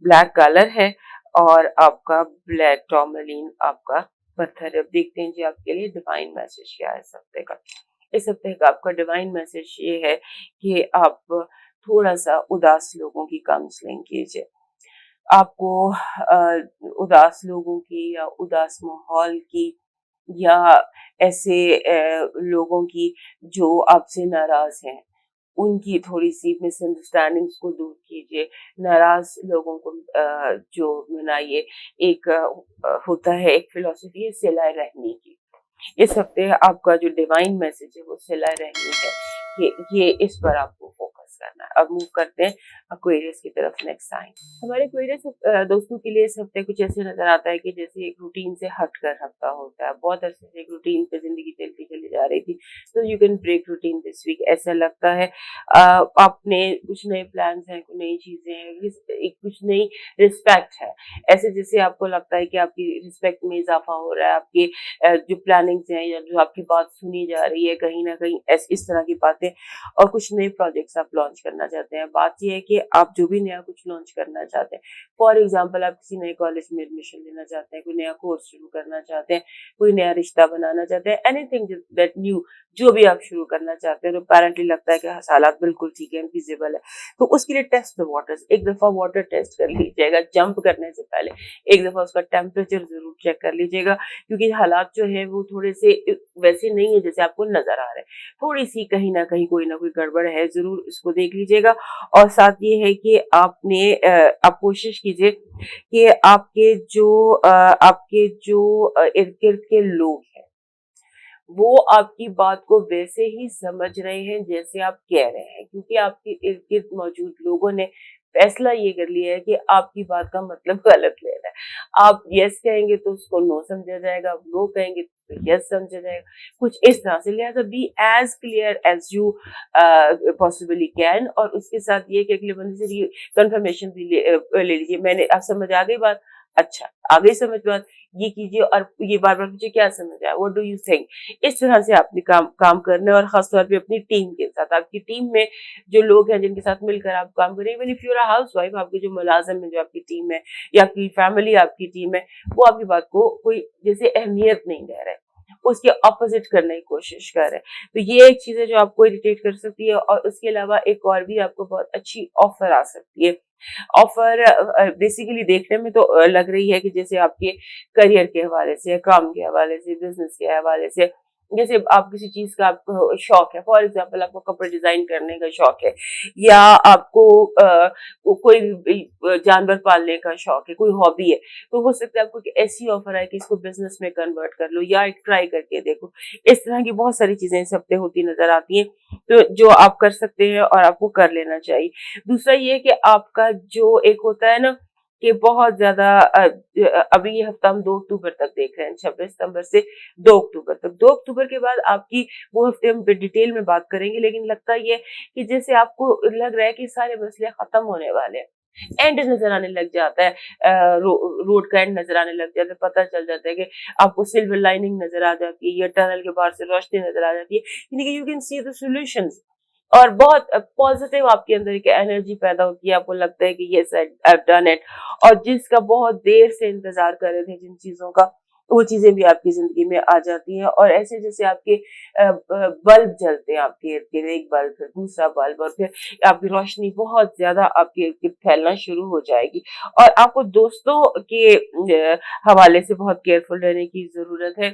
ब्लैक कलर है और आपका ब्लैक टूरमैलीन आपका पत्थर। अब देखते हैं जी आपके लिए डिवाइन मैसेज क्या है इस हफ्ते का। इस हफ्ते का आपका डिवाइन मैसेज ये है कि आप थोड़ा सा उदास लोगों की काउंसलिंग कीजिए। आपको उदास लोगों की या उदास माहौल की या ऐसे लोगों की जो आपसे नाराज हैं, उनकी थोड़ी सी मिसअंडरस्टैंडिंग्स को दूर कीजिए। नाराज लोगों को जो मनाइए। एक होता है, एक फिलॉसफी है सिला रहमी की। इस हफ्ते आपका जो डिवाइन मैसेज है वो सिला रहमी है, कि ये इस पर आपको फोकस करना है। अब मूव करते हैं एक्वेरियस की तरफ। नेक्स्ट साइन हमारे एक्वेरियस दोस्तों के लिए इस हफ्ते कुछ ऐसे नजर आता है कि जैसे एक रूटीन से हटकर हफ्ता होता है। बहुत अरसे से एक रूटीन पे जिंदगी चलती चली जा रही थी, तो you can break routine this week. ऐसा लगता है आपने कुछ नए प्लान्स हैं, कुछ नई चीजें हैं, कुछ नई रिस्पेक्ट है। ऐसे जैसे आपको लगता है कि आपकी रिस्पेक्ट में इजाफा हो रहा है, आपके जो प्लानिंग्स हैं या जो आपकी बात सुनी जा रही है, कहीं ना कहीं इस तरह की बातें, और कुछ नए प्रोजेक्ट्स आप लॉन्च करना चाहते हैं। बात यह है कि आप जो भी नया कुछ लॉन्च करना चाहते हैं, फॉर एग्जांपल आप किसी नए कॉलेज में एडमिशन लेना चाहते हैं, कोई नया कोर्स शुरू करना चाहते हैं, कोई नया रिश्ता बनाना चाहते हैं, एनीथिंग दैट न्यू, जो भी आप शुरू करना चाहते हैं, तो अपेरेंटली लगता है कि हालात बिल्कुल ठीक है, फिजिबल है, तो उसके लिए टेस्ट द वाटर्स। एक दफा वाटर टेस्ट कर लीजिएगा, जंप करने से पहले एक दफा उसका टेम्परेचर जरूर चेक कर लीजिएगा, क्योंकि हालात जो है वो थोड़े से वैसे नहीं है जैसे आपको नजर आ रहे हैं। थोड़ी सी कहीं ना कहीं कोई ना कोई गड़बड़ है, जरूर इसको देख लीजिएगा। और साथ ये है कि आप कोशिश कीजिए कि आपके जो इर्द गिर्द के लोग हैं वो आपकी बात को वैसे ही समझ रहे हैं जैसे आप कह रहे हैं, क्योंकि आपके इर्द गिर्द मौजूद लोगों ने फैसला ये कर लिया है कि आपकी बात का मतलब गलत ले रहा है। आप यस कहेंगे तो उसको नो समझा जाएगा, आप नो कहेंगे तो यस समझा जाएगा, कुछ इस तरह से। लिहाजा be as clear as you possibly can. और उसके साथ ये कि अगले बंदे से कंफर्मेशन भी ले लीजिए, मैंने आप समझ आ गई बात, अच्छा आ गई समझ बात, ये कीजिए। और ये बार बार पूछिए क्या समझ आया, व्हाट डू यू थिंक। इस तरह से आपने काम करना है। और खासतौर पे अपनी टीम के साथ, आपकी टीम में जो लोग हैं जिनके साथ मिलकर आप काम करें, even if you are a housewife, आपके जो मुलाजिम है जो आपकी टीम है या आपकी फैमिली आपकी टीम है, वो आपकी बात को कोई जैसे अहमियत नहीं दे रहे, उसके ऑपोजिट करने की कोशिश कर रहे हैं। तो ये एक चीज है जो आपको इरिटेट कर सकती है। और उसके अलावा एक और भी आपको बहुत अच्छी ऑफर आ सकती है। ऑफर बेसिकली देखने में तो लग रही है कि जैसे आपके करियर के हवाले से, काम के हवाले से, बिजनेस के हवाले से, जैसे आप किसी चीज का आपको शौक है, फॉर एग्जांपल आपको कपड़े डिजाइन करने का शौक है, या आपको कोई भी जानवर पालने का शौक है, कोई हॉबी है, तो हो सकता है आपको ऐसी ऑफर आए कि इसको बिजनेस में कन्वर्ट कर लो या एक ट्राई करके देखो। इस तरह की बहुत सारी चीजें इस हफ्ते होती नजर आती हैं, तो जो आप कर सकते हैं और आपको कर लेना चाहिए। दूसरा ये कि आपका जो एक होता है ना कि बहुत ज्यादा अभी ये हफ्ता हम 2 अक्टूबर तक देख रहे हैं, 26 सितंबर से 2 अक्टूबर तक। 2 अक्टूबर के बाद आपकी वो हफ्ते हम डिटेल में बात करेंगे, लेकिन लगता ये कि जैसे आपको लग रहा है कि सारे मसले खत्म होने वाले हैं, एंड नजर आने लग जाता है, रोड का एंड नजर आने लग जाता है, पता चल जाता है कि आपको सिल्वर लाइनिंग नजर आ जाती है या टनल के बाहर से रोशनी नजर आ जाती है, यानी कि you can see the solutions. और बहुत पॉजिटिव आपके अंदर एक एनर्जी पैदा होती है, आपको लगता है कि yes I have done it. और जिसका बहुत देर से इंतजार कर रहे थे जिन चीजों का, वो चीजें भी आपकी जिंदगी में आ जाती हैं। और ऐसे जैसे आपके बल्ब जलते हैं आपके इर्द गिर्द, एक बल्ब फिर दूसरा बल्ब, और फिर आपकी रोशनी बहुत ज्यादा आपके इर्द गिर्द फैलना शुरू हो जाएगी। और आपको दोस्तों के हवाले से बहुत केयरफुल रहने की जरूरत है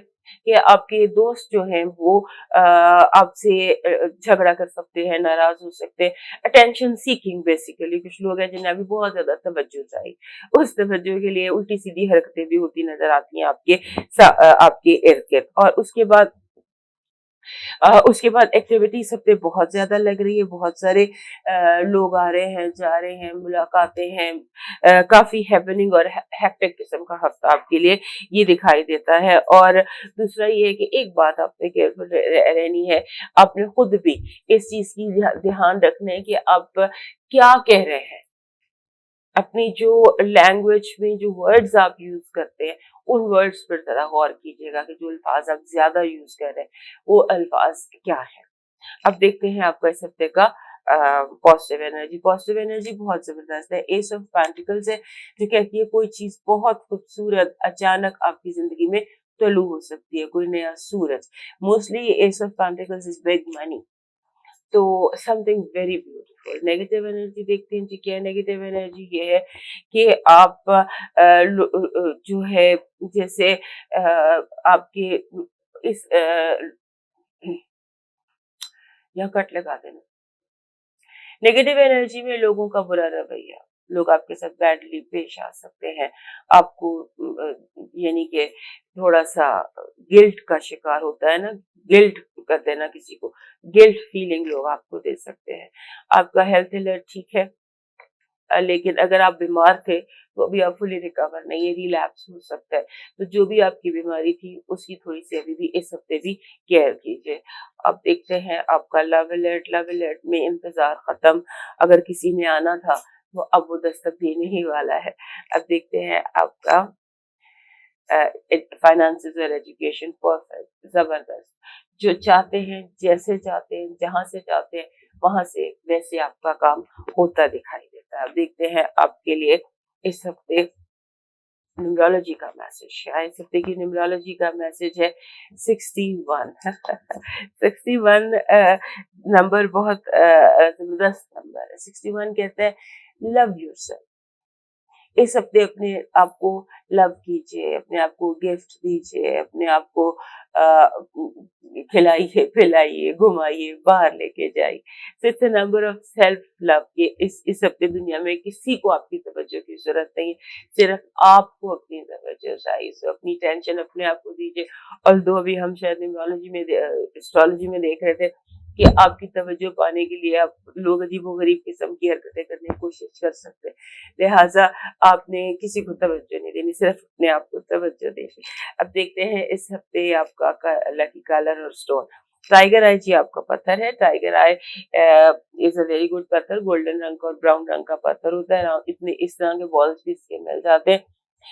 कि आपके दोस्त जो हैं वो आपसे झगड़ा कर सकते हैं, नाराज हो सकते हैं। अटेंशन सीकिंग बेसिकली कुछ लोग हैं जिन्हें अभी बहुत ज्यादा तवज्जो चाहिए, उस तवज्जो के लिए उल्टी सीधी हरकतें भी होती नजर आती हैं आपके इर्द गिर्द। और उसके बाद एक्टिविटी सब पे बहुत ज्यादा लग रही है, बहुत सारे लोग आ रहे हैं, जा रहे हैं, मुलाकातें हैं, काफी हैपनिंग और हेक्टिक किस्म का हफ्ता आपके लिए ये दिखाई देता है। और दूसरा ये है कि एक बात आपने केयरफुल रहनी है, आपने खुद भी इस चीज की ध्यान रखना है कि आप क्या कह रहे हैं। अपनी जो लैंग्वेज में जो वर्ड्स आप यूज करते हैं उन वर्ड्स पर जरा गौर कीजिएगा कि जो अल्फाज आप ज्यादा यूज कर रहे हैं वो अल्फाज क्या है। अब देखते हैं आपका इस हफ्ते का पॉजिटिव एनर्जी। पॉजिटिव एनर्जी बहुत जबरदस्त है। एस ऑफ पेंटिकल्स है जो कहती है कोई चीज बहुत खूबसूरत अचानक आपकी जिंदगी में तलू हो सकती है, कोई नया सूरज। Mostly ace of pentacles is big money, तो something very beautiful. Negative energy देखते हैं जी क्या है। नेगेटिव एनर्जी ये है कि आप जो है जैसे आपके इस यहाँ कट लगा देना। नेगेटिव एनर्जी में लोगों का बुरा रवैया, लोग आपके साथ बैडली पेश आ सकते हैं, आपको यानी कि थोड़ा सा गिल्ट का शिकार होता है ना, गिल्ट कर देना किसी को, गिल्ट फीलिंग लोग आपको दे सकते हैं। आपका हेल्थ अलर्ट ठीक है, लेकिन अगर आप बीमार थे तो अभी आप फुली रिकवर नहीं है, रिलैप्स हो सकता है। तो जो भी आपकी बीमारी थी उसकी थोड़ी सी अभी भी इस हफ्ते भी केयर कीजिए। अब देखते हैं आपका लव अलर्ट। लव अलर्ट में इंतजार खत्म, अगर किसी ने आना था तो अब वो दस्तक देने ही वाला है। अब देखते हैं आपका फाइनेंसेस और एजुकेशन। परफेक्ट, जबरदस्त। जो चाहते हैं, जैसे चाहते हैं, जहां से चाहते हैं वहां से वैसे आपका काम होता दिखाई देता है। अब देखते हैं आपके लिए इस हफ्ते न्यूमरोलॉजी का मैसेज है। इस हफ्ते की न्यूमरोलॉजी का मैसेज है 61। 61 नंबर बहुत जबरदस्त नंबर है। 61 कहते हैं लव योरसेल्फ। इस हफ्ते अपने आप को लव कीजिए, अपने आप को गिफ्ट दीजिए, अपने आप को खिलाइए, पिलाइए, घुमाइए, बाहर लेके जाइए। So it's a number of self love कि इस हफ्ते दुनिया में किसी को आपकी तवज्जो की जरूरत नहीं, सिर्फ आपको अपनी तवज्जो चाहिए। So अपनी टेंशन अपने आप को दीजिए। और दो अभी हम शायद न्यूमरोलॉजी में एस्ट्रोलॉजी में देख रहे थे कि आपकी तवज्जो पाने के लिए आप लोग अजीबोगरीब किस्म की हरकतें करने की कोशिश कर सकते हैं, लिहाजा आपने किसी को तवज्जो नहीं देनी, सिर्फ अपने आप को तवज्जो देनी। अब देखते हैं इस हफ्ते आपका लकी कलर और स्टोन। टाइगर आई जी आपका पत्थर है। Tiger I is a very good पत्थर। गोल्डन रंग का और ब्राउन रंग का पत्थर होता है। इतने इस तरह के बॉल्स भी इसके मिल जाते हैं,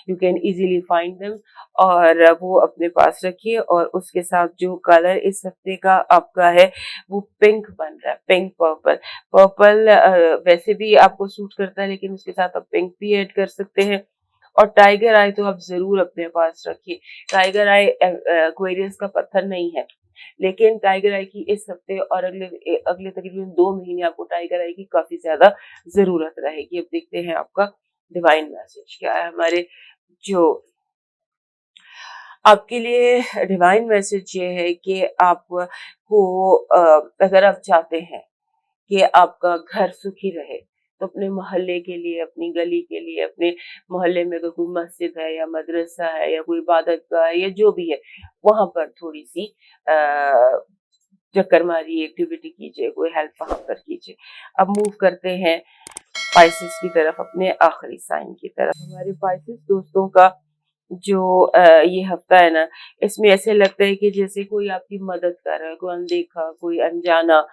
you can easily find them, और वो अपने पास रखिए। और उसके साथ जो कलर इस हफ्ते का आपका है वो पिंक बन रहा है, पिंक पर्पल। पर्पल वैसे भी आपको सूट करता है, लेकिन उसके साथ आप पिंक भी ऐड कर सकते हैं। और टाइगर आई तो आप जरूर अपने पास रखिए। टाइगर आई एक्वेरियस का पत्थर नहीं है, लेकिन टाइगर आई की इस हफ्ते और अगले तकरीबन 2 महीने आपको टाइगर आई की काफी ज्यादा जरूरत रहेगी। अब देखते हैं आपका डिवाइन मैसेज क्या है। हमारे जो आपके लिए डिवाइन मैसेज ये है कि आपको अगर आप चाहते हैं कि आपका घर सुखी रहे तो अपने मोहल्ले के लिए, अपनी गली के लिए, अपने मोहल्ले में अगर कोई मस्जिद है या मदरसा है या कोई इबादत गाह है या जो भी है, वहां पर थोड़ी सी चक्कर मारी एक्टिविटी कीजिए, कोई हेल्प वहां पर कीजिए। अब मूव करते हैं पाइसेस की तरफ, अपने आखिरी साइन की तरफ। हमारे पाइसेस दोस्तों का जो ये हफ्ता है ना, इसमें ऐसे लगता है कि जैसे कोई आपकी मदद कर रहा है, कोई अनदेखा, कोई अनजाना,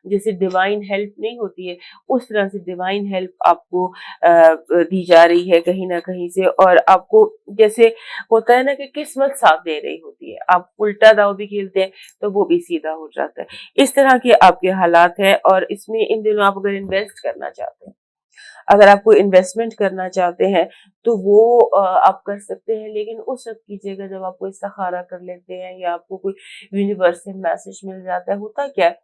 जैसे डिवाइन हेल्प नहीं होती है उस तरह से डिवाइन हेल्प आपको दी जा रही है कहीं ना कहीं से। और आपको जैसे होता है ना कि किस्मत साथ दे रही होती है, आप उल्टा दाव भी खेलते हैं तो वो भी सीधा हो जाता है। इस तरह के आपके हालात हैं। और इसमें इन दिनों आप अगर इन्वेस्ट करना चाहते हैं अगर आप कोई इन्वेस्टमेंट करना चाहते हैं तो वो आप कर सकते हैं, लेकिन उस वक्त कीजिएगा जब आप कोई इस्तिखारा कर लेते हैं या आपको कोई यूनिवर्स से मैसेज मिल जाता है। होता क्या है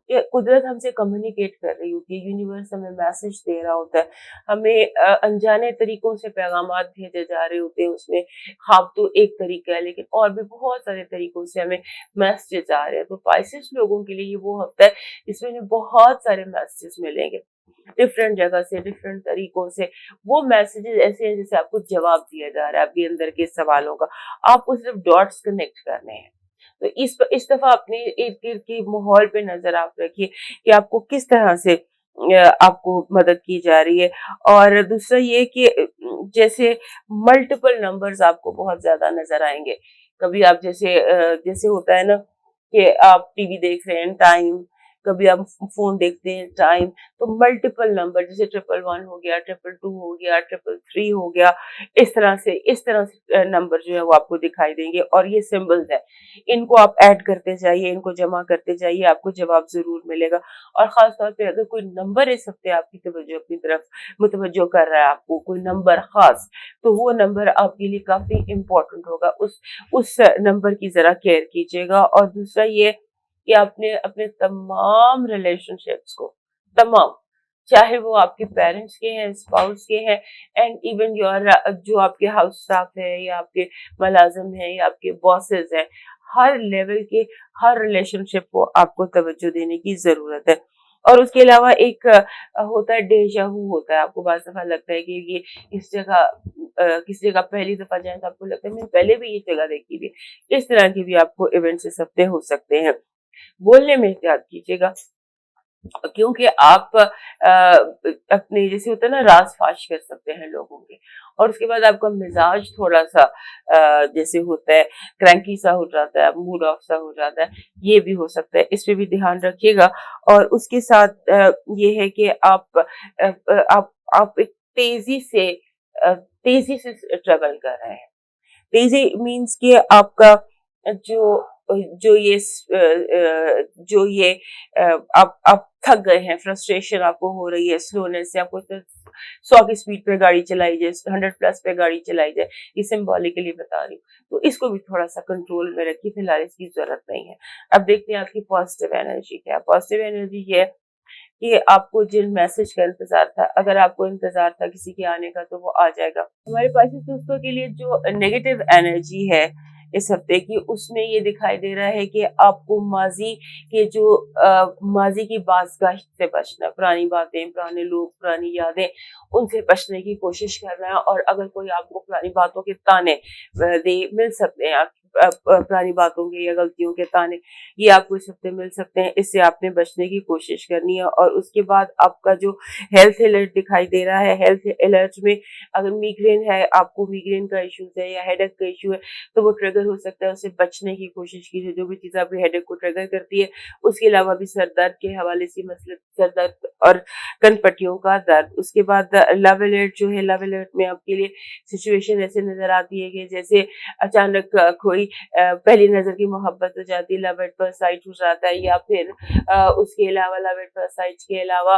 कि कुदरत हमसे कम्युनिकेट कर रही होती है, यूनिवर्स हमें मैसेज दे रहा होता है, हमें अनजाने तरीकों से पैगामात भेजे जा रहे होते हैं। उसमें ख्वाब तो एक तरीका है, लेकिन और भी बहुत सारे तरीकों से हमें मैसेजेस आ रहे हैं। तो स्पाइसेस लोगों के लिए ये वो हफ्ता है जिसमें बहुत सारे मैसेजेस मिलेंगे, डिफरेंट जगह से, डिफरेंट तरीकों से। वो मैसेजेस ऐसे हैं जैसे आपको जवाब दिया जा रहा है आपके अंदर के सवालों का, आपको सिर्फ डॉट्स कनेक्ट करने हैं। तो इस दफा अपने इर्द गिर्द के माहौल पे नजर आप रखिए कि आपको किस तरह से आपको मदद की जा रही है। और दूसरा ये कि जैसे मल्टीपल नंबर्स आपको बहुत ज्यादा नजर आएंगे। कभी आप जैसे होता है ना कि आप टीवी देख रहे हैं, टाइम, कभी आप फोन देखते हैं, टाइम, तो मल्टीपल नंबर जैसे 111 हो गया, 222 हो गया, 333 हो गया, इस तरह से नंबर जो है वो आपको दिखाई देंगे। और ये सिंबल्स है, इनको आप ऐड करते जाइए, इनको जमा करते जाइए, आपको जवाब जरूर मिलेगा। और खास तौर पे अगर कोई नंबर इस हफ्ते आपकी तवज्जो अपनी तरफ मुतवज्जो कर रहा है, आपको कोई नंबर खास, तो वो नंबर आपके लिए काफी इंपॉर्टेंट होगा। उस नंबर की जरा केयर कीजिएगा। और दूसरा ये कि आपने अपने तमाम रिलेशनशिप्स को, तमाम, चाहे वो आपके पेरेंट्स के हैं, स्पाउस के हैं, एंड इवन योर जो आपके हाउस स्टाफ है या आपके मुलाजिम हैं या आपके बॉसेस हैं, हर लेवल के हर रिलेशनशिप को आपको तवज्जो देने की जरूरत है। और उसके अलावा एक होता है डेजावू, होता है, आपको बार दफा लगता है कि ये किस जगह पहली दफा जाए तो आपको लगता है मैंने पहले भी ये जगह देखी थी। इस तरह के भी आपको इवेंट्स इस हफ्ते हो सकते हैं। बोलने में एहतियात कीजिएगा, क्योंकि आप अपने जैसे होता है ना राज फाश कर सकते हैं लोगों के। और उसके बाद आपका मिजाज थोड़ा सा जैसे होता है क्रैंकी सा हो जाता है, मूड ऑफ सा हो जाता है, ये भी हो सकता है, इस पे भी ध्यान रखिएगा। और उसके साथ ये है कि आप एक तेजी से ट्रेवल कर रहे हैं। तेजी मीन्स कि आपका जो जो ये जो ये आप थक गए हैं, फ्रस्ट्रेशन आपको हो रही है, स्लोनेस से आपको 100 की स्पीड पे गाड़ी चलाई जाए, 100+ पे गाड़ी चलाई जाए, ये सिंबॉलिकली बता रही हूँ। तो इसको भी थोड़ा सा कंट्रोल में रखिए, फिलहाल इसकी जरूरत नहीं है। अब देखते हैं आपकी पॉजिटिव एनर्जी क्या है। पॉजिटिव एनर्जी ये है कि आपको जिन मैसेज का इंतजार था, अगर आपको इंतजार था किसी के आने का, तो वो आ जाएगा। हमारे पास दोस्तों के लिए जो नेगेटिव एनर्जी है इस हफ्ते की, उसमें ये दिखाई दे रहा है कि आपको माजी की बाज़गाश्त से बचना, पुरानी बातें, पुराने लोग, पुरानी यादें, उनसे बचने की कोशिश करना है। और अगर कोई आपको पुरानी बातों के ताने दे मिल सकते हैं, पुरानी बातों के या गलतियों के ताने, ये आपको इस हफ्ते मिल सकते हैं, इससे आपने बचने की कोशिश करनी है। और उसके बाद आपका जो हेल्थ अलर्ट दिखाई दे रहा है, हेल्थ अलर्ट में अगर माइग्रेन है, आपको माइग्रेन का इश्यूज है या हेडेक का इशू है, तो वो ट्रिगर हो सकता है, उससे बचने की कोशिश कीजिए। जो भी चीज आपके हेडेक को ट्रिगर करती है, उसके अलावा भी सर दर्द के हवाले से मसले, सर दर्द और कनपट्टियों का दर्द। उसके बाद लव अलर्ट जो है, लव अलर्ट में आपके लिए सिचुएशन ऐसे नजर आती है कि जैसे अचानक कोई पहली नजर की मोहब्बत हो जाती है, लव एट फर्स्ट साइट हो जाता है, या फिर उसके अलावा लव एट फर्स्ट साइट के अलावा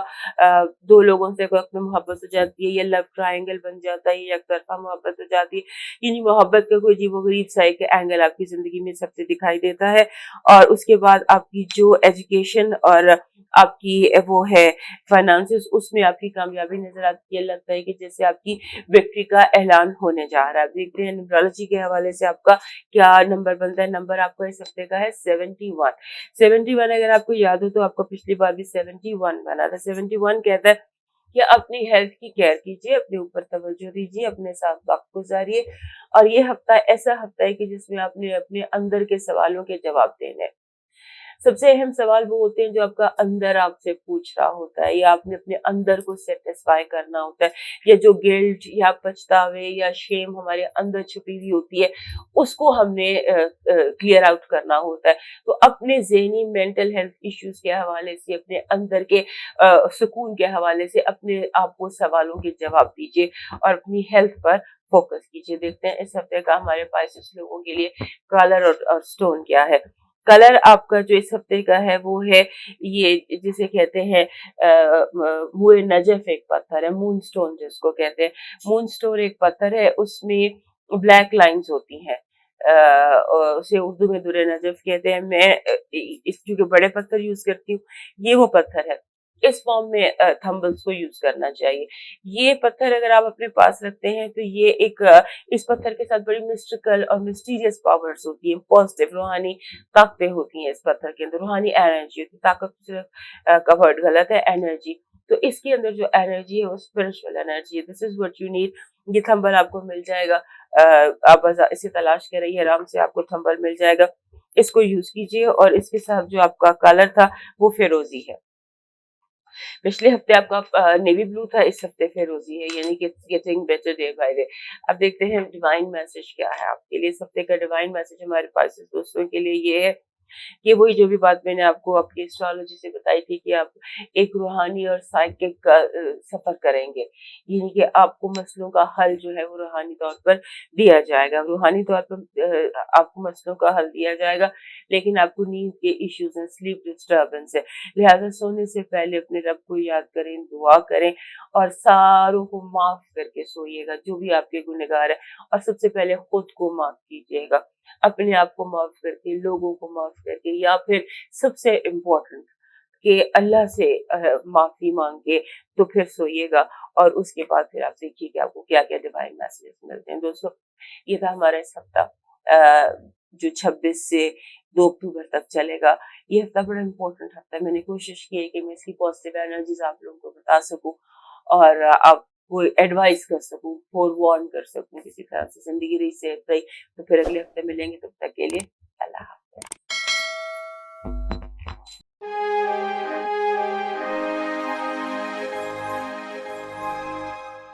दो लोगों से वक्त में मोहब्बत हो जाती है, या लव ट्रायंगल बन जाता है, या एक तरफा मोहब्बत हो जाती है। यानी मोहब्बत का कोई अजीबोगरीब सा एक एंगल आपकी जिंदगी में सबसे दिखाई देता है। और उसके बाद आपकी जो एजुकेशन और आपकी वो है फाइनेंसेस, उसमें आपकी कामयाबी नजर आती है। लगता है कि जैसे आपकी विक्ट्री का ऐलान होने जा रहा है। देखते हैं न्यूमरोलॉजी के हवाले से आपका क्या नंबर बनता है। नंबर आपका इस हफ्ते का है 71। 71 अगर आपको याद हो तो आपका पिछली बार भी 71 बना था। 71 कहता है कि अपनी हेल्थ की केयर कीजिए, अपने ऊपर तवज्जो दीजिए, अपने साथ वक्त गुजारिए। और ये हफ्ता ऐसा हफ्ता है कि जिसमें आपने अपने अंदर के सवालों के जवाब देने हैं। सबसे अहम सवाल वो होते हैं जो आपका अंदर आपसे पूछ रहा होता है, या आपने अपने अंदर को सेटिस्फाई करना होता है, या जो गिल्ट या पछतावे या शेम हमारे अंदर छुपी हुई होती है, उसको हमने क्लियर आउट करना होता है। तो अपने ज़हनी मेंटल हेल्थ इश्यूज के हवाले से, अपने अंदर के सुकून के हवाले से अपने आप को सवालों के जवाब दीजिए और अपनी हेल्थ पर फोकस कीजिए। देखते हैं इस हफ्ते का हमारे पास लोगों के लिए कलर और स्टोन क्या है। कलर आपका जो इस हफ्ते का है वो है ये जिसे कहते हैं मुए नजफ एक पत्थर है, मून स्टोन जिसको कहते हैं। मून स्टोन एक पत्थर है, उसमें ब्लैक लाइंस होती हैं। उसे उर्दू में दुरे नजफ कहते हैं। मैं इस क्योंकि बड़े पत्थर यूज करती हूँ, ये वो पत्थर है। इस फॉर्म में थंबल्स को यूज करना चाहिए। ये पत्थर अगर आप अपने पास रखते हैं तो ये एक इस पत्थर के साथ बड़ी मिस्टिकल और मिस्टीरियस पावर्स होती है, पॉजिटिव रूहानी ताकतें होती हैं इस पत्थर के अंदर, रूहानी एनर्जी होती है। ताकत का वर्ड गलत है, एनर्जी। तो इसके अंदर जो एनर्जी है वो स्पिरिचुअल एनर्जी है। This is what you need. ये थंबल आपको मिल जाएगा। आप इसे तलाश कर रही है, आराम से आपको थंबल मिल जाएगा। इसको यूज कीजिए। और इसके साथ जो आपका कलर था वो फिरोजी है। पिछले हफ्ते आपका नेवी ब्लू था, इस हफ्ते फिरोजी है, यानी कि getting better day by day. अब देखते हैं डिवाइन मैसेज क्या है आपके लिए। इस हफ्ते का डिवाइन मैसेज हमारे पास इस दोस्तों के लिए ये है कि वही जो भी बात मैंने आपको आपकी एस्ट्रोलॉजी से बताई थी कि आप एक रूहानी और साइकिक का सफर करेंगे, यानी कि आपको मसलों का हल जो है वो रूहानी तौर पर दिया जाएगा। रूहानी तौर पर आपको मसलों का हल दिया जाएगा, लेकिन आपको नींद के इश्यूज हैं, स्लीप डिस्टर्बेंस है। लिहाजा सोने से पहले अपने रब को याद करें, दुआ करें और सारों को माफ करके सोइएगा, जो भी आपके गुनहगार है। और सबसे पहले खुद को माफ कीजिएगा, अपने आप को माफ करके, लोगों को माफ करके, या फिर सबसे इम्पोर्टेंट कि अल्लाह से माफी मांग के तो फिर सोइएगा। और उसके बाद फिर आप देखिए कि आपको क्या क्या डिवाइन मैसेजेस मिलते हैं। दोस्तों, ये था हमारा इस हफ्ता जो 26 से 2 अक्टूबर तक चलेगा। ये हफ्ता बड़ा इम्पोर्टेंट हफ्ता है। मैंने कोशिश की है कि मैं इसकी पॉजिटिव एनर्जीज आप लोगों को बता सकूं और आप कोई एडवाइस कर सकूं, फोर वार्न कर सकूं किसी तरह से। जिंदगी रही सेहत रही। तो फिर अगले हफ्ते मिलेंगे, तब तक के लिए अल्लाह हाफ़िज़।